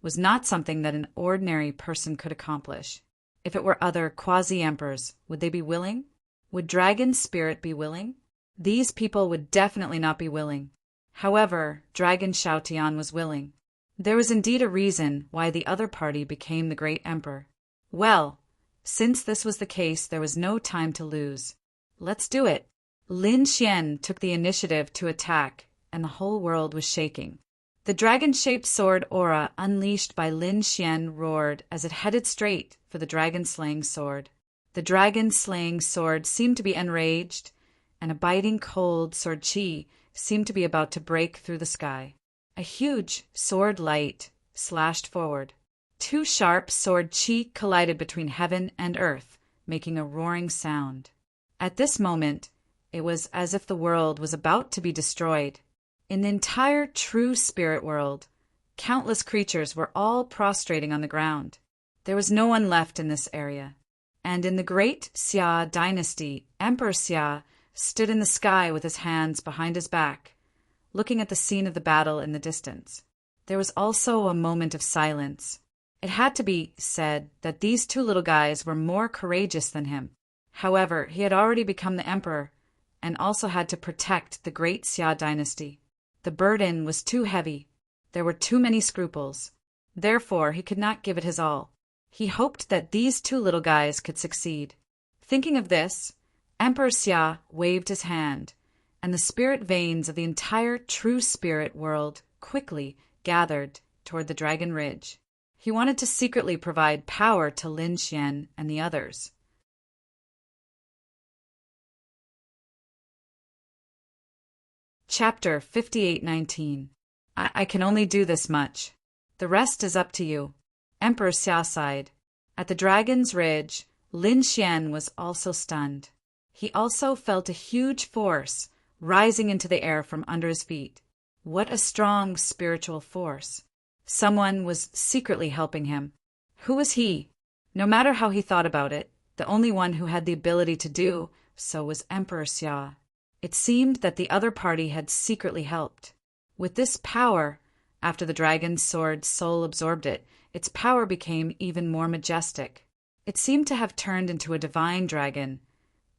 was not something that an ordinary person could accomplish. If it were other quasi-emperors, would they be willing? Would Dragon's spirit be willing? These people would definitely not be willing. However, Dragon Xiaotian was willing. There was indeed a reason why the other party became the great emperor. Well, since this was the case, there was no time to lose. Let's do it. Lin Xian took the initiative to attack, and the whole world was shaking. The dragon-shaped sword aura unleashed by Lin Xian roared as it headed straight for the dragon-slaying sword. The dragon-slaying sword seemed to be enraged, and a biting cold sword chi seemed to be about to break through the sky. A huge sword light slashed forward. Two sharp sword chi collided between heaven and earth, making a roaring sound. At this moment, it was as if the world was about to be destroyed. In the entire true spirit world, countless creatures were all prostrating on the ground. There was no one left in this area. And in the great Xia dynasty, Emperor Xia stood in the sky with his hands behind his back, looking at the scene of the battle in the distance. There was also a moment of silence. It had to be said that these two little guys were more courageous than him. However, he had already become the emperor and also had to protect the great Xia dynasty. The burden was too heavy. There were too many scruples. Therefore, he could not give it his all. He hoped that these two little guys could succeed. Thinking of this, Emperor Xia waved his hand, and the spirit veins of the entire true spirit world quickly gathered toward the Dragon Ridge. He wanted to secretly provide power to Lin Xian and the others. Chapter 58:19. I can only do this much. The rest is up to you. Emperor Xia sighed. At the Dragon's Ridge, Lin Xian was also stunned. He also felt a huge force rising into the air from under his feet. What a strong spiritual force. Someone was secretly helping him. Who was he? No matter how he thought about it, the only one who had the ability to do so was Emperor Xia. It seemed that the other party had secretly helped. With this power, after the dragon's sword's soul absorbed it, its power became even more majestic. It seemed to have turned into a divine dragon,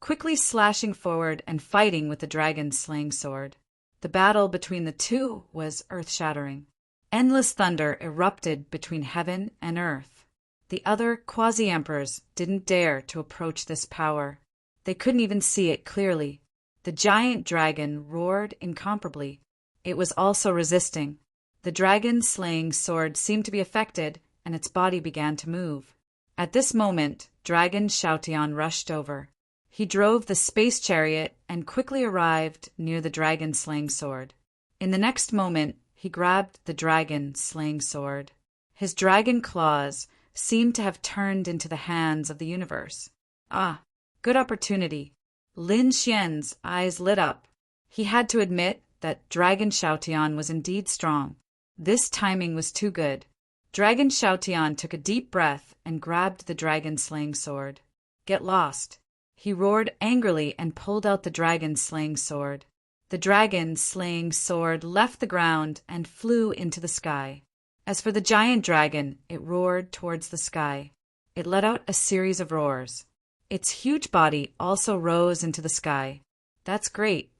quickly slashing forward and fighting with the dragon's slaying sword. The battle between the two was earth-shattering. Endless thunder erupted between heaven and earth. The other quasi-emperors didn't dare to approach this power. They couldn't even see it clearly. The giant dragon roared incomparably. It was also resisting. The dragon's slaying sword seemed to be affected, and its body began to move. At this moment, Dragon Xiaotian rushed over. He drove the space chariot and quickly arrived near the dragon slaying sword. In the next moment, he grabbed the dragon slaying sword. His dragon claws seemed to have turned into the hands of the universe. Ah, good opportunity. Lin Xian's eyes lit up. He had to admit that Dragon Xiaotian was indeed strong. This timing was too good. Dragon Xiaotian took a deep breath and grabbed the dragon-slaying sword. Get lost. He roared angrily and pulled out the dragon-slaying sword. The dragon-slaying sword left the ground and flew into the sky. As for the giant dragon, it roared towards the sky. It let out a series of roars. Its huge body also rose into the sky. That's great.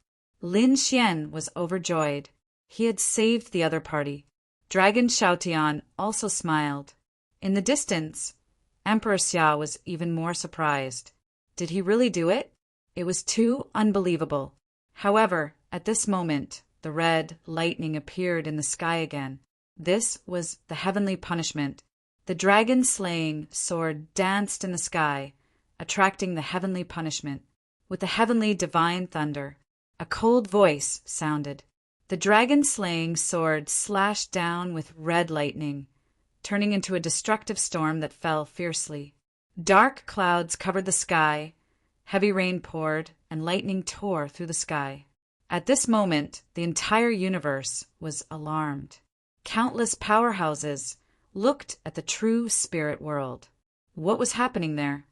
Lin Xian was overjoyed. He had saved the other party. Dragon Xiaotian also smiled. In the distance, Emperor Xia was even more surprised. Did he really do it? It was too unbelievable. However, at this moment, the red lightning appeared in the sky again. This was the heavenly punishment. The dragon-slaying sword danced in the sky. attracting the heavenly punishment. With the heavenly divine thunder, a cold voice sounded. The dragon-slaying sword slashed down with red lightning, turning into a destructive storm that fell fiercely. Dark clouds covered the sky, heavy rain poured, and lightning tore through the sky. At this moment, the entire universe was alarmed. Countless powerhouses looked at the true spirit world. What was happening there?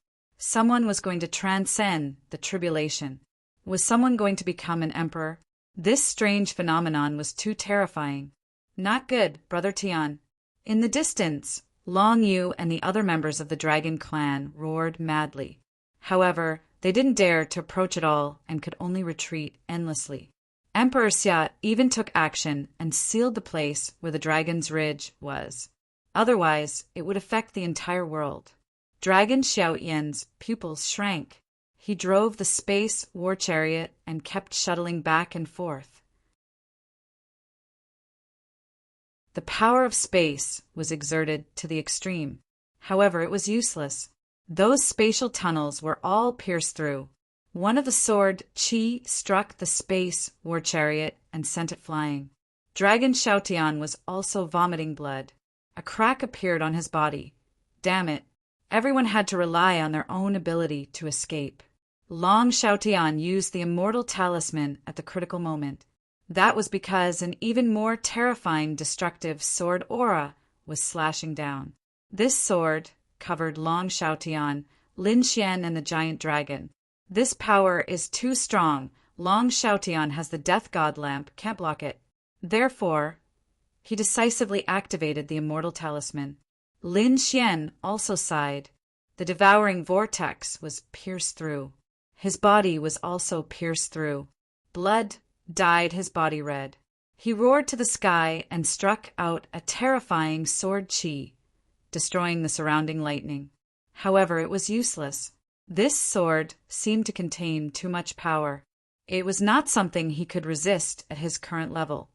Someone was going to transcend the tribulation. Was someone going to become an emperor? This strange phenomenon was too terrifying. Not good, Brother Tian. In the distance, Long Yu and the other members of the dragon clan roared madly. However, they didn't dare to approach at all and could only retreat endlessly. Emperor Xia even took action and sealed the place where the dragon's ridge was. Otherwise, it would affect the entire world. Dragon Xiaoyan's pupils shrank. He drove the space war chariot and kept shuttling back and forth. The power of space was exerted to the extreme. However, it was useless. Those spatial tunnels were all pierced through. One of the sword Qi struck the space war chariot and sent it flying. Dragon Xiaotian was also vomiting blood. A crack appeared on his body. Damn it. Everyone had to rely on their own ability to escape. Long Xiaotian used the immortal talisman at the critical moment. That was because an even more terrifying destructive sword aura was slashing down. This sword covered Long Xiaotian, Lin Xian, and the giant dragon. This power is too strong. Long Xiaotian has the death god lamp, can't block it. Therefore, he decisively activated the immortal talisman. Lin Xian also sighed. The devouring vortex was pierced through. His body was also pierced through. Blood dyed his body red. He roared to the sky and struck out a terrifying sword Qi, destroying the surrounding lightning. However, it was useless. This sword seemed to contain too much power. It was not something he could resist at his current level.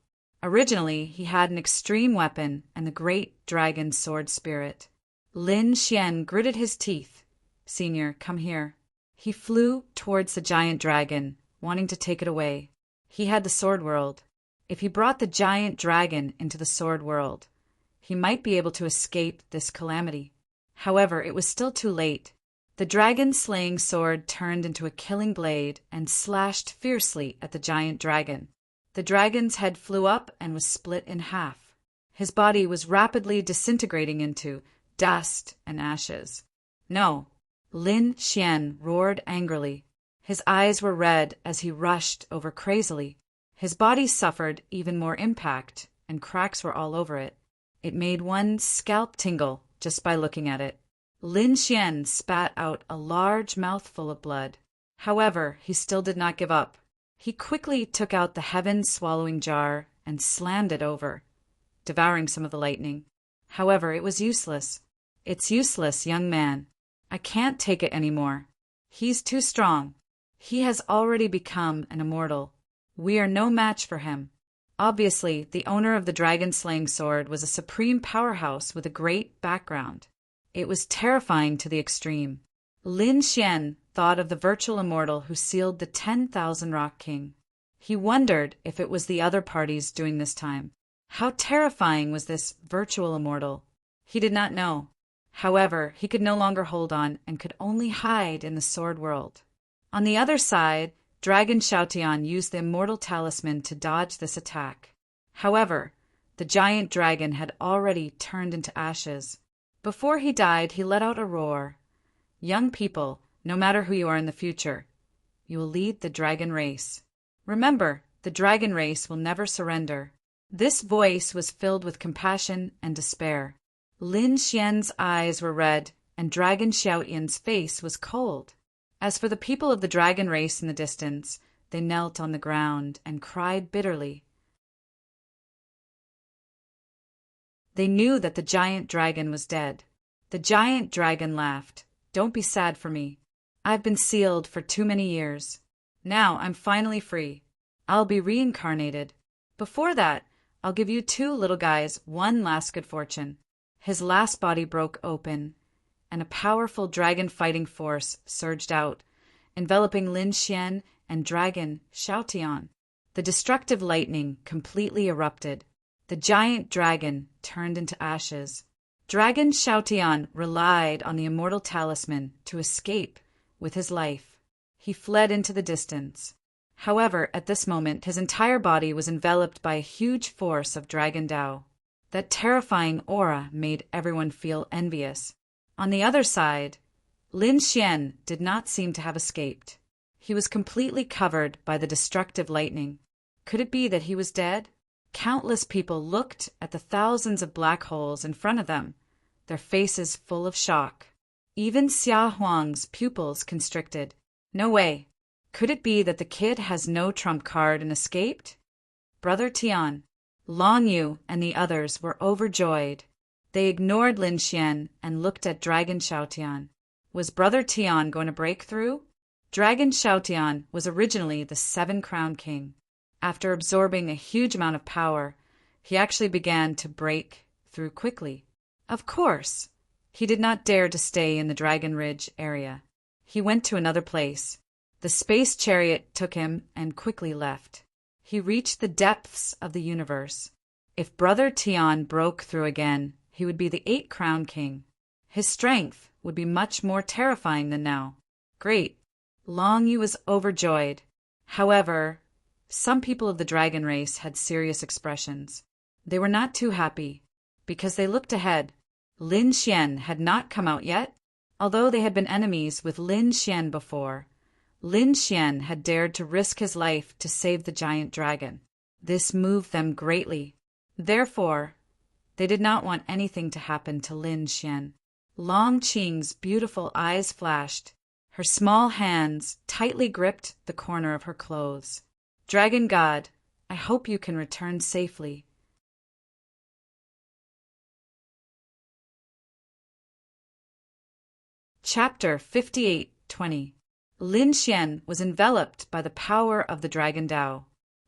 Originally, he had an extreme weapon and the great dragon sword spirit. Lin Xian gritted his teeth. Senior, come here. He flew towards the giant dragon, wanting to take it away. He had the sword world. If he brought the giant dragon into the sword world, he might be able to escape this calamity. However, it was still too late. The dragon-slaying sword turned into a killing blade and slashed fiercely at the giant dragon. The dragon's head flew up and was split in half. His body was rapidly disintegrating into dust and ashes. No, Lin Xian roared angrily. His eyes were red as he rushed over crazily. His body suffered even more impact, and cracks were all over it. It made one's scalp tingle just by looking at it. Lin Xian spat out a large mouthful of blood. However, he still did not give up. He quickly took out the heaven-swallowing jar and slammed it over, devouring some of the lightning. However, it was useless. It's useless, young man. I can't take it anymore. He's too strong. He has already become an immortal. We are no match for him. Obviously, the owner of the dragon-slaying sword was a supreme powerhouse with a great background. It was terrifying to the extreme. Lin Xian thought of the virtual immortal who sealed the 10,000 Rock King. He wondered if it was the other parties doing this time. How terrifying was this virtual immortal? He did not know. However, he could no longer hold on and could only hide in the sword world. On the other side, Dragon Xiaotian used the immortal talisman to dodge this attack. However, the giant dragon had already turned into ashes. Before he died, he let out a roar. Young people, no matter who you are in the future, you will lead the dragon race. Remember, the dragon race will never surrender. This voice was filled with compassion and despair. Lin Xian's eyes were red, and Dragon Xiaoyan's face was cold. As for the people of the dragon race in the distance, they knelt on the ground and cried bitterly. They knew that the giant dragon was dead. The giant dragon laughed. Don't be sad for me. I've been sealed for too many years. Now I'm finally free. I'll be reincarnated. Before that, I'll give you two little guys one last good fortune. His last body broke open, and a powerful dragon fighting force surged out, enveloping Lin Xian and dragon Xiaotian. The destructive lightning completely erupted. The giant dragon turned into ashes. Dragon Xiaotian relied on the immortal talisman to escape with his life. He fled into the distance. However, at this moment, his entire body was enveloped by a huge force of Dragon Dao. That terrifying aura made everyone feel envious. On the other side, Lin Xian did not seem to have escaped. He was completely covered by the destructive lightning. Could it be that he was dead? Countless people looked at the thousands of black holes in front of them, their faces full of shock. Even Xia Huang's pupils constricted. No way. Could it be that the kid has no trump card and escaped? Brother Tian, Long Yu, and the others were overjoyed. They ignored Lin Xian and looked at Dragon Xiaotian. Was Brother Tian going to break through? Dragon Xiaotian was originally the seven-crowned king. After absorbing a huge amount of power, he actually began to break through quickly. Of course, he did not dare to stay in the Dragon Ridge area. He went to another place. The space chariot took him and quickly left. He reached the depths of the universe. If Brother Tian broke through again, he would be the eight-crowned king. His strength would be much more terrifying than now. Great. Long Yu was overjoyed. However, some people of the dragon race had serious expressions. They were not too happy, because they looked ahead. Lin Xian had not come out yet. Although they had been enemies with Lin Xian before, Lin Xian had dared to risk his life to save the giant dragon. This moved them greatly. Therefore, they did not want anything to happen to Lin Xian. Long Qing's beautiful eyes flashed. Her small hands tightly gripped the corner of her clothes. Dragon God, I hope you can return safely. Chapter 58:20. Lin Xian was enveloped by the power of the Dragon Dao.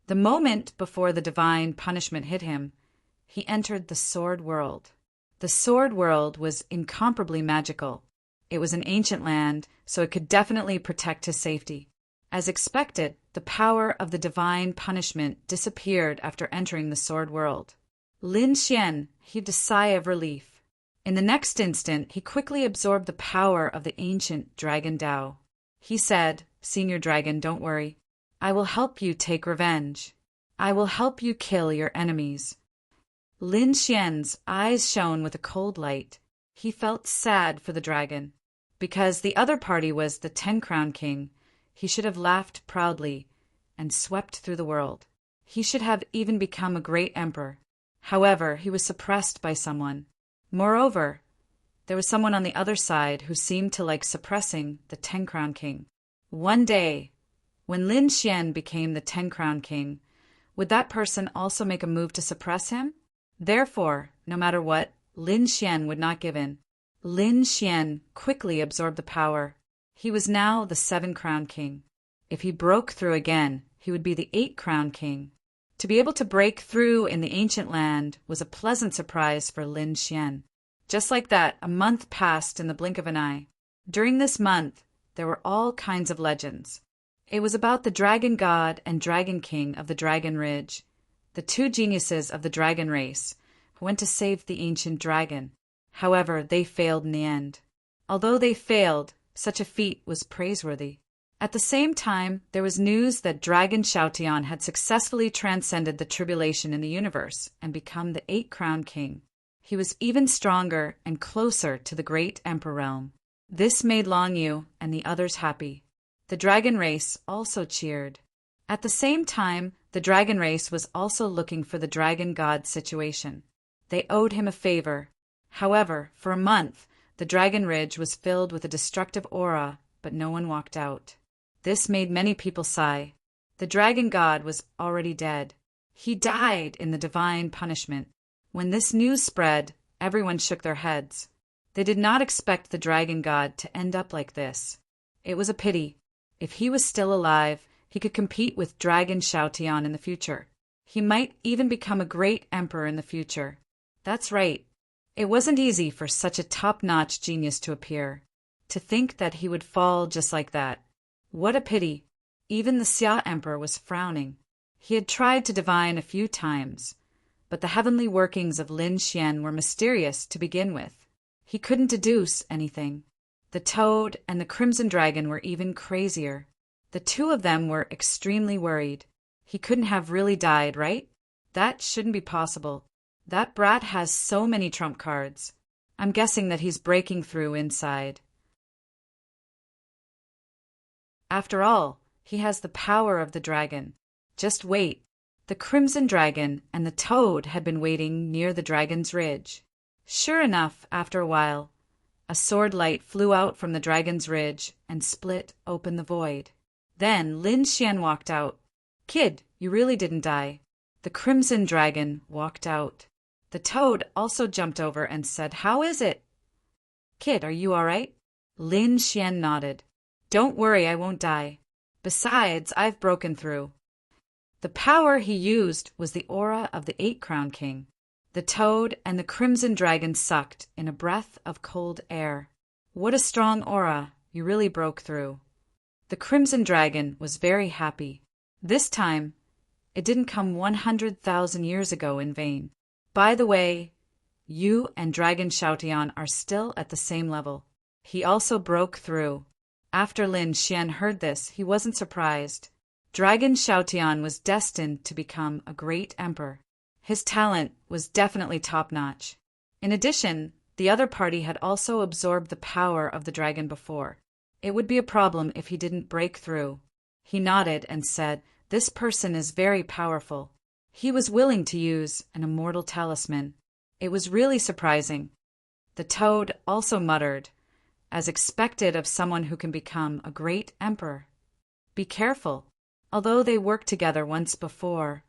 The moment before the divine punishment hit him, he entered the Sword World. The Sword World was incomparably magical. It was an ancient land, so it could definitely protect his safety. As expected, the power of the divine punishment disappeared after entering the Sword World. Lin Xian heaved a sigh of relief. In the next instant, he quickly absorbed the power of the ancient Dragon Dao. He said, "Senior Dragon, don't worry. I will help you take revenge. I will help you kill your enemies." Lin Xian's eyes shone with a cold light. He felt sad for the dragon. Because the other party was the 10-crown king, he should have laughed proudly and swept through the world. He should have even become a great emperor. However, he was suppressed by someone. Moreover, there was someone on the other side who seemed to like suppressing the 10-crown king. One day, when Lin Xian became the 10-crown king, would that person also make a move to suppress him? Therefore, no matter what, Lin Xian would not give in. Lin Xian quickly absorbed the power. He was now the 7-crown king. If he broke through again, he would be the 8-crown king. To be able to break through in the ancient land was a pleasant surprise for Lin Xian. Just like that, a month passed in the blink of an eye. During this month, there were all kinds of legends. It was about the Dragon God and Dragon King of the Dragon Ridge, the two geniuses of the dragon race, who went to save the ancient dragon. However, they failed in the end. Although they failed, such a feat was praiseworthy. At the same time, there was news that Dragon Xiaotian had successfully transcended the tribulation in the universe and become the 8-crowned king. He was even stronger and closer to the great emperor realm. This made Long Yu and the others happy. The dragon race also cheered. At the same time, the dragon race was also looking for the dragon god situation. They owed him a favor. However, for a month, the Dragon Ridge was filled with a destructive aura, but no one walked out. This made many people sigh. The dragon god was already dead. He died in the divine punishment. When this news spread, everyone shook their heads. They did not expect the dragon god to end up like this. It was a pity. If he was still alive, he could compete with Dragon Xiaotian in the future. He might even become a great emperor in the future. That's right. It wasn't easy for such a top-notch genius to appear. To think that he would fall just like that. What a pity. Even the Xia Emperor was frowning. He had tried to divine a few times, but the heavenly workings of Lin Xian were mysterious to begin with. He couldn't deduce anything. The Toad and the Crimson Dragon were even crazier. The two of them were extremely worried. He couldn't have really died, right? That shouldn't be possible. That brat has so many trump cards. I'm guessing that he's breaking through inside. After all, he has the power of the dragon. Just wait. The Crimson Dragon and the Toad had been waiting near the dragon's ridge. Sure enough, after a while, a sword light flew out from the dragon's ridge and split open the void. Then Lin Xian walked out. Kid, you really didn't die. The Crimson Dragon walked out. The Toad also jumped over and said, How is it? Kid, are you all right? Lin Xian nodded. Don't worry, I won't die. Besides, I've broken through. The power he used was the aura of the Eight-Crown King. The Toad and the Crimson Dragon sucked in a breath of cold air. What a strong aura, you really broke through. The Crimson Dragon was very happy. This time, it didn't come 100,000 years ago in vain. By the way, you and Dragon Shoutian are still at the same level. He also broke through. After Lin Xian heard this, he wasn't surprised. Dragon Shoutian was destined to become a great emperor. His talent was definitely top-notch. In addition, the other party had also absorbed the power of the dragon before. It would be a problem if he didn't break through. He nodded and said, This person is very powerful. He was willing to use an immortal talisman. It was really surprising. The Toad also muttered, as expected of someone who can become a great emperor. Be careful. Although they worked together once before,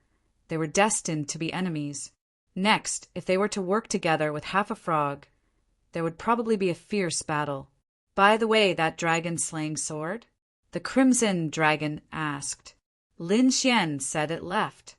they were destined to be enemies. Next, if they were to work together with half a frog, there would probably be a fierce battle. By the way, that dragon-slaying sword? The Crimson Dragon asked. Lin Xian said it left.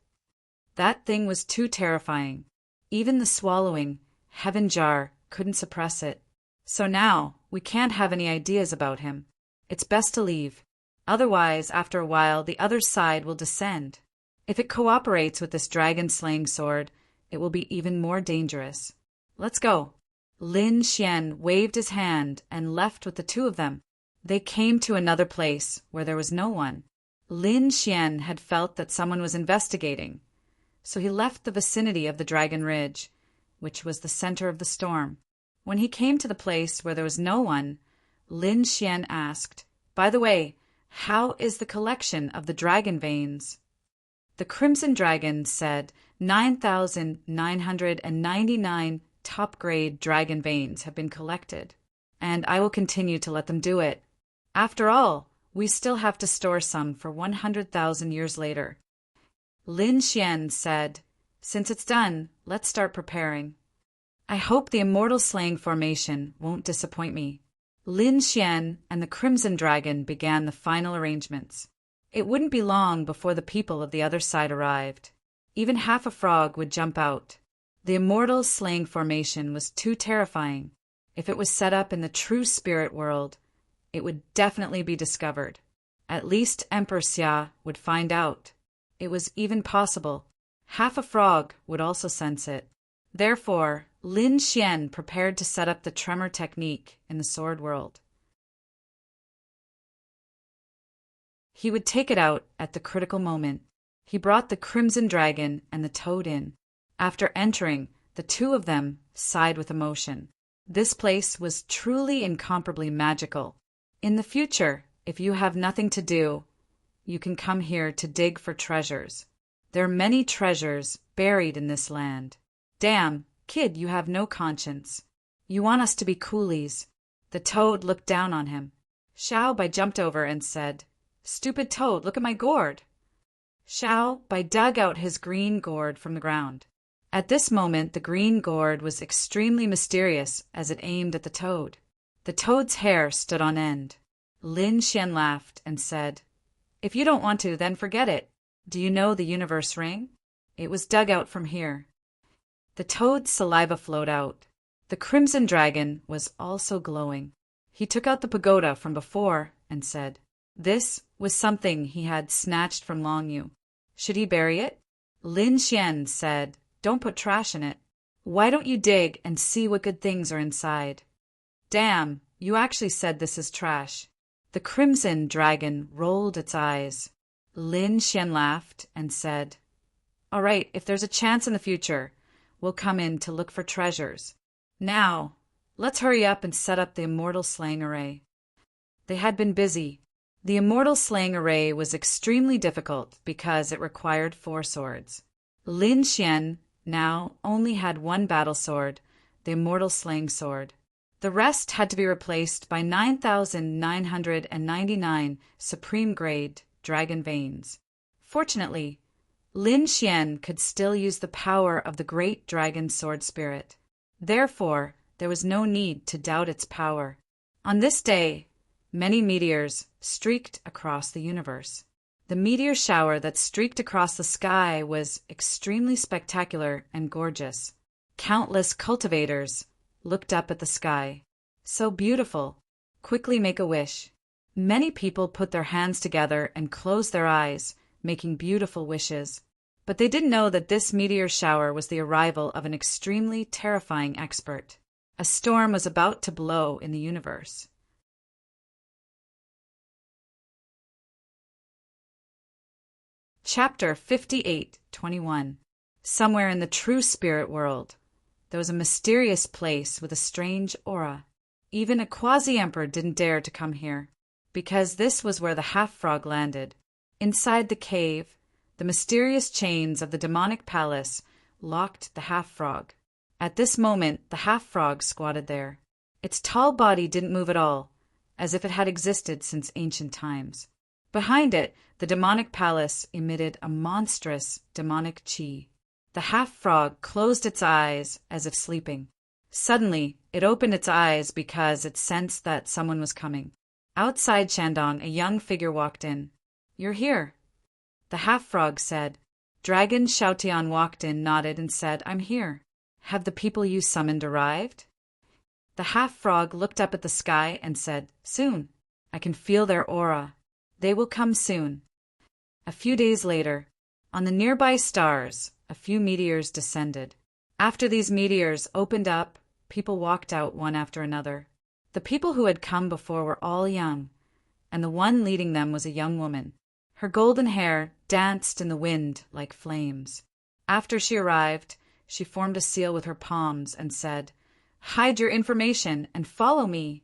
That thing was too terrifying. Even the swallowing heaven jar couldn't suppress it. So now, we can't have any ideas about him. It's best to leave. Otherwise, after a while, the other side will descend. If it cooperates with this dragon-slaying sword, it will be even more dangerous. Let's go. Lin Xian waved his hand and left with the two of them. They came to another place where there was no one. Lin Xian had felt that someone was investigating, so he left the vicinity of the Dragon Ridge, which was the center of the storm. When he came to the place where there was no one, Lin Xian asked, By the way, how is the collection of the dragon veins? The Crimson Dragon said 9,999 top-grade dragon veins have been collected, and I will continue to let them do it. After all, we still have to store some for 100,000 years later. Lin Xian said, Since it's done, let's start preparing. I hope the immortal slaying formation won't disappoint me. Lin Xian and the Crimson Dragon began the final arrangements. It wouldn't be long before the people of the other side arrived. Even half a frog would jump out. The immortal slaying formation was too terrifying. If it was set up in the true spirit world, it would definitely be discovered. At least Emperor Xia would find out. It was even possible. Half a frog would also sense it. Therefore, Lin Xian prepared to set up the tremor technique in the sword world. He would take it out at the critical moment. He brought the Crimson Dragon and the Toad in. After entering, the two of them sighed with emotion. This place was truly incomparably magical. In the future, if you have nothing to do, you can come here to dig for treasures. There are many treasures buried in this land. Damn, kid, you have no conscience. You want us to be coolies. The Toad looked down on him. Xiao Bai jumped over and said, Stupid Toad, look at my gourd. Xiao Bai dug out his green gourd from the ground. At this moment, the green gourd was extremely mysterious as it aimed at the Toad. The Toad's hair stood on end. Lin Xian laughed and said, If you don't want to, then forget it. Do you know the universe ring? It was dug out from here. The Toad's saliva flowed out. The crimson dragon was also glowing. He took out the pagoda from before and said, this was something he had snatched from Long Yu. Should he bury it? Lin Xian said, don't put trash in it. Why don't you dig and see what good things are inside? Damn, you actually said this is trash. The crimson dragon rolled its eyes. Lin Xian laughed and said, all right, if there's a chance in the future, we'll come in to look for treasures. Now, let's hurry up and set up the immortal slaying array. They had been busy. The immortal slaying array was extremely difficult because it required 4 swords. Lin Xian now only had 1 battle sword, the immortal slaying sword. The rest had to be replaced by 9,999 supreme-grade dragon veins. Fortunately, Lin Xian could still use the power of the great dragon sword spirit. Therefore, there was no need to doubt its power. On this day, many meteors streaked across the universe. The meteor shower that streaked across the sky was extremely spectacular and gorgeous. Countless cultivators looked up at the sky. So beautiful. Quickly make a wish. Many people put their hands together and closed their eyes, making beautiful wishes. But they didn't know that this meteor shower was the arrival of an extremely terrifying expert. A storm was about to blow in the universe. Chapter 58:21. Somewhere in the true spirit world, there was a mysterious place with a strange aura. Even a quasi-emperor didn't dare to come here, because this was where the half-frog landed. Inside the cave, the mysterious chains of the demonic palace locked the half-frog. At this moment, the half-frog squatted there. Its tall body didn't move at all, as if it had existed since ancient times. Behind it, the demonic palace emitted a monstrous demonic chi. The half-frog closed its eyes as if sleeping. Suddenly, it opened its eyes because it sensed that someone was coming. Outside Shandong, a young figure walked in. You're here. The half-frog said. Dragon Xiaotian walked in, nodded, and said, I'm here. Have the people you summoned arrived? The half-frog looked up at the sky and said, soon. I can feel their aura. They will come soon. A few days later, on the nearby stars, a few meteors descended. After these meteors opened up, people walked out one after another. The people who had come before were all young, and the one leading them was a young woman. Her golden hair danced in the wind like flames. After she arrived, she formed a seal with her palms and said, hide your information and follow me.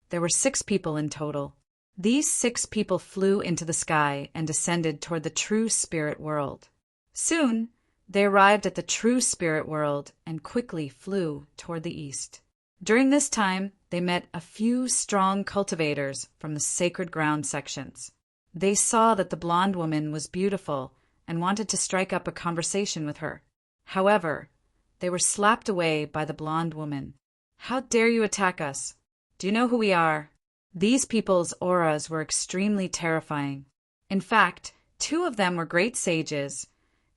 There were 6 people in total. These 6 people flew into the sky and descended toward the true spirit world. Soon, they arrived at the true spirit world and quickly flew toward the east. During this time, they met a few strong cultivators from the sacred ground sections. They saw that the blonde woman was beautiful and wanted to strike up a conversation with her. However, they were slapped away by the blonde woman. How dare you attack us? Do you know who we are? These people's auras were extremely terrifying. In fact, 2 of them were great sages,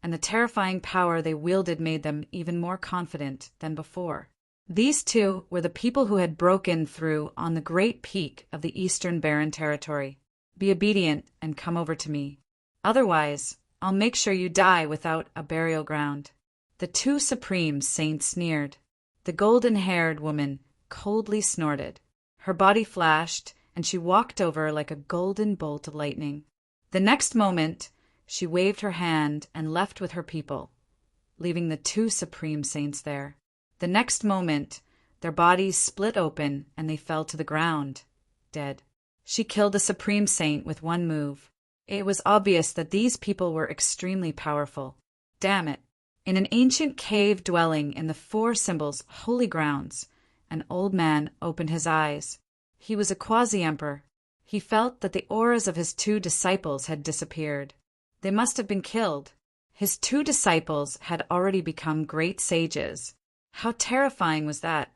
and the terrifying power they wielded made them even more confident than before. These 2 were the people who had broken through on the great peak of the Eastern Barren Territory. Be obedient and come over to me. Otherwise, I'll make sure you die without a burial ground. The 2 supreme saints sneered. The golden-haired woman coldly snorted. Her body flashed, and she walked over like a golden bolt of lightning. The next moment, she waved her hand and left with her people, leaving the 2 supreme saints there. The next moment, their bodies split open and they fell to the ground, dead. She killed the supreme saint with one move. It was obvious that these people were extremely powerful. Damn it. In an ancient cave dwelling in the 4 symbols holy grounds, an old man opened his eyes. He was a quasi-emperor. He felt that the auras of his 2 disciples had disappeared. They must have been killed. His 2 disciples had already become great sages. How terrifying was that?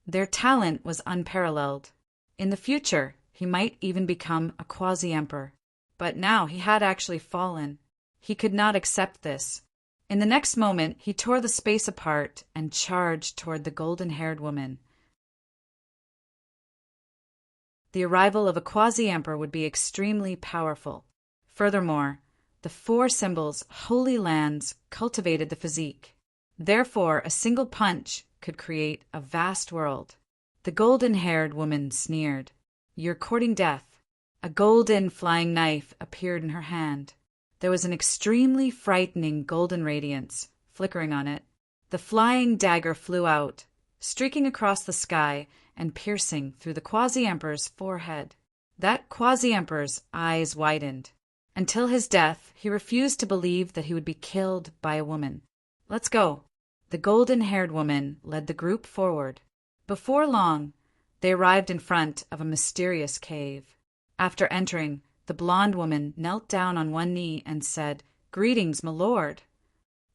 Their talent was unparalleled. In the future, he might even become a quasi-emperor. But now he had actually fallen. He could not accept this. In the next moment, he tore the space apart and charged toward the golden-haired woman. The arrival of a quasi-emperor would be extremely powerful. Furthermore, the four symbols, holy lands, cultivated the physique. Therefore, a single punch could create a vast world. The golden-haired woman sneered. "You're courting death." A golden flying knife appeared in her hand. There was an extremely frightening golden radiance flickering on it. The flying dagger flew out, streaking across the sky and piercing through the quasi-emperor's forehead. That quasi-emperor's eyes widened. Until his death, he refused to believe that he would be killed by a woman. "Let's go." The golden-haired woman led the group forward. Before long, they arrived in front of a mysterious cave. After entering, the blonde woman knelt down on one knee and said, "Greetings, my lord."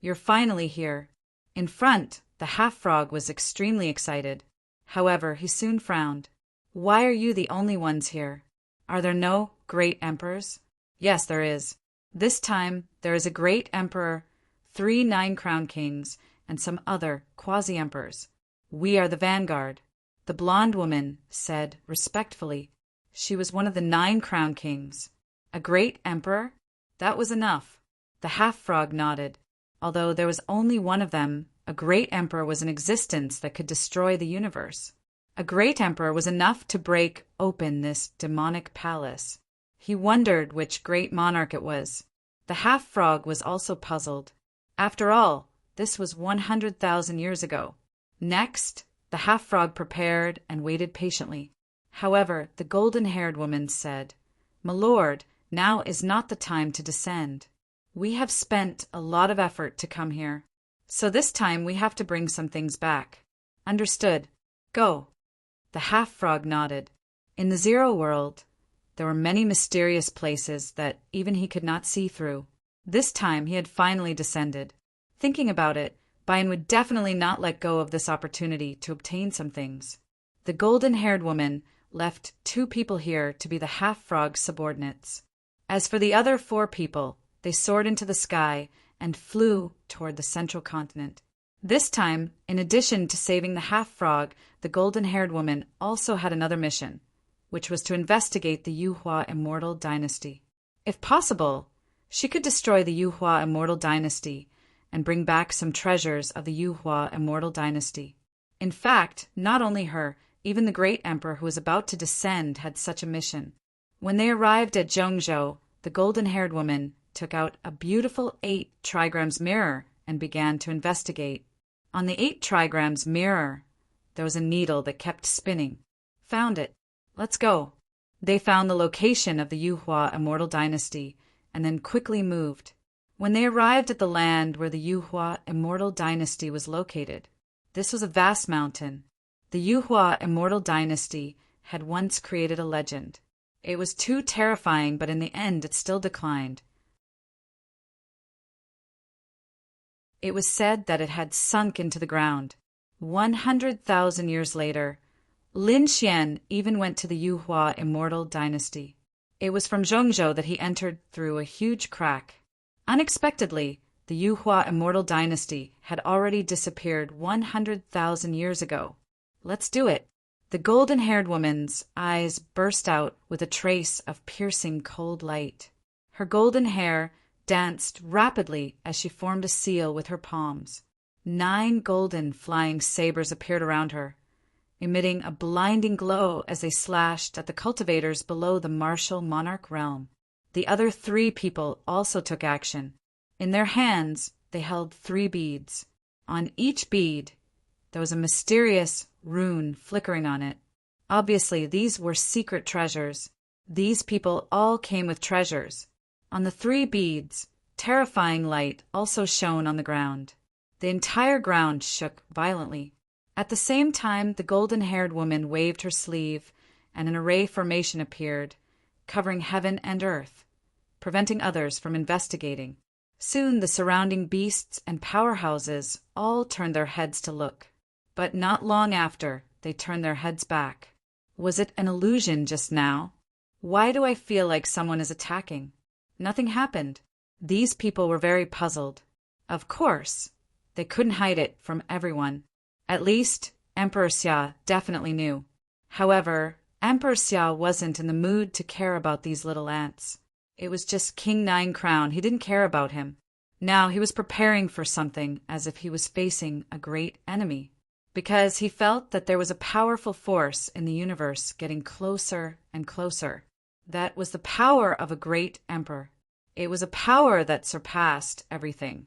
"You're finally here." In front, the half-frog was extremely excited. However, he soon frowned. "Why are you the only ones here? Are there no great emperors?" "Yes, there is. This time, there is a great emperor, 3 9-crown kings, and some other quasi-emperors. We are the vanguard," the blonde woman said respectfully. She was one of the 9-crown kings. A great emperor? That was enough. The half-frog nodded. Although there was only one of them, a great emperor was in existence that could destroy the universe. A great emperor was enough to break open this demonic palace. He wondered which great monarch it was. The half-frog was also puzzled. After all, this was 100,000 years ago. Next, the half-frog prepared and waited patiently. However, the golden-haired woman said, "My lord, now is not the time to descend. We have spent a lot of effort to come here. So this time we have to bring some things back." "Understood. Go." The half-frog nodded. In the Zero world, there were many mysterious places that even he could not see through. This time he had finally descended. Thinking about it, Bayan would definitely not let go of this opportunity to obtain some things. The golden-haired woman left 2 people here to be the half-frog's subordinates. As for the other 4 people, they soared into the sky and flew toward the central continent. This time, in addition to saving the half-frog, the golden-haired woman also had another mission, which was to investigate the Yuhua immortal dynasty. If possible, she could destroy the Yuhua immortal dynasty and bring back some treasures of the Yuhua immortal dynasty. In fact, not only her, even the great emperor who was about to descend had such a mission. When they arrived at Zhongzhou, the golden-haired woman took out a beautiful 8 trigrams mirror and began to investigate. On the 8 trigrams mirror, there was a needle that kept spinning. "Found it. Let's go." They found the location of the Yuhua immortal dynasty and then quickly moved. When they arrived at the land where the Yuhua immortal dynasty was located, this was a vast mountain. The Yuhua immortal dynasty had once created a legend. It was too terrifying, but in the end it still declined. It was said that it had sunk into the ground. 100,000 years later, Lin Xian even went to the Yuhua immortal dynasty. It was from Zhongzhou that he entered through a huge crack. Unexpectedly, the Yuhua immortal dynasty had already disappeared 100,000 years ago. "Let's do it." The golden-haired woman's eyes burst out with a trace of piercing cold light. Her golden hair danced rapidly as she formed a seal with her palms. 9 golden flying sabers appeared around her, emitting a blinding glow as they slashed at the cultivators below the martial monarch realm. The other 3 people also took action. In their hands, they held 3 beads. On each bead, there was a mysterious rune flickering on it. Obviously, these were secret treasures. These people all came with treasures. On the 3 beads, terrifying light also shone on the ground. The entire ground shook violently. At the same time, the golden-haired woman waved her sleeve, and an array formation appeared, covering heaven and earth, preventing others from investigating. Soon the surrounding beasts and powerhouses all turned their heads to look. But not long after, they turned their heads back. Was it an illusion just now? Why do I feel like someone is attacking? Nothing happened. These people were very puzzled. Of course, they couldn't hide it from everyone. At least, Emperor Xia definitely knew. However, Emperor Xia wasn't in the mood to care about these little ants. It was just King Nine Crown. He didn't care about him. Now he was preparing for something as if he was facing a great enemy, because he felt that there was a powerful force in the universe getting closer and closer. That was the power of a great emperor. It was a power that surpassed everything.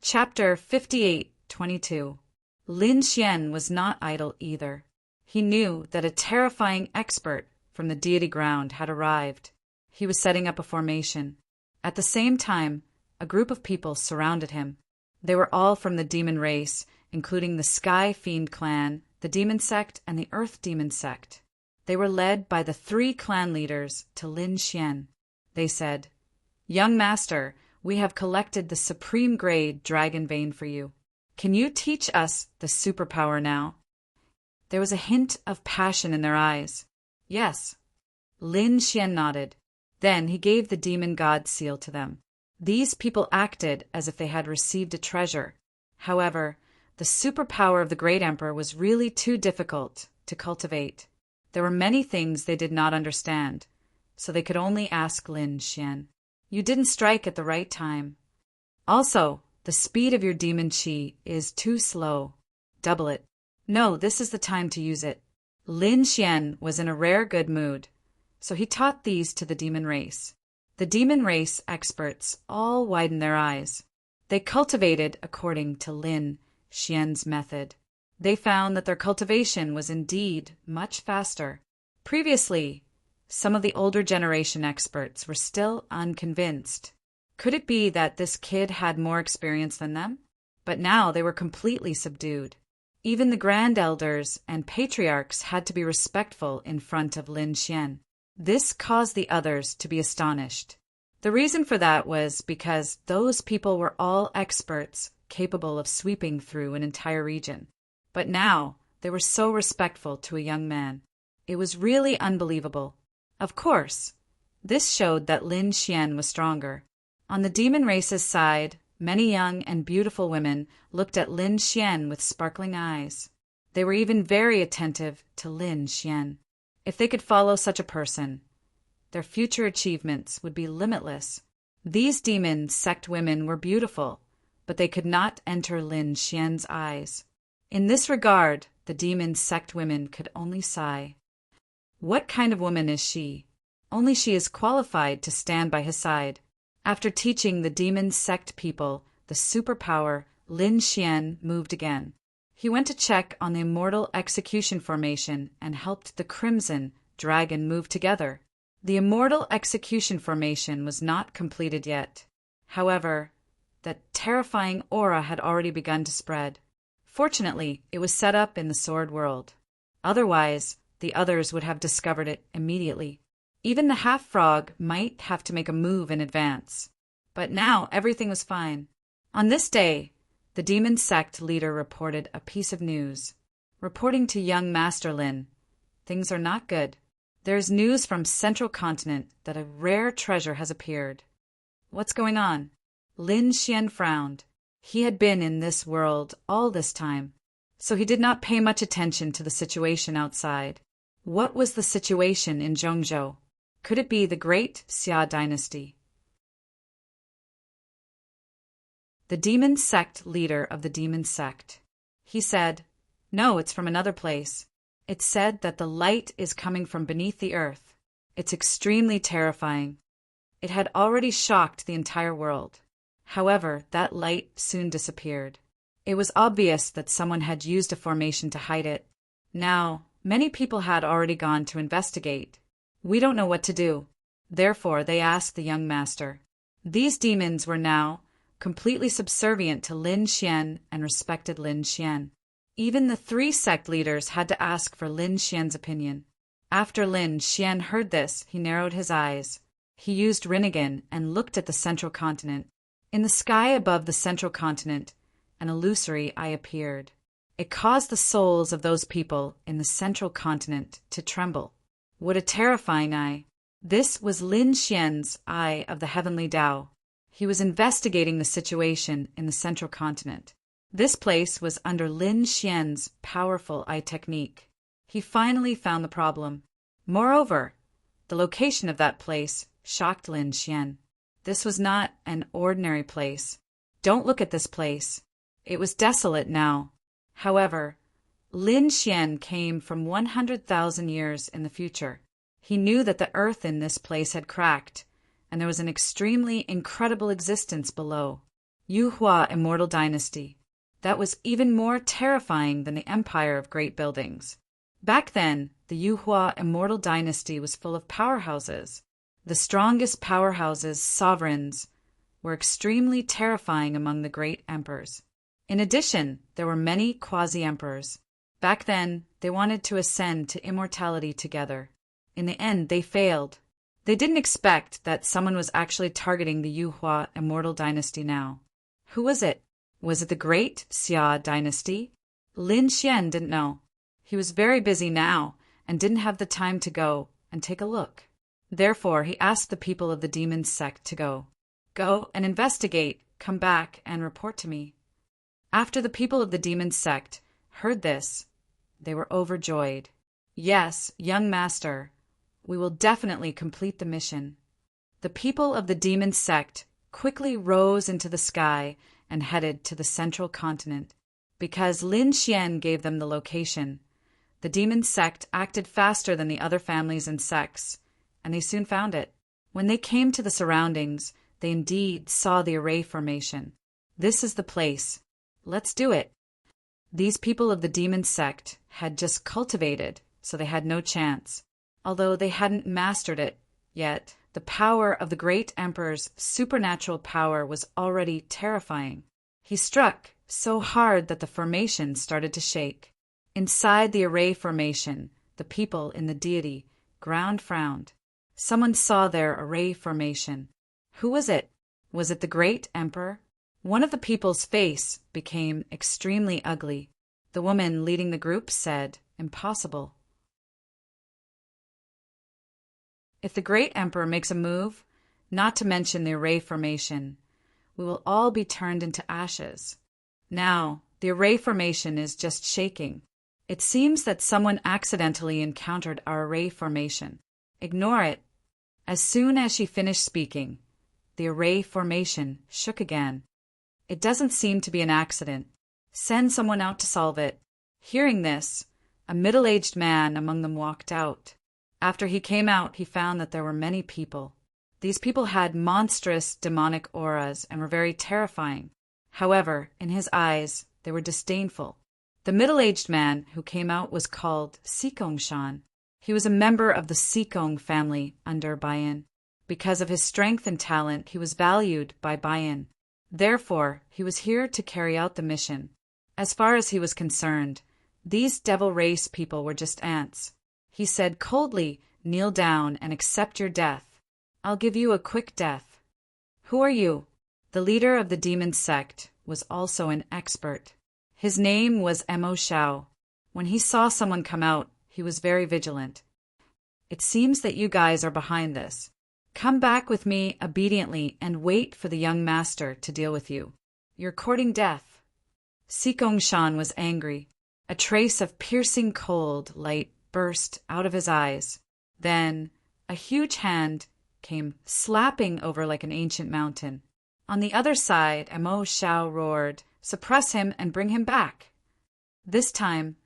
Chapter 58:22. Lin Xian was not idle either. He knew that a terrifying expert from the deity ground had arrived. He was setting up a formation. At the same time, a group of people surrounded him. They were all from the demon race, including the Sky Fiend clan, the Demon Sect, and the Earth Demon Sect. They were led by the 3 clan leaders to Lin Xian. They said, "Young master, we have collected the supreme grade dragon vein for you. Can you teach us the superpower now?" There was a hint of passion in their eyes. "Yes." Lin Xian nodded. Then he gave the demon god seal to them. These people acted as if they had received a treasure. However, the superpower of the great emperor was really too difficult to cultivate. There were many things they did not understand, so they could only ask Lin Xian. "You didn't strike at the right time. Also, the speed of your demon chi is too slow. Double it. No, this is the time to use it." Lin Xian was in a rare good mood, so he taught these to the demon race. The demon race experts all widened their eyes. They cultivated according to Lin Xian's method. They found that their cultivation was indeed much faster. Previously, some of the older generation experts were still unconvinced. Could it be that this kid had more experience than them? But now they were completely subdued. Even the grand elders and patriarchs had to be respectful in front of Lin Xian. This caused the others to be astonished. The reason for that was because those people were all experts capable of sweeping through an entire region. But now they were so respectful to a young man. It was really unbelievable. Of course, this showed that Lin Xian was stronger. On the demon race's side, many young and beautiful women looked at Lin Xian with sparkling eyes. They were even very attentive to Lin Xian. If they could follow such a person, their future achievements would be limitless. These demon sect women were beautiful, but they could not enter Lin Xian's eyes. In this regard, the demon sect women could only sigh. What kind of woman is she? Only she is qualified to stand by his side. After teaching the demon sect people the superpower, Lin Xian moved again. He went to check on the immortal execution formation and helped the crimson dragon move together. The immortal execution formation was not completed yet. However, that terrifying aura had already begun to spread. Fortunately, it was set up in the sword world. Otherwise, the others would have discovered it immediately. Even the half-frog might have to make a move in advance. But now everything was fine. On this day, the demon sect leader reported a piece of news. Reporting to young Master Lin, "Things are not good. There's news from Central Continent that a rare treasure has appeared." "What's going on?" Lin Xian frowned. He had been in this world all this time, so he did not pay much attention to the situation outside. What was the situation in Zhongzhou? Could it be the great Xia dynasty? The demon sect leader of the demon sect. He said, "No, it's from another place. It's said that the light is coming from beneath the earth. It's extremely terrifying." It had already shocked the entire world. However, that light soon disappeared. It was obvious that someone had used a formation to hide it. Now, many people had already gone to investigate. "We don't know what to do." Therefore, they asked the young master. These demons were now completely subservient to Lin Xian and respected Lin Xian. Even the 3 sect leaders had to ask for Lin Xian's opinion. After Lin Xian heard this, he narrowed his eyes. He used Rinnegan and looked at the central continent. In the sky above the central continent, an illusory eye appeared. It caused the souls of those people in the central continent to tremble. What a terrifying eye! This was Lin Xian's Eye of the Heavenly Tao. He was investigating the situation in the central continent. This place was under Lin Xian's powerful eye technique. He finally found the problem. Moreover, the location of that place shocked Lin Xian. This was not an ordinary place. Don't look at this place. It was desolate now. However, Lin Xian came from 100,000 years in the future. He knew that the earth in this place had cracked, and there was an extremely incredible existence below. Yuhua Immortal Dynasty. That was even more terrifying than the Empire of Great Buildings. Back then, the Yuhua Immortal Dynasty was full of powerhouses. The strongest powerhouses, sovereigns, were extremely terrifying among the great emperors. In addition, there were many quasi-emperors. Back then, they wanted to ascend to immortality together. In the end, they failed. They didn't expect that someone was actually targeting the Yuhua Immortal Dynasty now. Who was it? Was it the Great Xia Dynasty? Lin Xian didn't know. He was very busy now and didn't have the time to go and take a look. Therefore, he asked the people of the demon sect to go. Go and investigate, come back and report to me. After the people of the demon sect heard this, they were overjoyed. Yes, young master, we will definitely complete the mission. The people of the demon sect quickly rose into the sky and headed to the central continent. Because Lin Xian gave them the location, the demon sect acted faster than the other families and sects, and they soon found it. When they came to the surroundings, they indeed saw the array formation. This is the place. Let's do it. These people of the demon sect had just cultivated, so they had no chance. Although they hadn't mastered it yet, the power of the great emperor's supernatural power was already terrifying. He struck so hard that the formation started to shake. Inside the array formation, the people in the deity ground frowned. Someone saw their array formation. Who was it? Was it the great emperor? One of the people's face became extremely ugly. The woman leading the group said, "Impossible. If the great emperor makes a move, not to mention the array formation, we will all be turned into ashes." Now, the array formation is just shaking. It seems that someone accidentally encountered our array formation. Ignore it. As soon as she finished speaking, the array formation shook again. It doesn't seem to be an accident. Send someone out to solve it. Hearing this, a middle-aged man among them walked out. After he came out, he found that there were many people. These people had monstrous demonic auras and were very terrifying. However, in his eyes, they were disdainful. The middle-aged man who came out was called Sikong Shan. He was a member of the Sikong family under Bayan. Because of his strength and talent, he was valued by Bayan. Therefore, he was here to carry out the mission. As far as he was concerned, these devil race people were just ants. He said coldly, "Kneel down and accept your death. I'll give you a quick death." "Who are you?" The leader of the demon sect was also an expert. His name was Mo Shao. When he saw someone come out, he was very vigilant. "It seems that you guys are behind this. Come back with me obediently and wait for the young master to deal with you. You're courting death." Sikong Shan was angry. A trace of piercing cold light burst out of his eyes. Then a huge hand came slapping over like an ancient mountain. On the other side, Mo Shao roared, "Suppress him and bring him back." This time,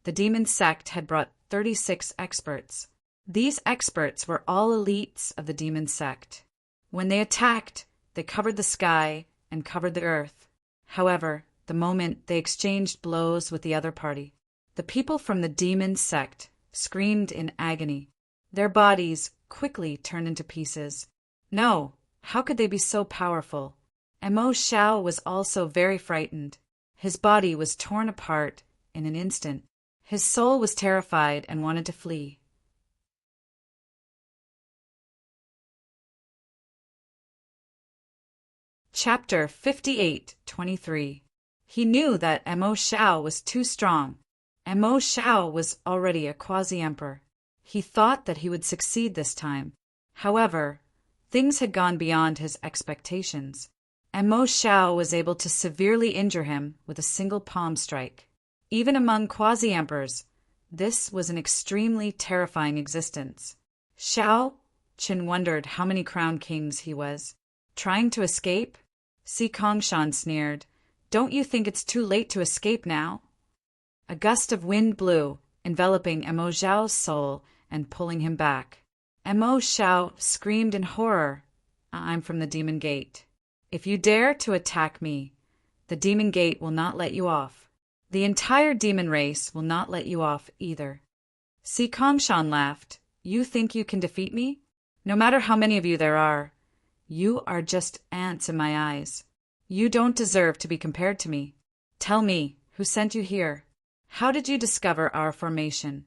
the demon sect had brought 36 experts. These experts were all elites of the demon sect. When they attacked, they covered the sky and covered the earth. However, the moment they exchanged blows with the other party, the people from the demon sect screamed in agony. Their bodies quickly turned into pieces. No, how could they be so powerful? Mo Shao was also very frightened. His body was torn apart in an instant. His soul was terrified and wanted to flee. Chapter 58:23. He knew that Mo Shao was too strong. Mo Shao was already a quasi-emperor. He thought that he would succeed this time. However, things had gone beyond his expectations, and Mo Xiao was able to severely injure him with a single palm strike. Even among quasi-emperors, this was an extremely terrifying existence. Xiao Qin wondered how many crowned kings he was. Trying to escape? Si Kongshan sneered. Don't you think it's too late to escape now? A gust of wind blew, enveloping Mo Xiao's soul and pulling him back. Mo Xiao screamed in horror. I'm from the Demon Gate. If you dare to attack me, the Demon Gate will not let you off. The entire demon race will not let you off either. Si Kongshan laughed. You think you can defeat me? No matter how many of you there are, you are just ants in my eyes. You don't deserve to be compared to me. Tell me, who sent you here? How did you discover our formation?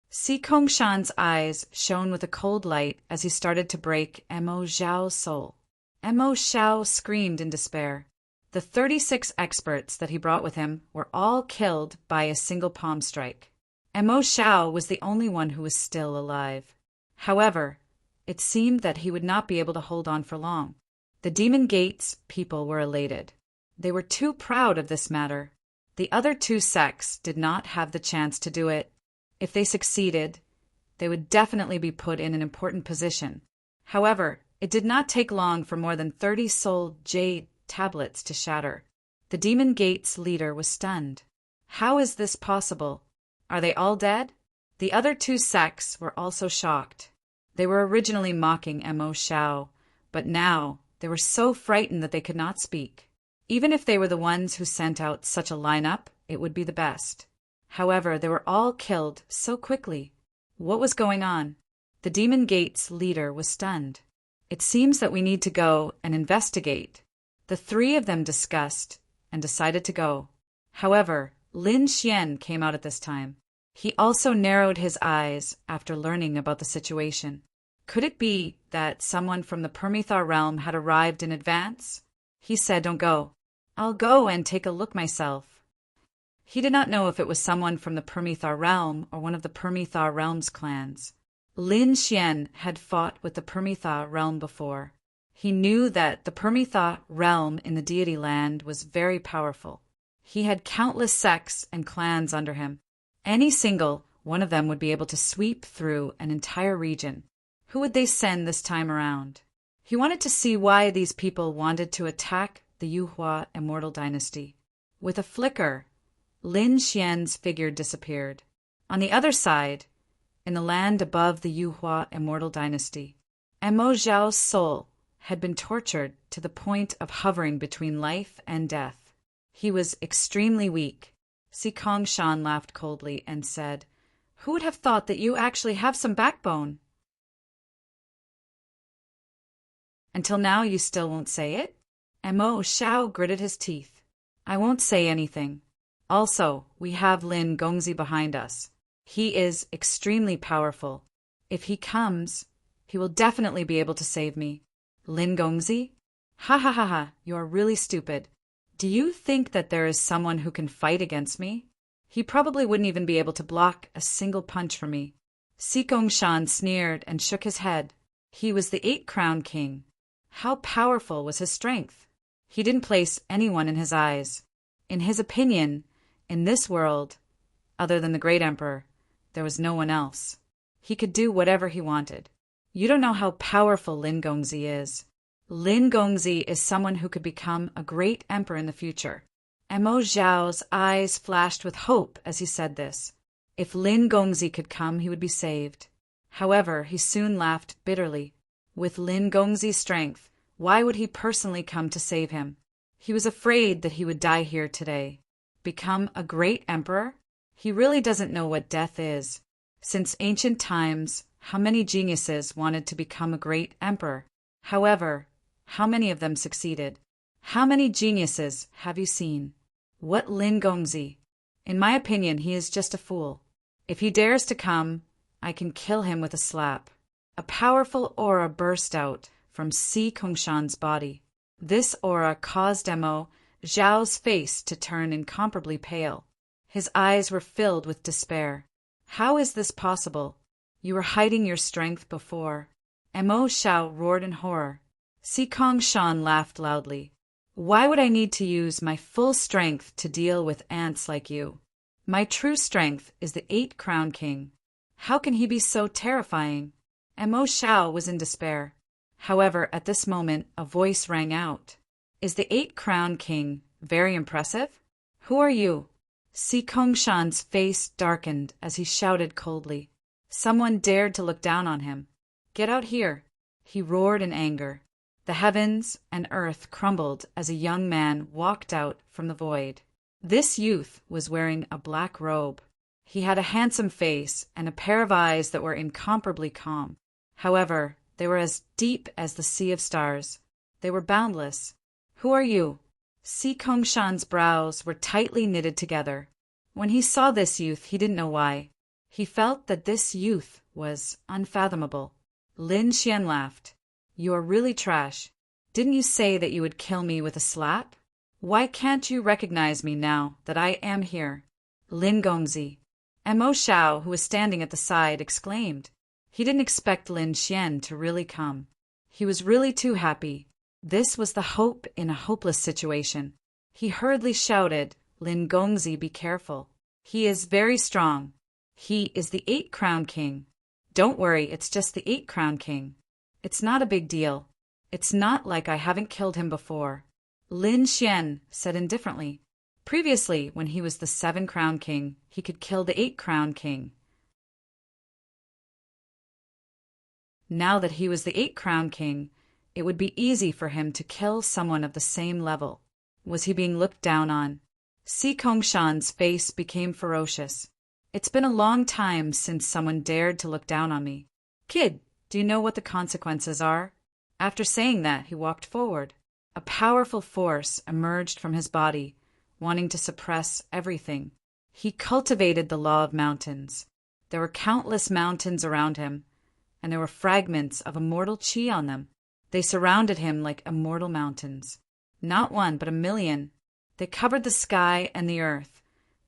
Si Kongshan's eyes shone with a cold light as he started to break Mo Xiao's soul. Mo Xiao screamed in despair. The 36 experts that he brought with him were all killed by a single palm strike. Mo Xiao was the only one who was still alive. However, it seemed that he would not be able to hold on for long. The Demon Gate's people were elated. They were too proud of this matter. The other 2 sects did not have the chance to do it. If they succeeded, they would definitely be put in an important position. However, it did not take long for more than 30 soul jade tablets to shatter. The Demon Gate's leader was stunned. How is this possible? Are they all dead? The other 2 sects were also shocked. They were originally mocking Mo Xiao, but now they were so frightened that they could not speak. Even if they were the ones who sent out such a lineup, it would be the best. However, they were all killed so quickly. What was going on? The Demon Gate's leader was stunned. It seems that we need to go and investigate. The 3 of them discussed and decided to go. However, Lin Xian came out at this time. He also narrowed his eyes after learning about the situation. Could it be that someone from the Permethar realm had arrived in advance? He said, Don't go. I'll go and take a look myself. He did not know if it was someone from the Permethar realm or one of the Permethar realm's clans. Lin Xian had fought with the Permethar realm before. He knew that the Permethar realm in the deity land was very powerful. He had countless sects and clans under him. Any single one of them would be able to sweep through an entire region. Who would they send this time around? He wanted to see why these people wanted to attack the Yuhua immortal dynasty. With a flicker, Lin Xian's figure disappeared. On the other side, in the land above the Yuhua immortal dynasty, Mo Xiao's soul had been tortured to the point of hovering between life and death. He was extremely weak. Si Kongshan laughed coldly and said, Who would have thought that you actually have some backbone? Until now you still won't say it? Mo Xiao gritted his teeth. I won't say anything. Also, we have Lin Gongzi behind us. He is extremely powerful. If he comes, he will definitely be able to save me. Lin Gongzi? Ha ha ha ha, you are really stupid. Do you think that there is someone who can fight against me? He probably wouldn't even be able to block a single punch from me. Si Kongshan sneered and shook his head. He was the 8-crown king. How powerful was his strength? He didn't place anyone in his eyes. In his opinion, in this world, other than the great emperor, there was no one else. He could do whatever he wanted. You don't know how powerful Lin Gongzi is. Lin Gongzi is someone who could become a great emperor in the future. Mo Xiao's eyes flashed with hope as he said this. If Lin Gongzi could come, he would be saved. However, he soon laughed bitterly. With Lin Gongzi's strength, why would he personally come to save him? He was afraid that he would die here today. Become a great emperor? He really doesn't know what death is. Since ancient times, how many geniuses wanted to become a great emperor? However, how many of them succeeded? How many geniuses have you seen? What Lin Gongzi? In my opinion, he is just a fool. If he dares to come, I can kill him with a slap. A powerful aura burst out from Si Kongshan's body. This aura caused Mo Xiao's face to turn incomparably pale. His eyes were filled with despair. How is this possible? You were hiding your strength before. Mo Xiao roared in horror. Si Kongshan laughed loudly. Why would I need to use my full strength to deal with ants like you? My true strength is the 8-crown king. How can he be so terrifying? Mo Xiao was in despair. However, at this moment, a voice rang out. Is the 8-crown king very impressive? Who are you? Si Kongshan's face darkened as he shouted coldly. Someone dared to look down on him. Get out here! He roared in anger. The heavens and earth crumbled as a young man walked out from the void. This youth was wearing a black robe. He had a handsome face and a pair of eyes that were incomparably calm. However, they were as deep as the sea of stars. They were boundless. Who are you? Si Kongshan's brows were tightly knitted together. When he saw this youth, he didn't know why. He felt that this youth was unfathomable. Lin Xian laughed. You are really trash. Didn't you say that you would kill me with a slap? Why can't you recognize me now that I am here? Lin Gongzi. Mo Xiao, who was standing at the side, exclaimed. He didn't expect Lin Xian to really come. He was really too happy. This was the hope in a hopeless situation. He hurriedly shouted, Lin Gongzi, be careful. He is very strong. He is the 8-crown king. Don't worry, it's just the 8-crown king. It's not a big deal. It's not like I haven't killed him before. Lin Xian said indifferently. Previously, when he was the 7-crown king, he could kill the 8-crown king. Now that he was the 8-crown king, it would be easy for him to kill someone of the same level. Was he being looked down on? Si Kongshan's face became ferocious. It's been a long time since someone dared to look down on me. Kid, do you know what the consequences are? After saying that, he walked forward. A powerful force emerged from his body, wanting to suppress everything. He cultivated the law of mountains. There were countless mountains around him, and there were fragments of immortal chi on them. They surrounded him like immortal mountains. Not one, but 1,000,000. They covered the sky and the earth,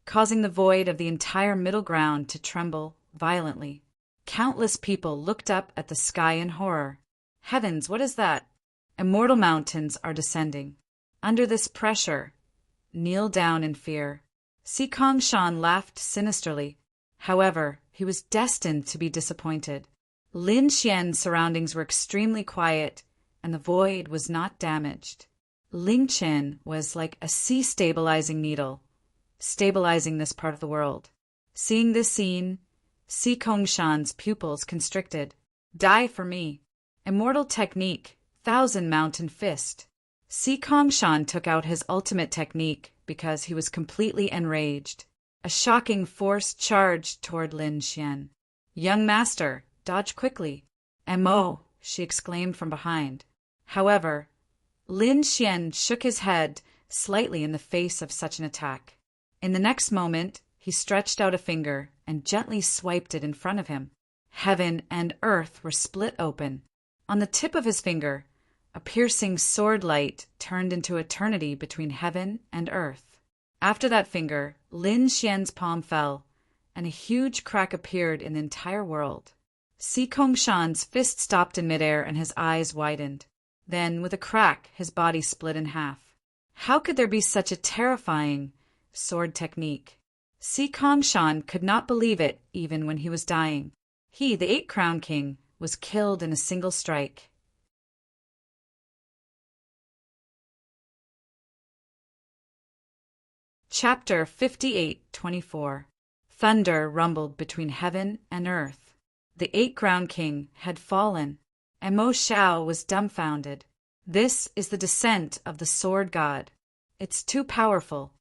causing the void of the entire middle ground to tremble violently. Countless people looked up at the sky in horror. Heavens, what is that? Immortal mountains are descending. Under this pressure, kneel down in fear. Si Kongshan laughed sinisterly. However, he was destined to be disappointed. Lin Xian's surroundings were extremely quiet, and the void was not damaged. Ling Chen was like a sea-stabilizing needle, stabilizing this part of the world. Seeing this scene, Si Kongshan's pupils constricted. Die for me. Immortal technique, 1,000-mountain fist. Si Kongshan took out his ultimate technique because he was completely enraged. A shocking force charged toward Lin Xian. Young master, dodge quickly. Mo, she exclaimed from behind. However, Lin Xian shook his head slightly in the face of such an attack. In the next moment, he stretched out a finger and gently swiped it in front of him. Heaven and earth were split open. On the tip of his finger, a piercing sword light turned into eternity between heaven and earth. After that finger, Lin Xian's palm fell, and a huge crack appeared in the entire world. Si Kongshan's fist stopped in midair and his eyes widened. Then, with a crack, his body split in half. How could there be such a terrifying sword technique? Si Kongshan could not believe it even when he was dying. He, the 8-crown king, was killed in a single strike. Chapter 58:24. Thunder rumbled between heaven and earth. The 8-crown king had fallen. Mo Xiao was dumbfounded. This is the descent of the sword god. It's too powerful.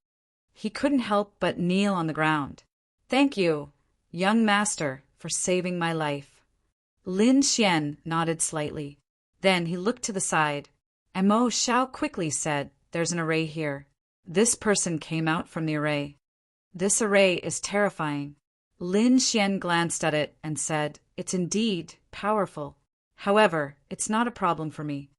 He couldn't help but kneel on the ground. Thank you, young master, for saving my life. Lin Xian nodded slightly. Then he looked to the side. Mo Xiao quickly said, There's an array here. This person came out from the array. This array is terrifying. Lin Xian glanced at it and said, It's indeed powerful. However, it's not a problem for me.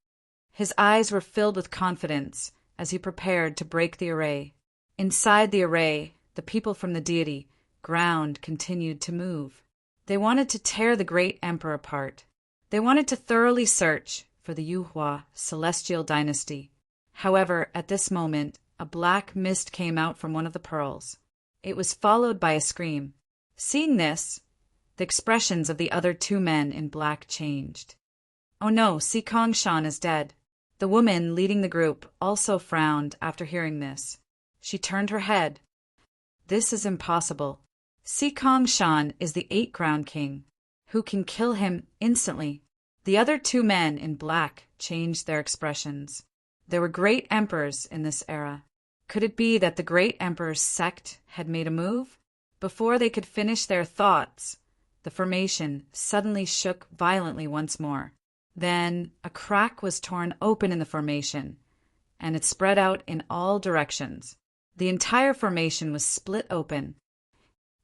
His eyes were filled with confidence as he prepared to break the array. Inside the array, the people from the deity, ground, continued to move. They wanted to tear the great emperor apart. They wanted to thoroughly search for the Yuhua celestial dynasty. However, at this moment, a black mist came out from one of the pearls. It was followed by a scream. Seeing this, the expressions of the other two men in black changed. Oh no, Si Kongshan is dead. The woman leading the group also frowned after hearing this. She turned her head. This is impossible. Si Kongshan is the 8-crown king. Who can kill him instantly? The other two men in black changed their expressions. There were great emperors in this era. Could it be that the great emperor's sect had made a move? Before they could finish their thoughts, the formation suddenly shook violently once more. Then a crack was torn open in the formation, and it spread out in all directions. The entire formation was split open.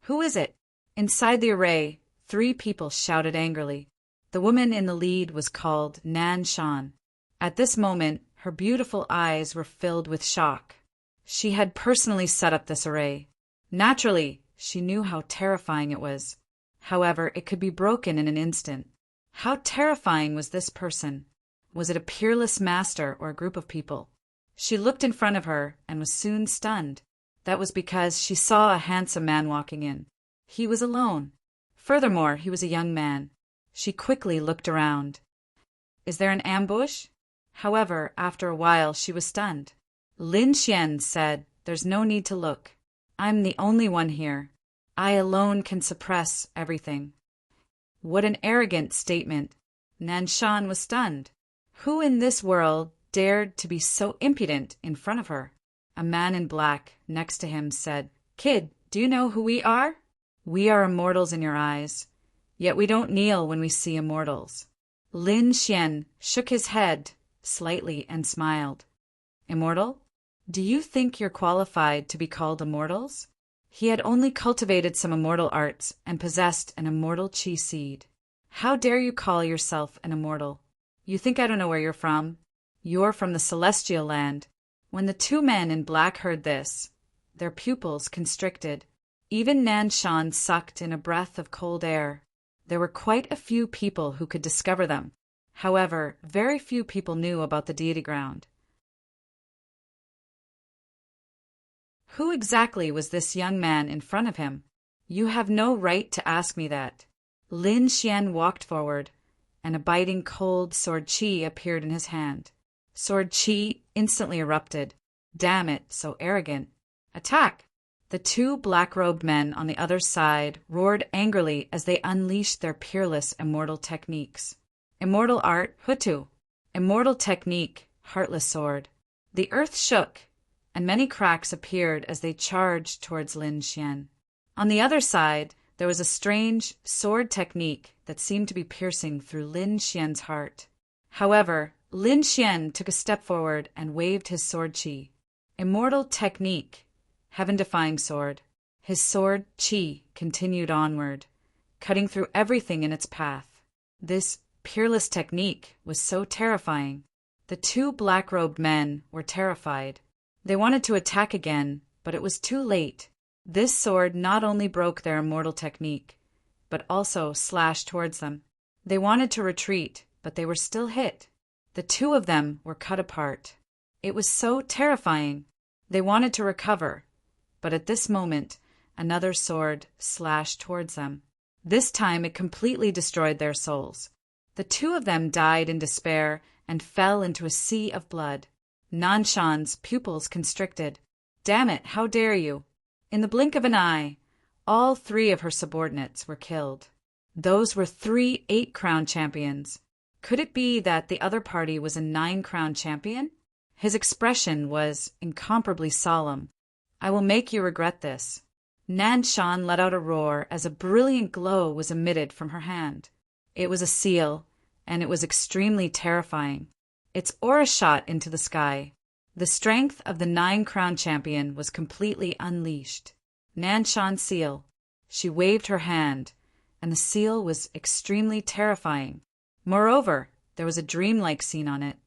Who is it? Inside the array, 3 people shouted angrily. The woman in the lead was called Nan Shan. At this moment, her beautiful eyes were filled with shock. She had personally set up this array. Naturally, she knew how terrifying it was. However, it could be broken in an instant. How terrifying was this person? Was it a peerless master or a group of people? She looked in front of her and was soon stunned. That was because she saw a handsome man walking in. He was alone. Furthermore, he was a young man. She quickly looked around. Is there an ambush? However, after a while, she was stunned. Lin Xian said, "There's no need to look. I'm the only one here. I alone can suppress everything." What an arrogant statement. Nanshan was stunned. Who in this world dared to be so impudent in front of her? A man in black next to him said, "Kid, do you know who we are? We are immortals in your eyes, yet we don't kneel when we see immortals." Lin Xian shook his head slightly and smiled. Immortal? Do you think you're qualified to be called immortals? He had only cultivated some immortal arts and possessed an immortal chi seed. How dare you call yourself an immortal? You think I don't know where you're from? You're from the celestial land. When the two men in black heard this, their pupils constricted. Even Nan Shan sucked in a breath of cold air. There were quite a few people who could discover them. However, very few people knew about the deity ground. Who exactly was this young man in front of him? You have no right to ask me that. Lin Xian walked forward, and a biting cold sword chi appeared in his hand. Sword chi instantly erupted. Damn it, so arrogant. Attack! The two black-robed men on the other side roared angrily as they unleashed their peerless immortal techniques. Immortal art, Hutu. Immortal technique, heartless sword. The earth shook, and many cracks appeared as they charged towards Lin Xian. On the other side, there was a strange sword technique that seemed to be piercing through Lin Xian's heart. However, Lin Xian took a step forward and waved his sword chi. Immortal technique, heaven-defying sword. His sword chi continued onward, cutting through everything in its path. This peerless technique was so terrifying. The two black-robed men were terrified. They wanted to attack again, but it was too late. This sword not only broke their immortal technique, but also slashed towards them. They wanted to retreat, but they were still hit. The two of them were cut apart. It was so terrifying. They wanted to recover, but at this moment, another sword slashed towards them. This time it completely destroyed their souls. The two of them died in despair and fell into a sea of blood. Nanshan's pupils constricted. Damn it, how dare you! In the blink of an eye, all 3 of her subordinates were killed. Those were 3 8-crown champions. Could it be that the other party was a 9-crown champion? His expression was incomparably solemn. I will make you regret this. Nan Shan let out a roar as a brilliant glow was emitted from her hand. It was a seal, and it was extremely terrifying. Its aura shot into the sky. The strength of the 9-crown champion was completely unleashed. Nan Shan's seal. She waved her hand, and the seal was extremely terrifying. Moreover, there was a dreamlike scene on it.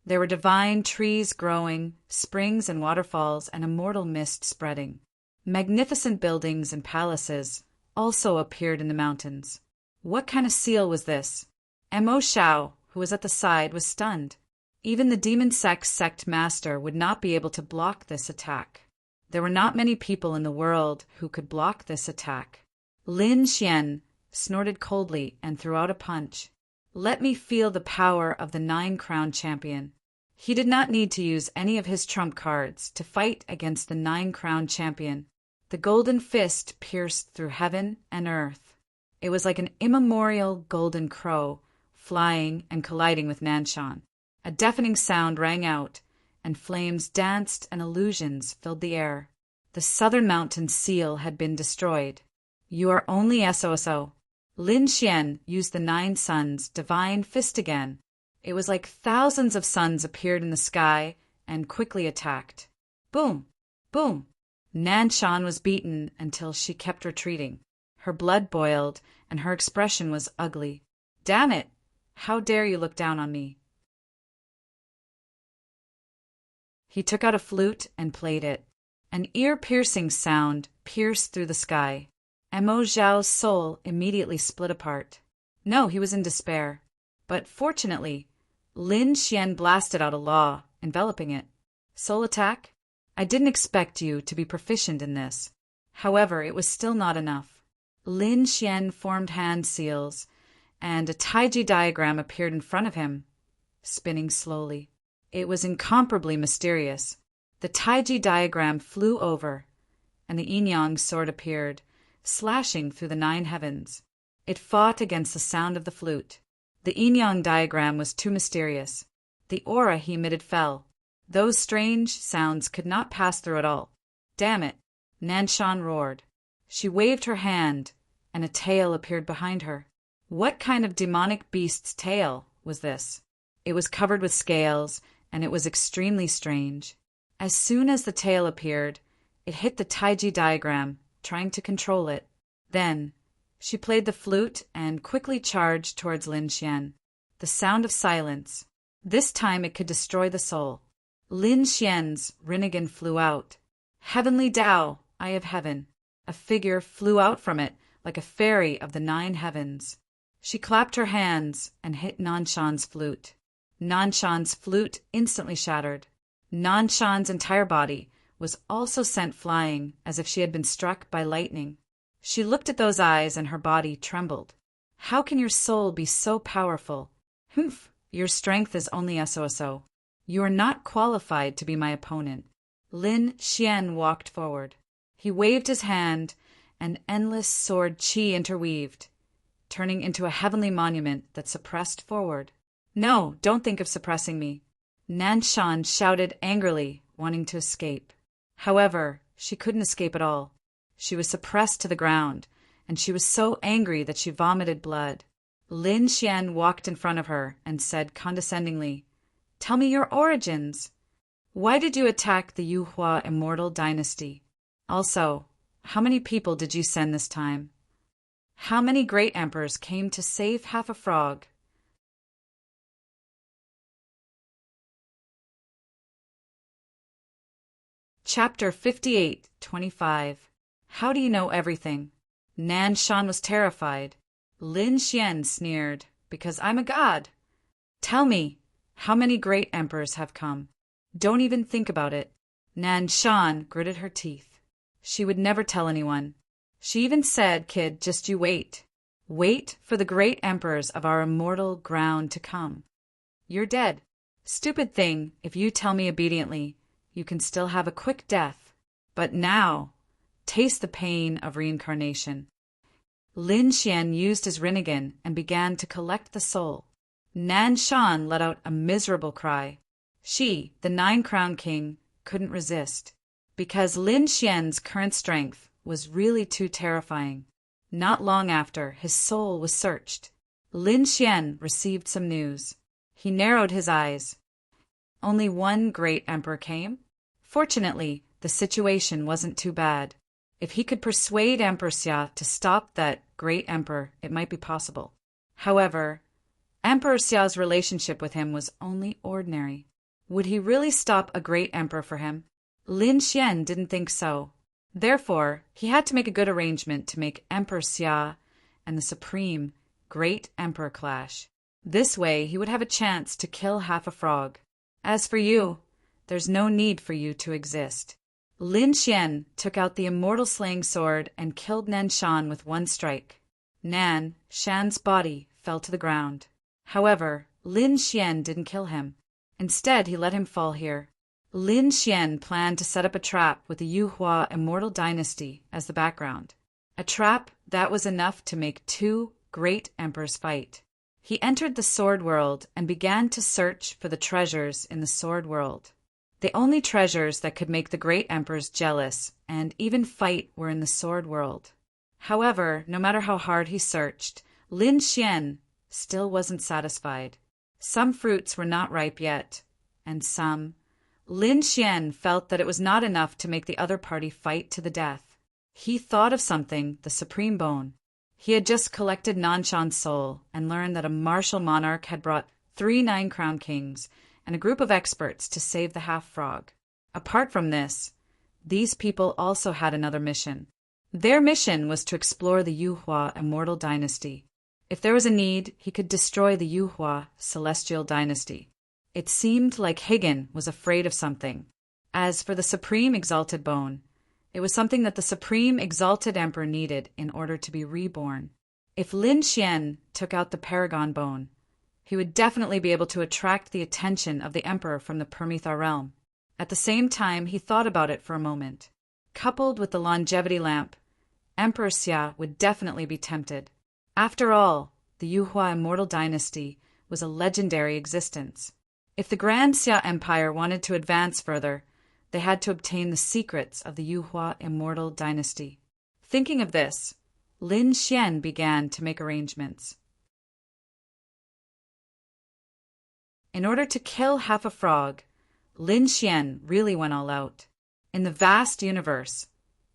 There were divine trees growing, springs and waterfalls, and immortal mist spreading. Magnificent buildings and palaces also appeared in the mountains. What kind of seal was this? Mo Xiao, who was at the side, was stunned. Even the demon sect master would not be able to block this attack. There were not many people in the world who could block this attack. Lin Xian snorted coldly and threw out a punch. Let me feel the power of the 9-crown champion. He did not need to use any of his trump cards to fight against the 9-crown champion. The golden fist pierced through heaven and earth. It was like an immemorial golden crow, flying and colliding with Nanshan. A deafening sound rang out, and flames danced and illusions filled the air. The Southern Mountain seal had been destroyed. You are only SOSO. Lin Xian used the 9 suns' divine fist again. It was like thousands of suns appeared in the sky and quickly attacked. Boom! Boom! Nanshan was beaten until she kept retreating. Her blood boiled, and her expression was ugly. Damn it! How dare you look down on me? He took out a flute and played it. An ear-piercing sound pierced through the sky. Mo Xiao's soul immediately split apart. No, he was in despair. But fortunately, Lin Xian blasted out a law, enveloping it. Soul attack? I didn't expect you to be proficient in this. However, it was still not enough. Lin Xian formed hand seals, and a Taiji diagram appeared in front of him, spinning slowly. It was incomparably mysterious. The Taiji diagram flew over, and the yin-yang sword appeared, slashing through the 9 heavens. It fought against the sound of the flute. The yin-yang diagram was too mysterious. The aura he emitted fell. Those strange sounds could not pass through at all. Damn it! Nanshan roared. She waved her hand, and a tail appeared behind her. What kind of demonic beast's tail was this? It was covered with scales, and it was extremely strange. As soon as the tail appeared, it hit the Taiji diagram, trying to control it. Then, she played the flute and quickly charged towards Lin Xian. The sound of silence. This time it could destroy the soul. Lin Xian's Rinnegan flew out. Heavenly Tao, eye of heaven. A figure flew out from it like a fairy of the 9 heavens. She clapped her hands and hit Nanshan's flute. Nanshan's flute instantly shattered. Nanshan's entire body was also sent flying as if she had been struck by lightning. She looked at those eyes and her body trembled. How can your soul be so powerful? Humph, your strength is only SOSO. You are not qualified to be my opponent. Lin Xian walked forward. He waved his hand, and endless sword qi interweaved, turning into a heavenly monument that suppressed forward. No, don't think of suppressing me. Nanshan shouted angrily, wanting to escape. However, she couldn't escape at all. She was suppressed to the ground, and she was so angry that she vomited blood. Lin Xian walked in front of her and said condescendingly, "Tell me your origins. Why did you attack the Yuhua immortal dynasty? Also, how many people did you send this time? How many great emperors came to save half a frog?" Chapter 58-25. How do you know everything? Nanshan was terrified. Lin Xian sneered, "Because I'm a god." "Tell me, how many great emperors have come?" "Don't even think about it." Nanshan gritted her teeth. She would never tell anyone. She even said, "Kid, just you wait. Wait for the great emperors of our immortal ground to come. You're dead. Stupid thing, if you tell me obediently, you can still have a quick death. But now, taste the pain of reincarnation." Lin Xian used his Rinnegan and began to collect the soul. Nanshan let out a miserable cry. She, the 9-crown king, couldn't resist, because Lin Xian's current strength was really too terrifying. Not long after, his soul was searched. Lin Xian received some news. He narrowed his eyes. Only one great emperor came? Fortunately, the situation wasn't too bad. If he could persuade Emperor Xia to stop that great emperor, it might be possible. However, Emperor Xiao's relationship with him was only ordinary. Would he really stop a great emperor for him? Lin Xian didn't think so. Therefore, he had to make a good arrangement to make Emperor Xia and the supreme great emperor clash. This way he would have a chance to kill half a frog. As for you, there's no need for you to exist. Lin Xian took out the immortal slaying sword and killed Nan Shan with one strike. Nan Shan's body fell to the ground. However, Lin Xian didn't kill him. Instead, he let him fall here. Lin Xian planned to set up a trap with the Yuhua immortal dynasty as the background. A trap that was enough to make two great emperors fight. He entered the sword world and began to search for the treasures in the sword world. The only treasures that could make the great emperors jealous and even fight were in the sword world. However, no matter how hard he searched, Lin Xian still wasn't satisfied. Some fruits were not ripe yet, and some. Lin Xian felt that it was not enough to make the other party fight to the death. He thought of something, the supreme bone. He had just collected Nan Shan's soul and learned that a martial monarch had brought 3 9-crowned kings and a group of experts to save the half-frog. Apart from this, these people also had another mission. Their mission was to explore the Yuhua immortal dynasty. If there was a need, he could destroy the Yuhua celestial dynasty. It seemed like Higgin was afraid of something. As for the supreme exalted bone, it was something that the supreme exalted emperor needed in order to be reborn. If Lin Xian took out the paragon bone, he would definitely be able to attract the attention of the emperor from the Permitha realm. At the same time, he thought about it for a moment. Coupled with the longevity lamp, Emperor Xia would definitely be tempted. After all, the Yuhua immortal dynasty was a legendary existence. If the Grand Xia Empire wanted to advance further, they had to obtain the secrets of the Yuhua immortal dynasty. Thinking of this, Lin Xian began to make arrangements. In order to kill half a frog, Lin Xian really went all out. In the vast universe,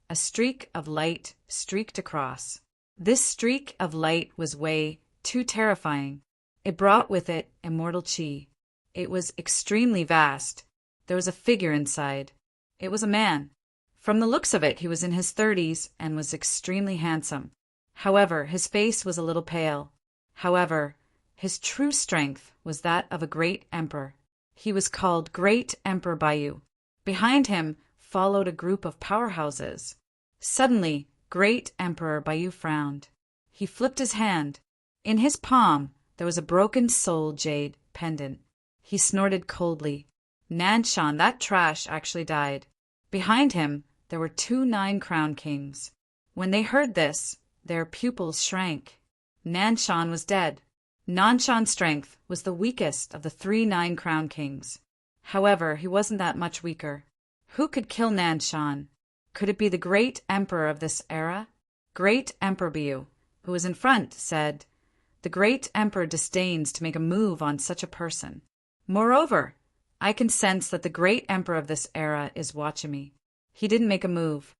a streak of light streaked across. This streak of light was way too terrifying. It brought with it immortal qi. It was extremely vast. There was a figure inside. It was a man. From the looks of it, he was in his 30s and was extremely handsome. However, his face was a little pale. However, his true strength was that of a great emperor. He was called Great Emperor Bayu. Behind him followed a group of powerhouses. Suddenly, Great Emperor Bayu frowned. He flipped his hand. In his palm, there was a broken soul jade pendant. He snorted coldly. Nan Shan, that trash, actually died. Behind him, there were 2 9-crowned kings. When they heard this, their pupils shrank. Nan Shan was dead. Nan Shan's strength was the weakest of the 3 9-crowned kings. However, he wasn't that much weaker. Who could kill Nan Shan? Could it be the great emperor of this era? Great Emperor Bayu, who was in front, said, "The great emperor disdains to make a move on such a person. Moreover, I can sense that the great emperor of this era is watching me." He didn't make a move.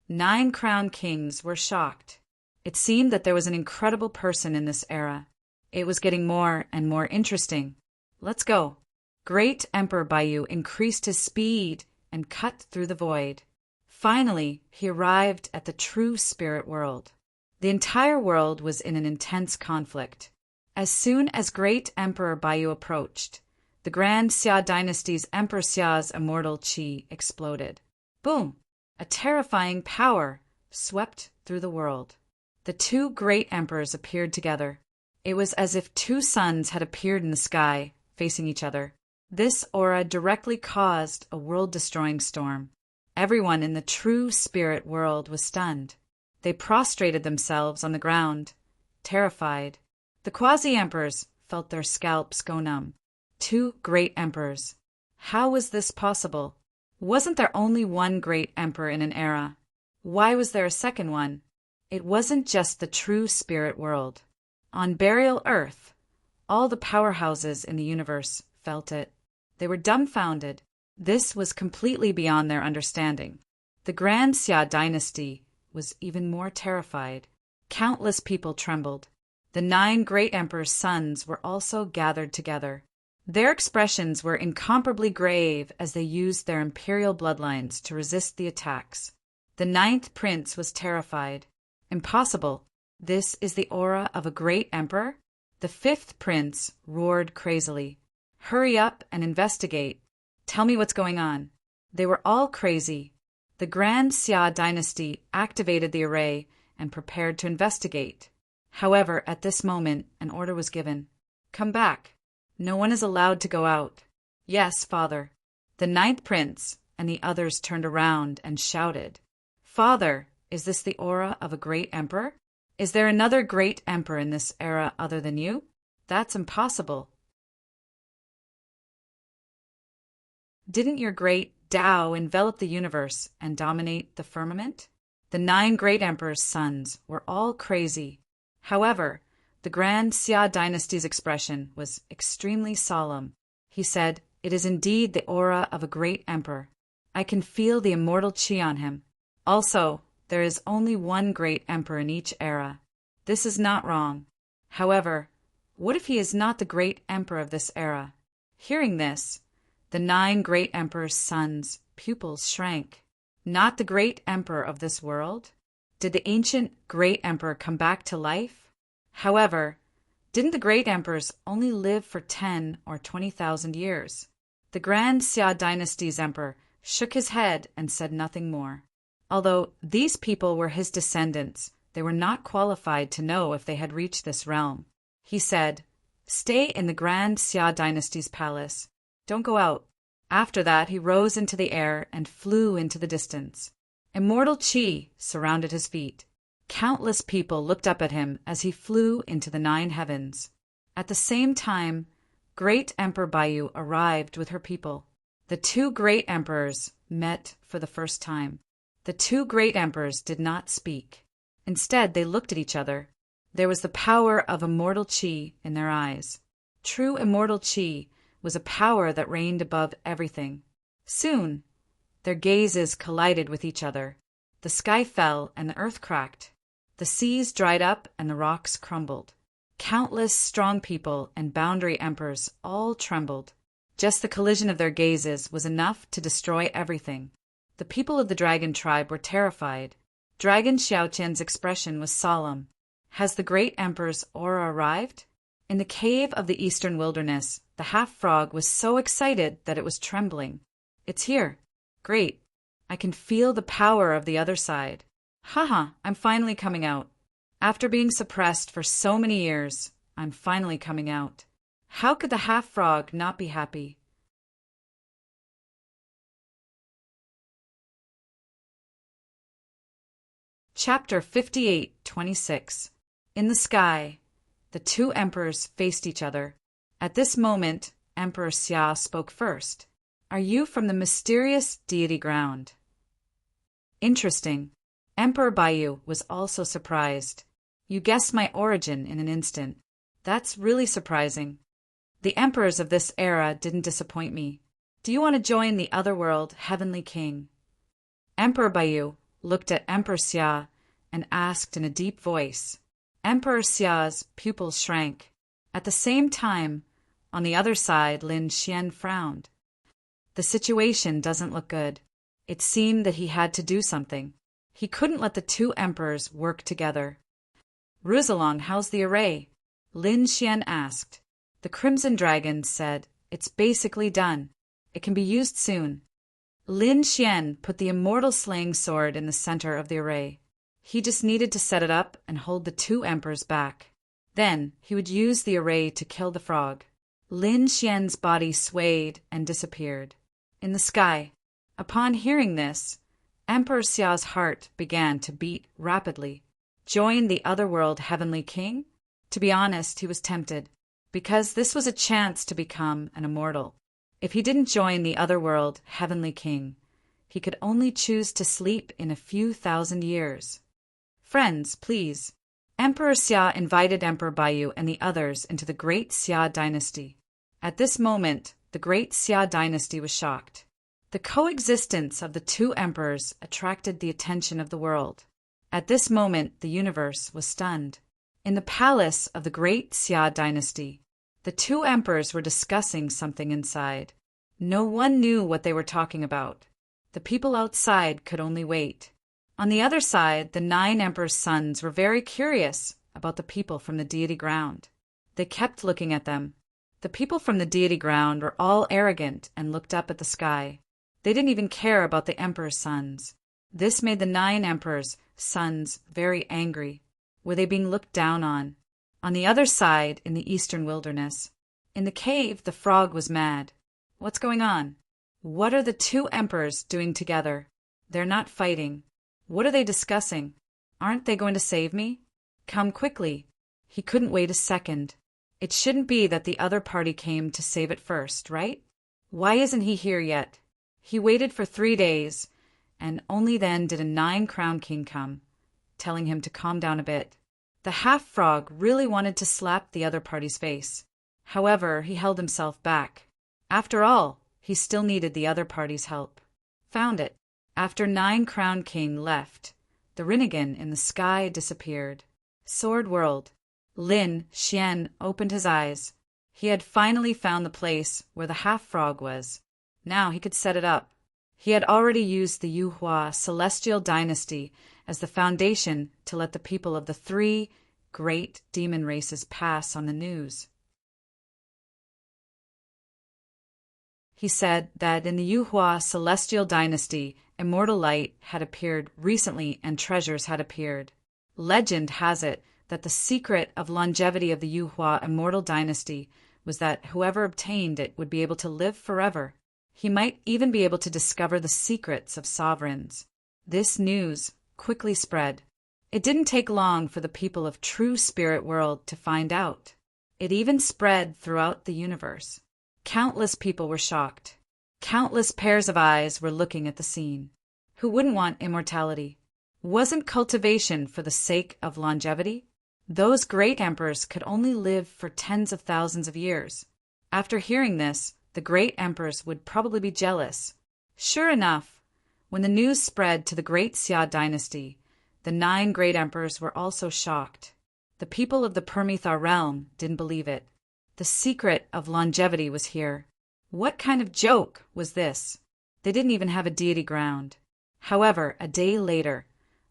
9-crowned kings were shocked. It seemed that there was an incredible person in this era. It was getting more and more interesting. Let's go. Great Emperor Bayu increased his speed and cut through the void. Finally, he arrived at the true spirit world. The entire world was in an intense conflict. As soon as Great Emperor Bayu approached, the Grand Xia dynasty's Emperor Xia's immortal qi exploded. Boom! A terrifying power swept through the world. The 2 great emperors appeared together. It was as if 2 suns had appeared in the sky, facing each other. This aura directly caused a world-destroying storm. Everyone in the true spirit world was stunned. They prostrated themselves on the ground, terrified. The quasi-emperors felt their scalps go numb. 2 great emperors. How was this possible? Wasn't there only one great emperor in an era? Why was there a second one? It wasn't just the true spirit world. On Burial Earth, all the powerhouses in the universe felt it. They were dumbfounded. This was completely beyond their understanding. The Grand Xia dynasty was even more terrified. Countless people trembled. The 9 great emperors' sons were also gathered together. Their expressions were incomparably grave as they used their imperial bloodlines to resist the attacks. The 9th prince was terrified. Impossible. This is the aura of a great emperor? The fifth prince roared crazily. Hurry up and investigate. Tell me what's going on. They were all crazy. The Grand Xia dynasty activated the array and prepared to investigate. However, at this moment, an order was given. Come back. No one is allowed to go out. Yes, father. The ninth prince and the others turned around and shouted, Father, is this the aura of a great emperor? Is there another great emperor in this era other than you? That's impossible. Didn't your great Tao envelop the universe and dominate the firmament? The 9 great emperors' sons were all crazy. However, the Grand Xia dynasty's expression was extremely solemn. He said, It is indeed the aura of a great emperor. I can feel the immortal qi on him. Also, there is only one great emperor in each era. This is not wrong. However, what if he is not the great emperor of this era? Hearing this, the 9 great emperors' sons' pupils shrank. Not the great emperor of this world? Did the ancient great emperor come back to life? However, didn't the great emperors only live for 10 or 20,000 years? The Grand Xia dynasty's emperor shook his head and said nothing more. Although these people were his descendants, they were not qualified to know if they had reached this realm. He said, Stay in the Grand Xia dynasty's palace. Don't go out. After that, he rose into the air and flew into the distance. Immortal qi surrounded his feet. Countless people looked up at him as he flew into the 9 heavens. At the same time, Great Emperor Baiyu arrived with her people. The 2 great emperors met for the first time. The 2 great emperors did not speak. Instead, they looked at each other. There was the power of immortal qi in their eyes. True immortal qi was a power that reigned above everything. Soon, their gazes collided with each other. The sky fell and the earth cracked. The seas dried up and the rocks crumbled. Countless strong people and boundary emperors all trembled. Just the collision of their gazes was enough to destroy everything. The people of the dragon tribe were terrified. Dragon Xiaoqian's expression was solemn. Has the great emperor's aura arrived? In the cave of the eastern wilderness, the half-frog was so excited that it was trembling. It's here. Great. I can feel the power of the other side. Haha, I'm finally coming out. After being suppressed for so many years, I'm finally coming out. How could the half-frog not be happy? Chapter 58:26. In the sky, the 2 emperors faced each other. At this moment, Emperor Xia spoke first. Are you from the mysterious deity ground? Interesting. Emperor Baiyu was also surprised. You guessed my origin in an instant. That's really surprising. The emperors of this era didn't disappoint me. Do you want to join the otherworld heavenly king? Emperor Baiyu looked at Emperor Xia and asked in a deep voice. Emperor Xia's pupils shrank. At the same time, on the other side, Lin Xian frowned. The situation doesn't look good. It seemed that he had to do something. He couldn't let the 2 emperors work together. Ruzalong, how's the array? Lin Xian asked. The Crimson Dragon said, It's basically done. It can be used soon. Lin Xian put the immortal slaying sword in the center of the array. He just needed to set it up and hold the 2 emperors back. Then he would use the array to kill the frog. Lin Xian's body swayed and disappeared. In the sky, upon hearing this, Emperor Xiao's heart began to beat rapidly. Join the otherworld heavenly king? To be honest, he was tempted, because this was a chance to become an immortal. If he didn't join the otherworld heavenly king, he could only choose to sleep in a few thousand years. Friends, please. Emperor Xia invited Emperor Baiyu and the others into the Great Xia dynasty. At this moment, the Great Xia dynasty was shocked. The coexistence of the 2 emperors attracted the attention of the world. At this moment, the universe was stunned. In the palace of the Great Xia dynasty, the 2 emperors were discussing something inside. No one knew what they were talking about. The people outside could only wait. On the other side, the 9 emperors' sons were very curious about the people from the deity ground. They kept looking at them. The people from the deity ground were all arrogant and looked up at the sky. They didn't even care about the emperor's sons. This made the 9 emperors' sons very angry. Were they being looked down on? On the other side, in the eastern wilderness, in the cave, the frog was mad. What's going on? What are the 2 emperors doing together? They're not fighting. What are they discussing? Aren't they going to save me? Come quickly. He couldn't wait a second. It shouldn't be that the other party came to save it first, right? Why isn't he here yet? He waited for 3 days, and only then did a 9-crowned king come, telling him to calm down a bit. The half-frog really wanted to slap the other party's face. However, he held himself back. After all, he still needed the other party's help. Found it. After 9-crowned king left, the Rinnegan in the sky disappeared. Sword World. Lin Xian opened his eyes. He had finally found the place where the half-frog was. Now he could set it up. He had already used the Yuhua celestial dynasty as the foundation to let the people of the 3 great demon races pass on the news. He said that in the Yuhua celestial dynasty, immortal light had appeared recently and treasures had appeared. Legend has it that the secret of longevity of the Yuhua immortal dynasty was that whoever obtained it would be able to live forever. He might even be able to discover the secrets of sovereigns. This news quickly spread. It didn't take long for the people of True Spirit World to find out. It even spread throughout the universe. Countless people were shocked. Countless pairs of eyes were looking at the scene. Who wouldn't want immortality? Wasn't cultivation for the sake of longevity? Those great emperors could only live for tens of thousands of years. After hearing this, the great emperors would probably be jealous. Sure enough, when the news spread to the great Xia dynasty, the 9 great emperors were also shocked. The people of the Permethar realm didn't believe it. The secret of longevity was here. What kind of joke was this? They didn't even have a deity ground. However, a day later,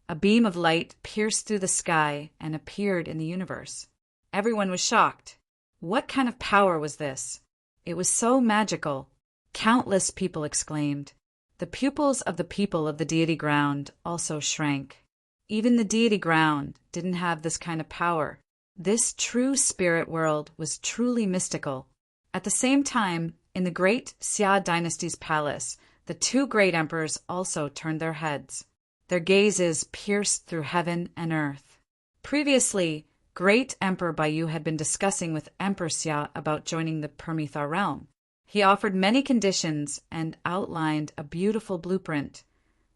a beam of light pierced through the sky and appeared in the universe. Everyone was shocked. What kind of power was this? It was so magical. Countless people exclaimed. The pupils of the people of the deity ground also shrank. Even the deity ground didn't have this kind of power. This true spirit world was truly mystical. At the same time, in the great Xia dynasty's palace, the 2 great emperors also turned their heads. Their gazes pierced through heaven and earth. Previously, Great Emperor Baiyu had been discussing with Emperor Xia about joining the Permethar realm. He offered many conditions and outlined a beautiful blueprint,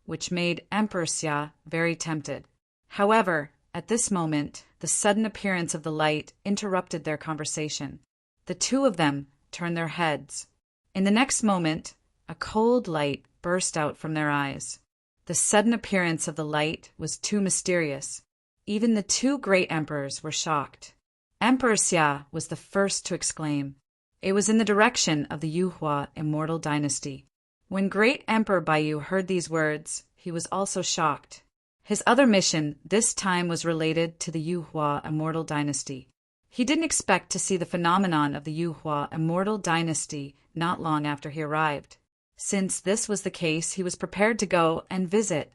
which made Emperor Xia very tempted. However, at this moment, the sudden appearance of the light interrupted their conversation. The 2 of them turned their heads. In the next moment, a cold light burst out from their eyes. The sudden appearance of the light was too mysterious. Even the 2 great emperors were shocked. Emperor Xia was the first to exclaim. It was in the direction of the Yuhua immortal dynasty. When Great Emperor Baiyu heard these words, he was also shocked. His other mission this time was related to the Yuhua immortal dynasty. He didn't expect to see the phenomenon of the Yuhua immortal dynasty not long after he arrived. Since this was the case, he was prepared to go and visit.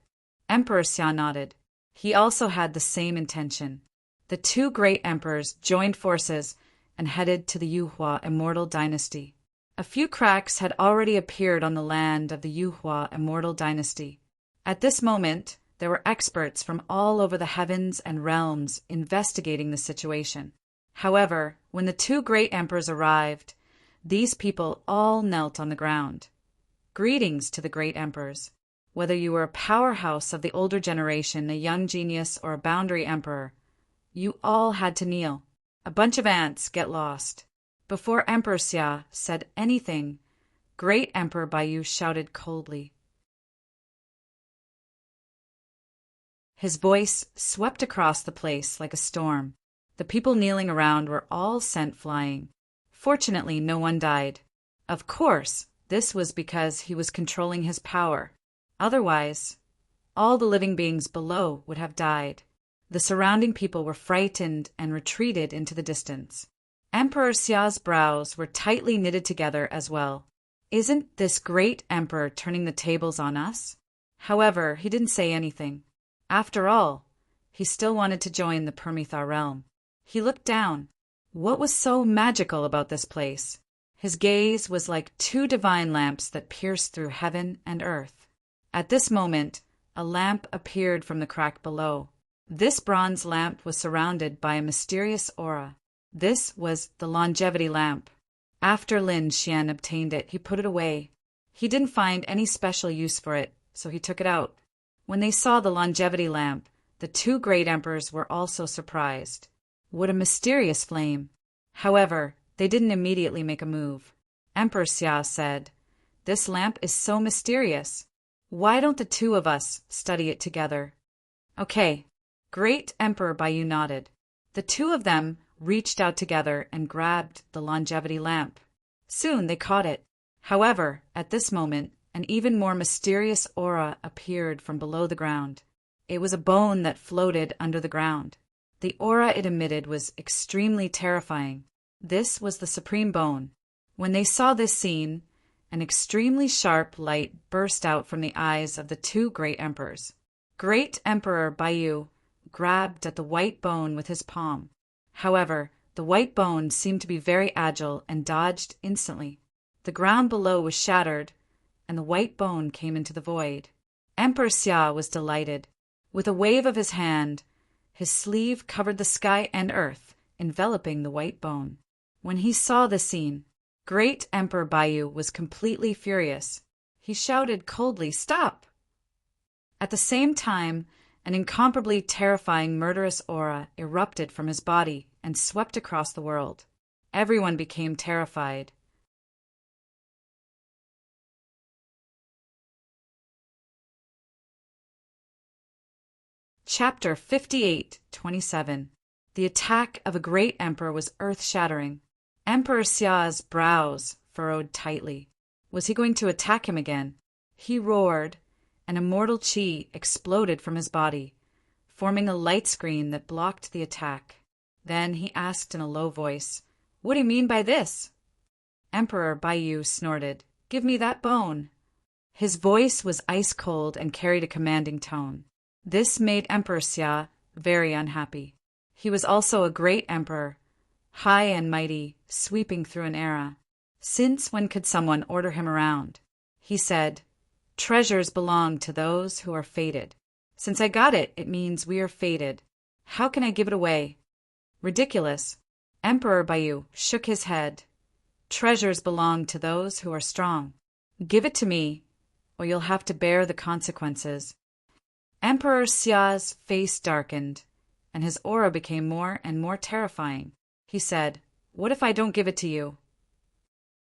Emperor Xia nodded. He also had the same intention. The 2 great emperors joined forces and headed to the Yuhua immortal dynasty. A few cracks had already appeared on the land of the Yuhua immortal dynasty. At this moment, there were experts from all over the heavens and realms investigating the situation. However, when the 2 great emperors arrived, these people all knelt on the ground. Greetings to the great emperors. Whether you were a powerhouse of the older generation, a young genius, or a boundary emperor, you all had to kneel. A bunch of ants get lost. Before Emperor Xia said anything, Great Emperor Baiyu shouted coldly. His voice swept across the place like a storm. The people kneeling around were all sent flying. Fortunately, no one died. Of course, this was because he was controlling his power. Otherwise, all the living beings below would have died. The surrounding people were frightened and retreated into the distance. Emperor Xia's brows were tightly knitted together as well. Isn't this great emperor turning the tables on us? However, he didn't say anything. After all, he still wanted to join the Permethar realm. He looked down. What was so magical about this place? His gaze was like two divine lamps that pierced through heaven and earth. At this moment, a lamp appeared from the crack below. This bronze lamp was surrounded by a mysterious aura. This was the longevity lamp. After Lin Xian obtained it, he put it away. He didn't find any special use for it, so he took it out. When they saw the longevity lamp, the two great emperors were also surprised. What a mysterious flame! However, they didn't immediately make a move. Emperor Xia said, "This lamp is so mysterious. Why don't the two of us study it together?" "Okay." Great Emperor Baiyu nodded. The two of them reached out together and grabbed the longevity lamp. Soon they caught it. However, at this moment, an even more mysterious aura appeared from below the ground. It was a bone that floated under the ground. The aura it emitted was extremely terrifying. This was the supreme bone. When they saw this scene, an extremely sharp light burst out from the eyes of the two great emperors. Great Emperor Baiyu grabbed at the white bone with his palm. However, the white bone seemed to be very agile and dodged instantly. The ground below was shattered, and the white bone came into the void. Emperor Xia was delighted. With a wave of his hand, his sleeve covered the sky and earth, enveloping the white bone. When he saw the scene, Great Emperor Baiyu was completely furious. He shouted coldly, "Stop!" At the same time, an incomparably terrifying murderous aura erupted from his body and swept across the world. Everyone became terrified. Chapter 58:27. The attack of a great emperor was earth-shattering. Emperor Xia's brows furrowed tightly. Was he going to attack him again? He roared, and immortal qi exploded from his body, forming a light screen that blocked the attack. Then he asked in a low voice, "What do you mean by this?" Emperor Baiyu snorted, "Give me that bone." His voice was ice-cold and carried a commanding tone. This made Emperor Xia very unhappy. He was also a great emperor, high and mighty, sweeping through an era. Since when could someone order him around? He said, "Treasures belong to those who are fated. Since I got it, it means we are fated. How can I give it away?" Ridiculous. Emperor Baiyu shook his head. "Treasures belong to those who are strong. Give it to me, or you'll have to bear the consequences." Emperor Xia's face darkened, and his aura became more and more terrifying. He said, "What if I don't give it to you?"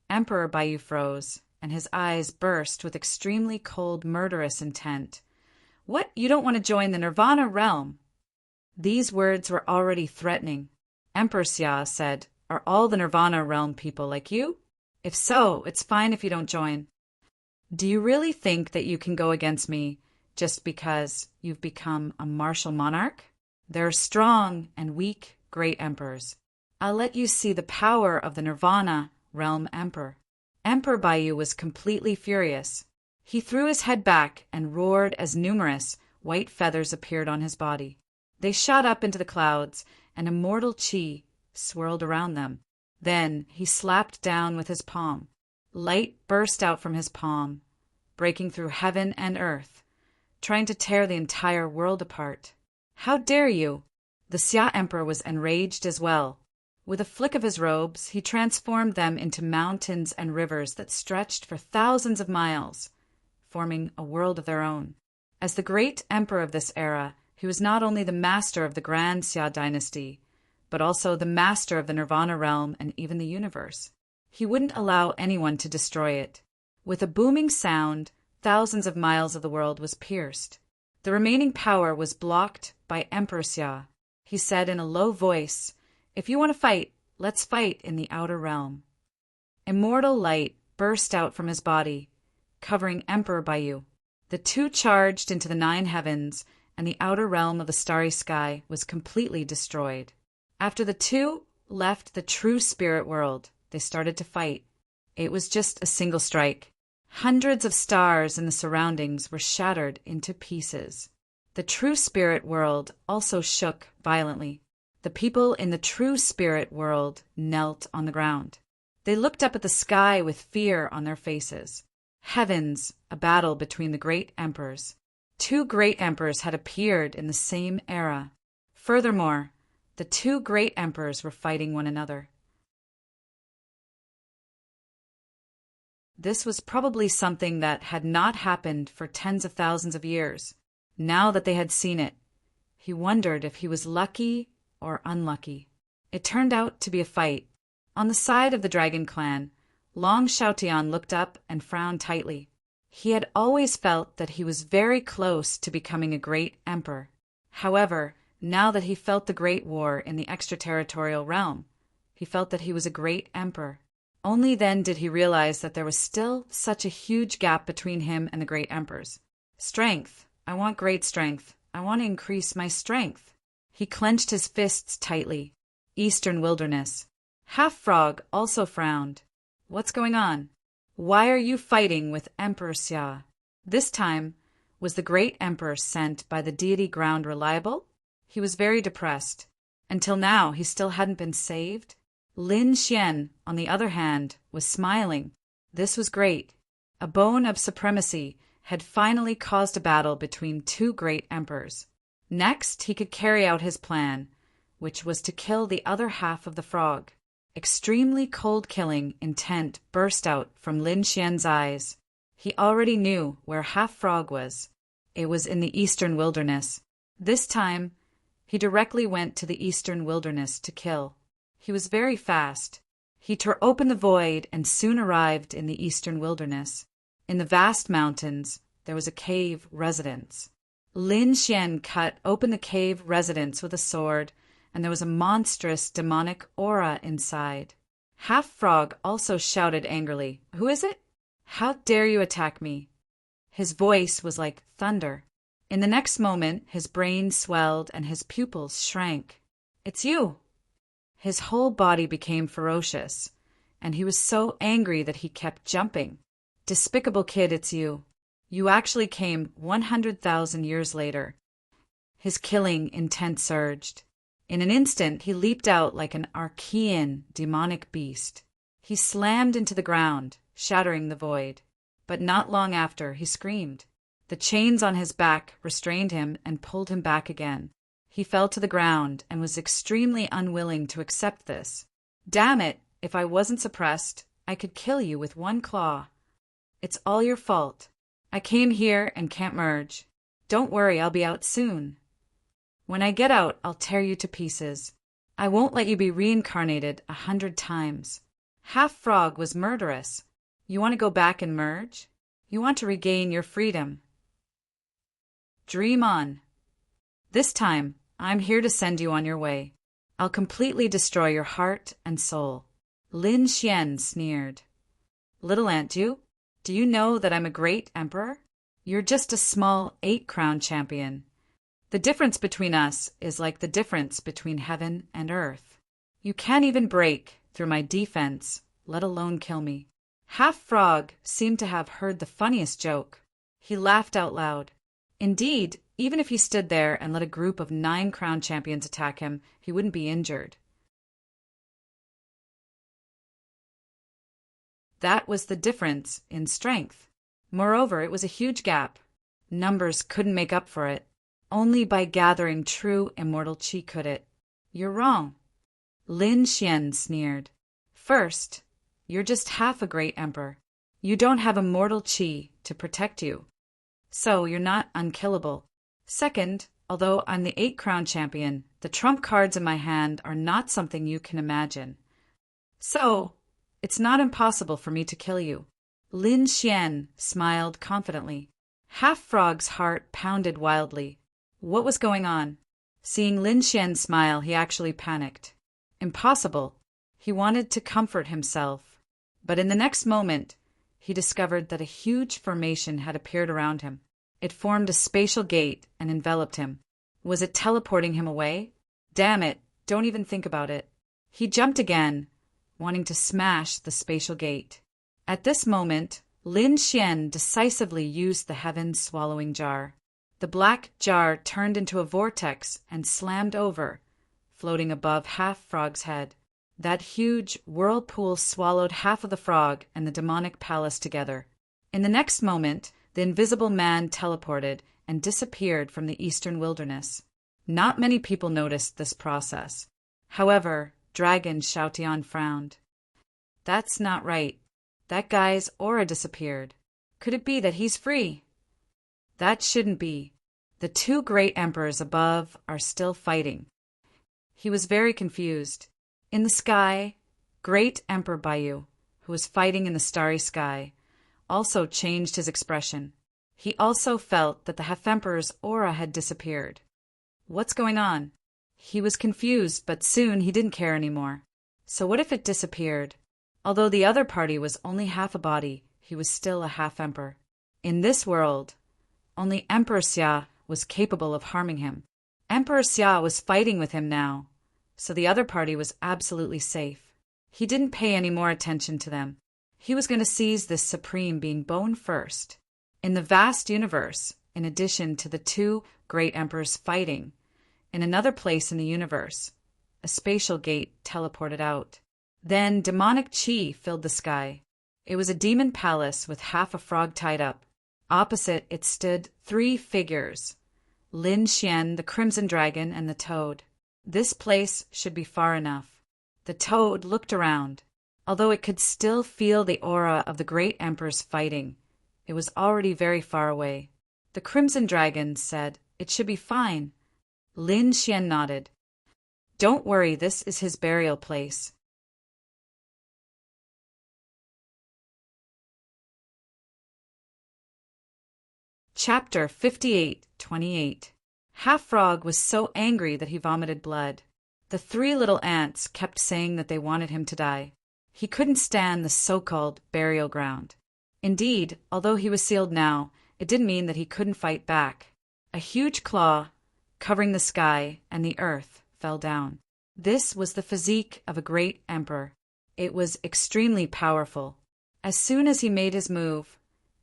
Emperor Baiyu froze, and his eyes burst with extremely cold, murderous intent. "What, you don't want to join the Nirvana realm?" These words were already threatening. Emperor Xia said, "Are all the Nirvana realm people like you? If so, it's fine if you don't join. Do you really think that you can go against me just because you've become a martial monarch? There are strong and weak great emperors. I'll let you see the power of the Nirvana realm emperor." Emperor Baiyu was completely furious. He threw his head back and roared as numerous white feathers appeared on his body. They shot up into the clouds, and immortal qi swirled around them. Then he slapped down with his palm. Light burst out from his palm, breaking through heaven and earth, trying to tear the entire world apart. "How dare you!" The Xia Emperor was enraged as well. With a flick of his robes, he transformed them into mountains and rivers that stretched for thousands of miles, forming a world of their own. As the great emperor of this era, he was not only the master of the Grand Xia dynasty, but also the master of the Nirvana realm and even the universe. He wouldn't allow anyone to destroy it. With a booming sound, thousands of miles of the world was pierced. The remaining power was blocked by Emperor Xia. He said in a low voice, "If you want to fight, let's fight in the outer realm." Immortal light burst out from his body, covering Emperor Baiyu. The two charged into the 9 heavens, and the outer realm of the starry sky was completely destroyed. After the two left the true spirit world, they started to fight. It was just a single strike. Hundreds of stars in the surroundings were shattered into pieces. The true spirit world also shook violently. The people in the true spirit world knelt on the ground. They looked up at the sky with fear on their faces. Heavens, a battle between the great emperors. Two great emperors had appeared in the same era. Furthermore, the two great emperors were fighting one another. This was probably something that had not happened for tens of thousands of years. Now that they had seen it, he wondered if he was lucky or unlucky. It turned out to be a fight. On the side of the dragon clan, Long Xiaotian looked up and frowned tightly. He had always felt that he was very close to becoming a great emperor. However, now that he felt the great war in the extraterritorial realm, he felt that he was a great emperor. Only then did he realize that there was still such a huge gap between him and the great emperors. Strength. I want great strength. I want to increase my strength. He clenched his fists tightly. Eastern wilderness. Half Frog also frowned. What's going on? Why are you fighting with Emperor Xia? This time, was the great emperor sent by the deity Ground reliable? He was very depressed. Until now, he still hadn't been saved. Lin Xian, on the other hand, was smiling. This was great. A bone of supremacy had finally caused a battle between two great emperors. Next, he could carry out his plan, which was to kill the other half of the frog. Extremely cold-killing intent burst out from Lin Xian's eyes. He already knew where Half Frog was. It was in the eastern wilderness. This time, he directly went to the eastern wilderness to kill. He was very fast. He tore open the void and soon arrived in the eastern wilderness. In the vast mountains, there was a cave residence. Lin Xian cut open the cave residence with a sword, and there was a monstrous demonic aura inside. Half Frog also shouted angrily, "Who is it? How dare you attack me?" His voice was like thunder. In the next moment, his brain swelled and his pupils shrank. "It's you!" His whole body became ferocious, and he was so angry that he kept jumping. "Despicable kid, it's you. You actually came 100,000 years later." His killing intent surged. In an instant, he leaped out like an Archean demonic beast. He slammed into the ground, shattering the void. But not long after, he screamed. The chains on his back restrained him and pulled him back again. He fell to the ground and was extremely unwilling to accept this. "Damn it! If I wasn't suppressed, I could kill you with one claw. It's all your fault. I came here and can't merge. Don't worry, I'll be out soon. When I get out, I'll tear you to pieces. I won't let you be reincarnated 100 times. Half Frog was murderous. You want to go back and merge? You want to regain your freedom? Dream on. This time, I'm here to send you on your way. I'll completely destroy your heart and soul." Lin Xian sneered. "Little Ant, do you know that I'm a great emperor? You're just a small 8-crown champion. The difference between us is like the difference between heaven and earth. You can't even break through my defense, let alone kill me." Half Frog seemed to have heard the funniest joke. He laughed out loud. Indeed, even if he stood there and let a group of 9 crown champions attack him, he wouldn't be injured. That was the difference in strength. Moreover, it was a huge gap. Numbers couldn't make up for it. Only by gathering true immortal chi could it. "You're wrong." Lin Xian sneered. "First, you're just half a great emperor. You don't have immortal chi to protect you. So you're not unkillable. Second, although I'm the 8-crown champion, the trump cards in my hand are not something you can imagine. So, it's not impossible for me to kill you." Lin Xian smiled confidently. Half Frog's heart pounded wildly. What was going on? Seeing Lin Xian smile, he actually panicked. Impossible. He wanted to comfort himself. But in the next moment, he discovered that a huge formation had appeared around him. It formed a spatial gate and enveloped him. Was it teleporting him away? Damn it, don't even think about it. He jumped again, wanting to smash the spatial gate. At this moment, Lin Xian decisively used the heaven-swallowing jar. The black jar turned into a vortex and slammed over, floating above Half-Frog's head. That huge whirlpool swallowed half of the frog and the demonic palace together. In the next moment, the invisible man teleported and disappeared from the eastern wilderness. Not many people noticed this process. However, Dragon Xiaotian frowned. That's not right. That guy's aura disappeared. Could it be that he's free? That shouldn't be. The two great emperors above are still fighting. He was very confused. In the sky, Great Emperor Baiyu, who was fighting in the starry sky, also changed his expression. He also felt that the half-emperor's aura had disappeared. What's going on? He was confused, but soon he didn't care anymore. So what if it disappeared? Although the other party was only half a body, he was still a half-emperor. In this world, only Emperor Xia was capable of harming him. Emperor Xia was fighting with him now, so the other party was absolutely safe. He didn't pay any more attention to them. He was going to seize this supreme being bone first. In the vast universe, in addition to the two great emperors fighting, in another place in the universe, a spatial gate teleported out. Then demonic chi filled the sky. It was a demon palace with half a frog tied up. Opposite it stood three figures, Lin Xian, the crimson dragon, and the toad. This place should be far enough. The toad looked around. Although it could still feel the aura of the great emperors fighting, it was already very far away. The crimson dragon said, "It should be fine." Lin Xian nodded. "Don't worry, this is his burial place." Chapter 58:28. Half-Frog was so angry that he vomited blood. The three little ants kept saying that they wanted him to die. He couldn't stand the so-called burial ground. Indeed, although he was sealed now, it didn't mean that he couldn't fight back. A huge claw, covering the sky and the earth, fell down. This was the physique of a great emperor. It was extremely powerful. As soon as he made his move,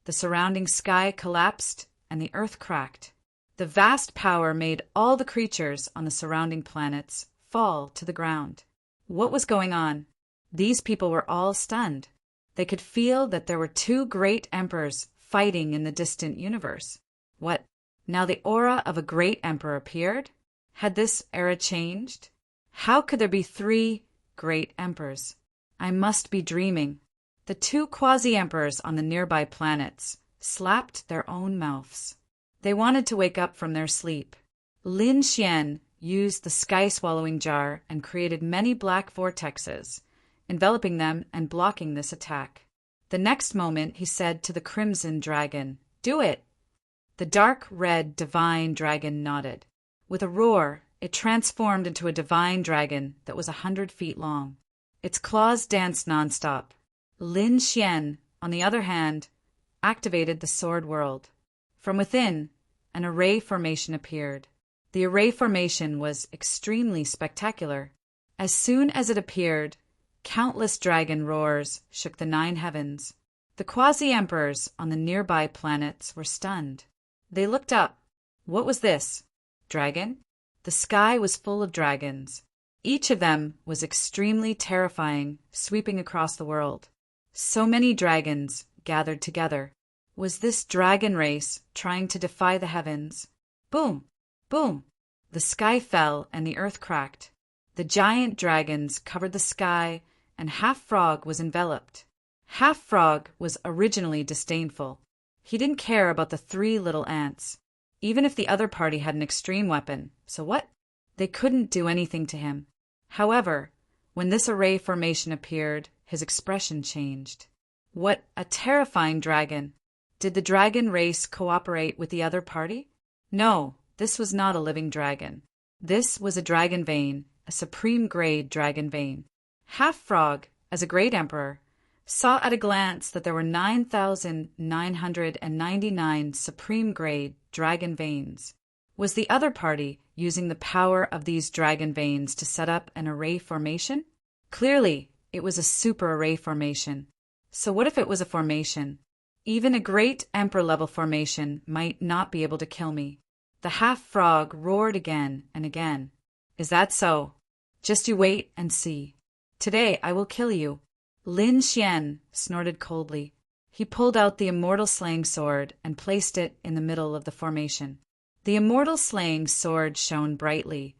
the surrounding sky collapsed and the earth cracked. The vast power made all the creatures on the surrounding planets fall to the ground. What was going on? These people were all stunned. They could feel that there were two great emperors fighting in the distant universe. What? Now the aura of a great emperor appeared? Had this era changed? How could there be three great emperors? I must be dreaming. The two quasi-emperors on the nearby planets slapped their own mouths. They wanted to wake up from their sleep. Lin Xian used the sky-swallowing jar and created many black vortexes, enveloping them and blocking this attack. The next moment he said to the crimson dragon, "Do it!" The dark red divine dragon nodded. With a roar, it transformed into a divine dragon that was 100 feet long. Its claws danced nonstop. Lin Xian, on the other hand, activated the sword world. From within, an array formation appeared. The array formation was extremely spectacular. As soon as it appeared, countless dragon roars shook the 9 heavens. The quasi-emperors on the nearby planets were stunned. They looked up. What was this? Dragon? The sky was full of dragons. Each of them was extremely terrifying, sweeping across the world. So many dragons gathered together. Was this dragon race trying to defy the heavens? Boom! Boom! The sky fell and the earth cracked. The giant dragons covered the sky and Half-Frog was enveloped. Half-Frog was originally disdainful. He didn't care about the 3 little ants, even if the other party had an extreme weapon. So what? They couldn't do anything to him. However, when this array formation appeared, his expression changed. What a terrifying dragon! Did the dragon race cooperate with the other party? No, this was not a living dragon. This was a dragon vein, a supreme-grade dragon vein. Half-Frog, as a great emperor, saw at a glance that there were 9,999 supreme-grade dragon veins. Was the other party using the power of these dragon veins to set up an array formation? Clearly, it was a super array formation. So what if it was a formation? Even a great emperor-level formation might not be able to kill me. The half-frog roared again and again. Is that so? Just you wait and see. Today I will kill you. Lin Xian snorted coldly. He pulled out the immortal slaying sword and placed it in the middle of the formation. The immortal slaying sword shone brightly,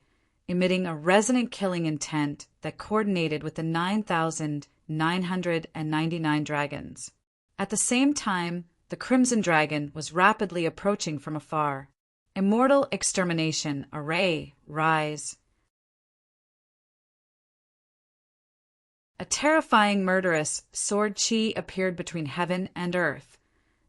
emitting a resonant killing intent that coordinated with the 9,999 dragons. At the same time, the crimson dragon was rapidly approaching from afar. Immortal extermination, array, rise. A terrifying, murderous sword chi appeared between heaven and earth,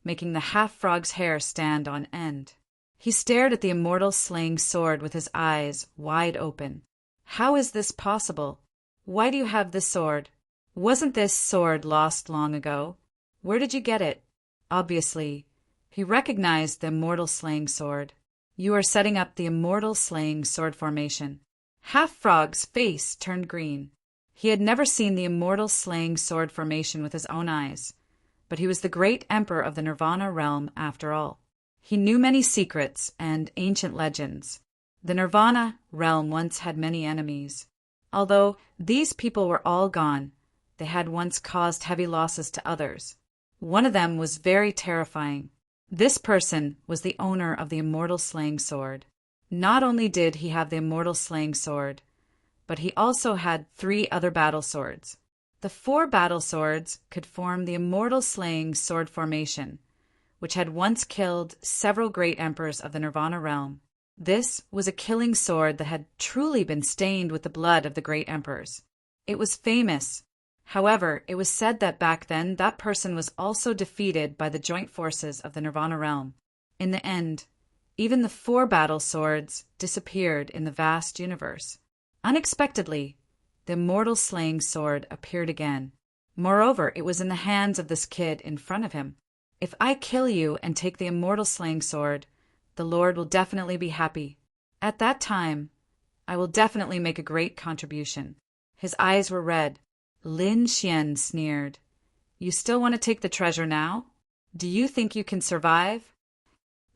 making the half-frog's hair stand on end. He stared at the immortal slaying sword with his eyes wide open. How is this possible? Why do you have this sword? Wasn't this sword lost long ago? Where did you get it? Obviously, he recognized the immortal slaying sword. You are setting up the immortal slaying sword formation. Half-frog's face turned green. He had never seen the immortal slaying sword formation with his own eyes, but he was the great emperor of the Nirvana realm after all. He knew many secrets and ancient legends. The Nirvana realm once had many enemies. Although these people were all gone, they had once caused heavy losses to others. One of them was very terrifying. This person was the owner of the immortal slaying sword. Not only did he have the immortal slaying sword, but he also had 3 other battle swords. The 4 battle swords could form the immortal slaying sword formation, which had once killed several great emperors of the Nirvana realm. This was a killing sword that had truly been stained with the blood of the great emperors. It was famous. However, it was said that back then that person was also defeated by the joint forces of the Nirvana realm. In the end, even the 4 battle swords disappeared in the vast universe. Unexpectedly, the immortal slaying sword appeared again. Moreover, it was in the hands of this kid in front of him. If I kill you and take the immortal slaying sword, the Lord will definitely be happy. At that time, I will definitely make a great contribution. His eyes were red. Lin Xian sneered. You still want to take the treasure now? Do you think you can survive?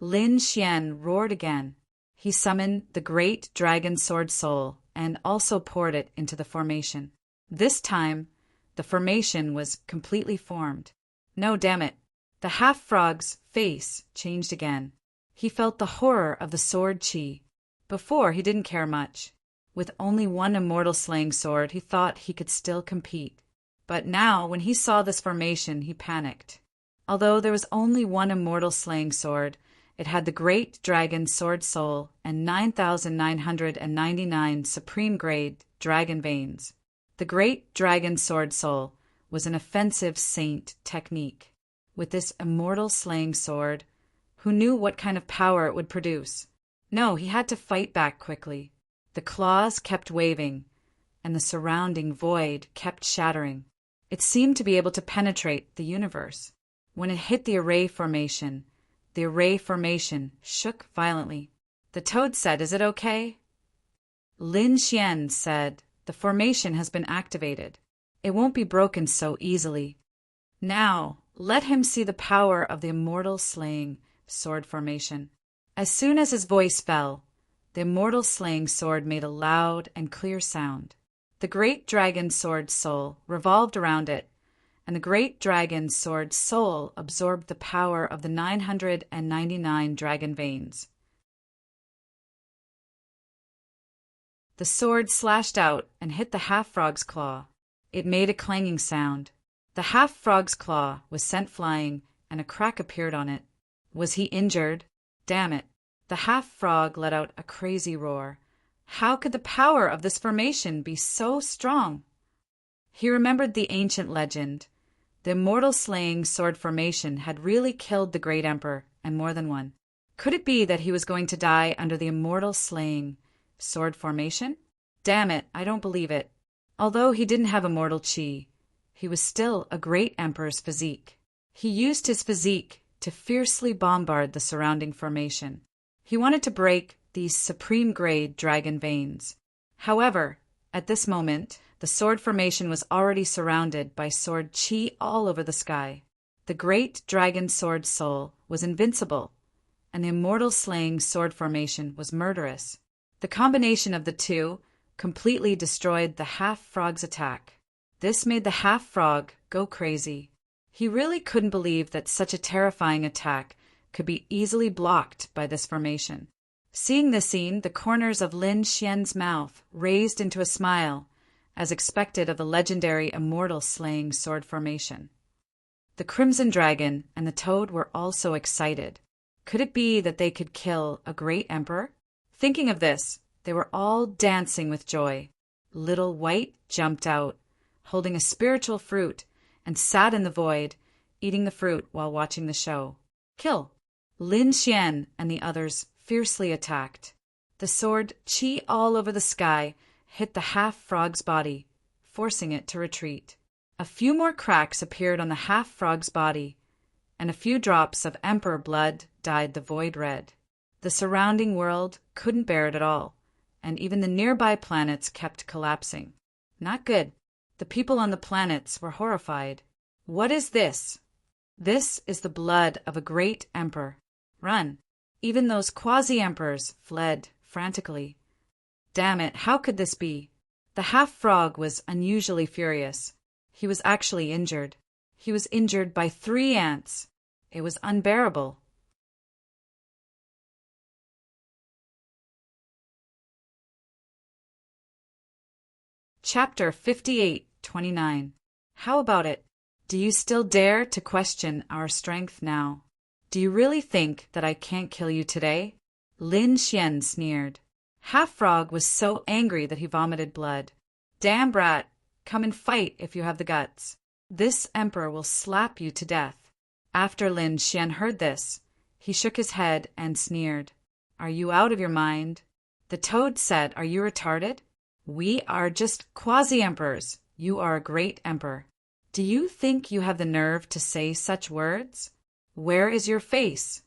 Lin Xian roared again. He summoned the great dragon sword soul and also poured it into the formation. This time, the formation was completely formed. No, damn it. The half-frog's face changed again. He felt the horror of the sword chi. Before, he didn't care much. With only 1 immortal slaying sword, he thought he could still compete. But now, when he saw this formation, he panicked. Although there was only 1 immortal slaying sword, it had the great dragon sword soul and 9,999 supreme-grade dragon veins. The great dragon sword soul was an offensive saint technique. With this immortal slaying sword, who knew what kind of power it would produce? No, he had to fight back quickly. The claws kept waving, and the surrounding void kept shattering. It seemed to be able to penetrate the universe. When it hit the array formation shook violently. The toad said, "Is it okay?" Lin Xian said, "The formation has been activated. It won't be broken so easily. Now, let him see the power of the immortal slaying sword formation." As soon as his voice fell, the immortal slaying sword made a loud and clear sound. The great dragon sword soul revolved around it, and the great dragon sword soul absorbed the power of the 999 dragon veins. The sword slashed out and hit the half-frog's claw. It made a clanging sound. The half-frog's claw was sent flying, and a crack appeared on it. Was he injured? Damn it. The half-frog let out a crazy roar. How could the power of this formation be so strong? He remembered the ancient legend. The immortal slaying sword formation had really killed the great emperor, and more than one. Could it be that he was going to die under the immortal slaying sword formation? Damn it, I don't believe it. Although he didn't have immortal chi, he was still a great emperor's physique. He used his physique to fiercely bombard the surrounding formation. He wanted to break these supreme-grade dragon veins. However, at this moment, The sword formation was already surrounded by sword chi all over the sky. The great dragon sword soul was invincible, and the immortal slaying sword formation was murderous. The combination of the two completely destroyed the half-frog's attack. This made the half-frog go crazy. He really couldn't believe that such a terrifying attack could be easily blocked by this formation. Seeing this scene, the corners of Lin Xian's mouth raised into a smile, as expected of the legendary immortal slaying sword formation. The Crimson Dragon and the Toad were also excited. Could it be that they could kill a great emperor? Thinking of this, they were all dancing with joy. Little White jumped out, holding a spiritual fruit, and sat in the void, eating the fruit while watching the show. Kill! Lin Xian and the others fiercely attacked. The sword, chi all over the sky, hit the half-frog's body, forcing it to retreat. A few more cracks appeared on the half-frog's body, and a few drops of emperor blood dyed the void red. The surrounding world couldn't bear it at all, and even the nearby planets kept collapsing. Not good. The people on the planets were horrified. What is this? This is the blood of a great emperor. Run! Even those quasi-emperors fled frantically. Damn it, how could this be? The half-frog was unusually furious. He was actually injured. He was injured by 3 ants. It was unbearable. Chapter 58:29. How about it? Do you still dare to question our strength now? Do you really think that I can't kill you today? Lin Xian sneered. Half-Frog was so angry that he vomited blood. Damn brat, come and fight if you have the guts. This emperor will slap you to death. After Lin Xian heard this, he shook his head and sneered. Are you out of your mind? The Toad said, are you retarded? We are just quasi-emperors. You are a great emperor. Do you think you have the nerve to say such words? Where is your face?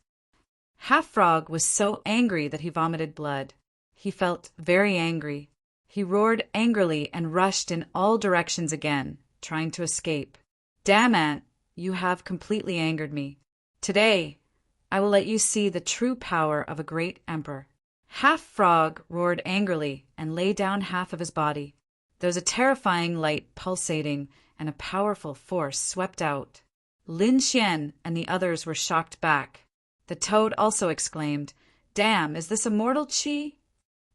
Half-Frog was so angry that he vomited blood. He felt very angry. He roared angrily and rushed in all directions again, trying to escape. Damn ant, you have completely angered me. Today, I will let you see the true power of a great emperor. Half-Frog roared angrily and lay down half of his body. There was a terrifying light pulsating, and a powerful force swept out. Lin Xian and the others were shocked back. The Toad also exclaimed, Damn, is this immortal chi?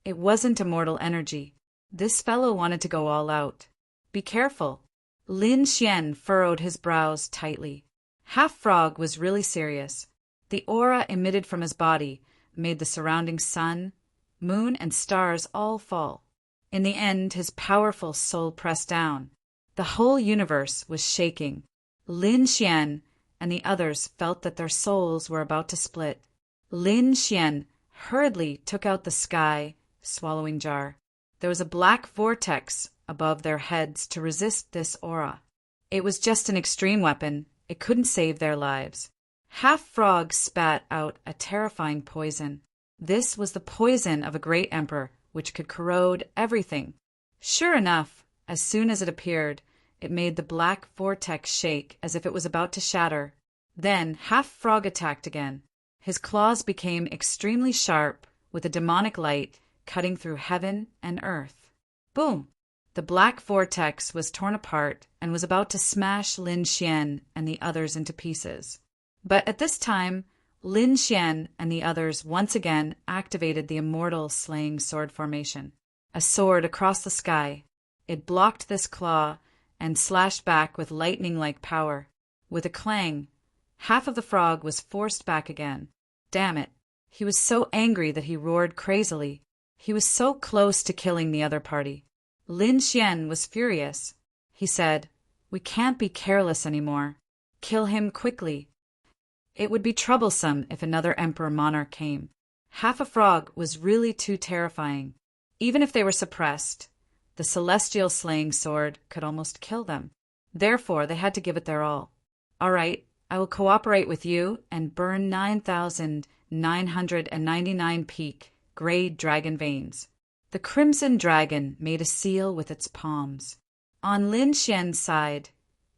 It wasn't immortal energy. This fellow wanted to go all out. Be careful. Lin Xian furrowed his brows tightly. Half-Frog was really serious. The aura emitted from his body made the surrounding sun, moon, and stars all fall. In the end, his powerful soul pressed down. The whole universe was shaking. Lin Xian and the others felt that their souls were about to split. Lin Xian hurriedly took out the sky swallowing jar. There was a black vortex above their heads to resist this aura. It was just an extreme weapon. It couldn't save their lives. Half-Frog spat out a terrifying poison. This was the poison of a great emperor, which could corrode everything. Sure enough, as soon as it appeared, it made the black vortex shake as if it was about to shatter. Then Half-Frog attacked again. His claws became extremely sharp, with a demonic light cutting through heaven and earth. Boom! The black vortex was torn apart and was about to smash Lin Xian and the others into pieces. But at this time, Lin Xian and the others once again activated the immortal slaying sword formation. A sword across the sky. It blocked this claw and slashed back with lightning-like power. With a clang, half of the frog was forced back again. Damn it! He was so angry that he roared crazily. He was so close to killing the other party. Lin Xian was furious. He said, We can't be careless anymore. Kill him quickly. It would be troublesome if another emperor monarch came. Half a frog was really too terrifying. Even if they were suppressed, the celestial slaying sword could almost kill them. Therefore, they had to give it their all. All right, I will cooperate with you and burn 9,999 peak gray dragon veins. The crimson dragon made a seal with its palms. On Lin Xian's side,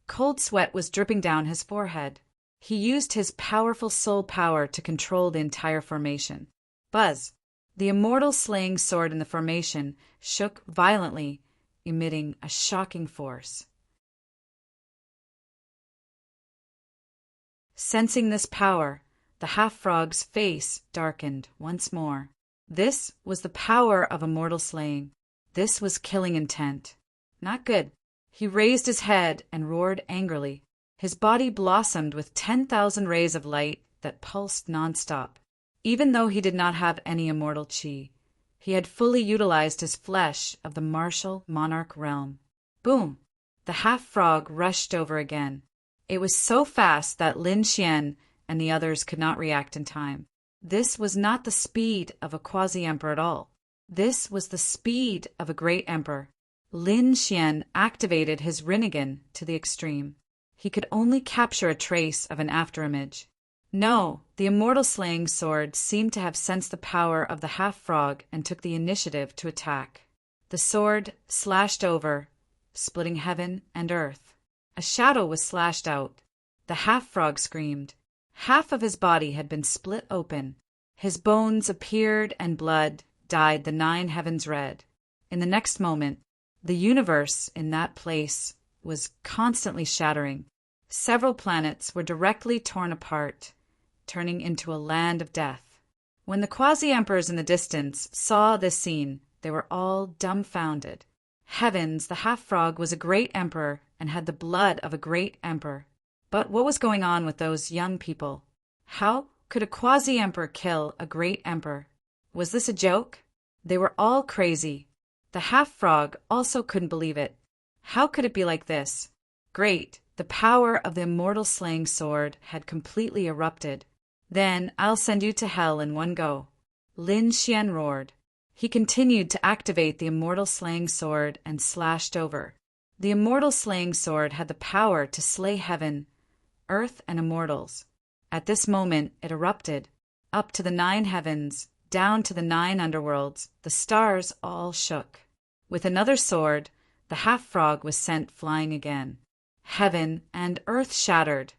cold sweat was dripping down his forehead. He used his powerful soul power to control the entire formation. Buzz! The immortal slaying sword in the formation shook violently, emitting a shocking force. Sensing this power, the half-frog's face darkened once more. This was the power of immortal slaying. This was killing intent. Not good. He raised his head and roared angrily. His body blossomed with 10,000 rays of light that pulsed nonstop. Even though he did not have any immortal chi, he had fully utilized his flesh of the martial monarch realm. Boom! The half-frog rushed over again. It was so fast that Lin Xian and the others could not react in time. This was not the speed of a quasi-emperor at all. This was the speed of a great emperor. Lin Xian activated his Rinnegan to the extreme. He could only capture a trace of an afterimage. No, the immortal slaying sword seemed to have sensed the power of the half-frog and took the initiative to attack. The sword slashed over, splitting heaven and earth. A shadow was slashed out. The half-frog screamed. Half of his body had been split open. His bones appeared and blood dyed the 9 heavens red. In the next moment, the universe in that place was constantly shattering. Several planets were directly torn apart, turning into a land of death. When the quasi-emperors in the distance saw this scene, they were all dumbfounded. Heavens, the half-frog was a great emperor and had the blood of a great emperor. But what was going on with those young people? How could a quasi-emperor kill a great emperor? Was this a joke? They were all crazy. The half-frog also couldn't believe it. How could it be like this? Great, the power of the immortal slaying sword had completely erupted. Then I'll send you to hell in one go. Lin Xian roared. He continued to activate the immortal slaying sword and slashed over. The immortal slaying sword had the power to slay heaven, earth, and immortals. At this moment it erupted. Up to the 9 heavens, down to the 9 underworlds, the stars all shook. With another sword, the half-frog was sent flying again. Heaven and earth shattered,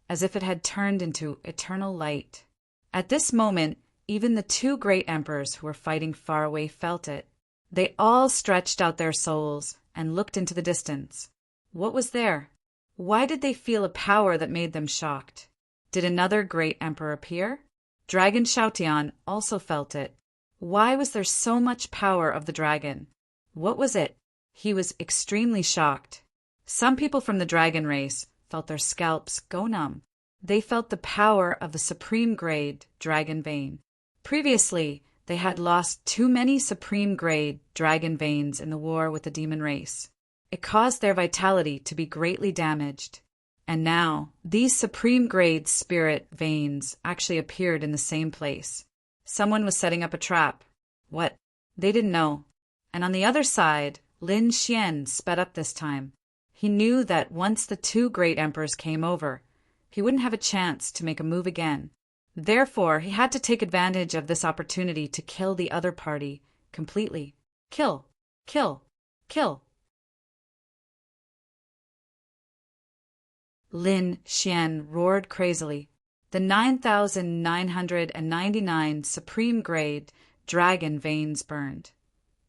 as if it had turned into eternal light. At this moment, even the 2 great emperors who were fighting far away felt it. They all stretched out their souls and looked into the distance. What was there? Why did they feel a power that made them shocked? Did another great emperor appear? Dragon Shoutian also felt it. Why was there so much power of the dragon? What was it? He was extremely shocked. Some people from the dragon race felt their scalps go numb. They felt the power of the supreme grade dragon vein. Previously, they had lost too many supreme grade dragon veins in the war with the demon race. It caused their vitality to be greatly damaged. And now, these supreme grade spirit veins actually appeared in the same place. Someone was setting up a trap. What? They didn't know. And on the other side, Lin Xian sped up this time. He knew that once the 2 great emperors came over, he wouldn't have a chance to make a move again. Therefore, he had to take advantage of this opportunity to kill the other party completely. Kill, kill, kill. Lin Xian roared crazily. The 9,999 supreme grade dragon veins burned,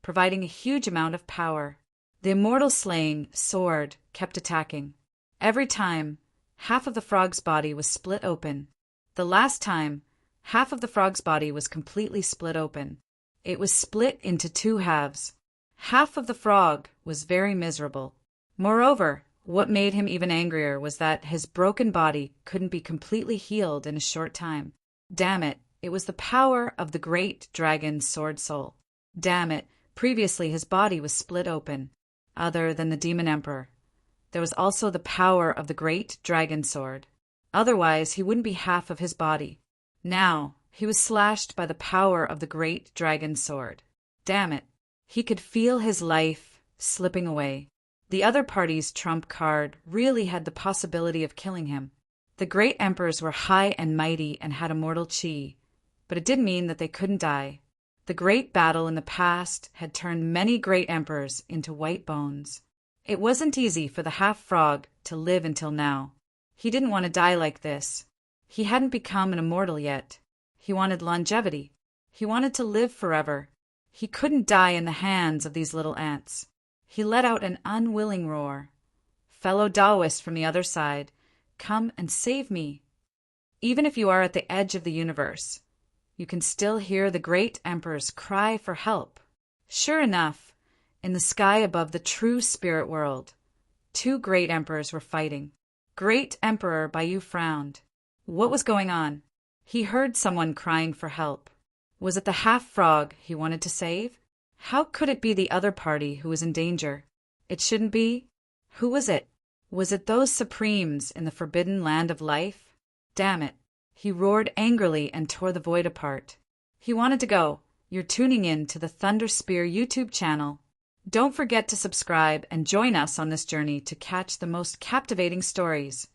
providing a huge amount of power. The immortal slaying sword kept attacking. Every time, half of the frog's body was split open. The last time, half of the frog's body was completely split open. It was split into 2 halves. Half of the frog was very miserable. Moreover, what made him even angrier was that his broken body couldn't be completely healed in a short time. Damn it, it was the power of the great dragon sword soul. Damn it, previously his body was split open. Other than the demon emperor, there was also the power of the great dragon sword. Otherwise, he wouldn't be half of his body. Now, he was slashed by the power of the great dragon sword. Damn it, he could feel his life slipping away. The other party's trump card really had the possibility of killing him. The great emperors were high and mighty and had immortal chi, but it didn't mean that they couldn't die. The great battle in the past had turned many great emperors into white bones. It wasn't easy for the half-frog to live until now. He didn't want to die like this. He hadn't become an immortal yet. He wanted longevity. He wanted to live forever. He couldn't die in the hands of these little ants. He let out an unwilling roar. Fellow Taoist from the other side, come and save me. Even if you are at the edge of the universe, you can still hear the great emperor's cry for help. Sure enough, in the sky above the true spirit world, two great emperors were fighting. Great Emperor Baiyu frowned. What was going on? He heard someone crying for help. Was it the half-frog he wanted to save? How could it be the other party who was in danger? It shouldn't be. Who was it? Was it those supremes in the forbidden land of life? Damn it. He roared angrily and tore the void apart. He wanted to go. You're tuning in to the Thunder Spear YouTube channel. Don't forget to subscribe and join us on this journey to catch the most captivating stories.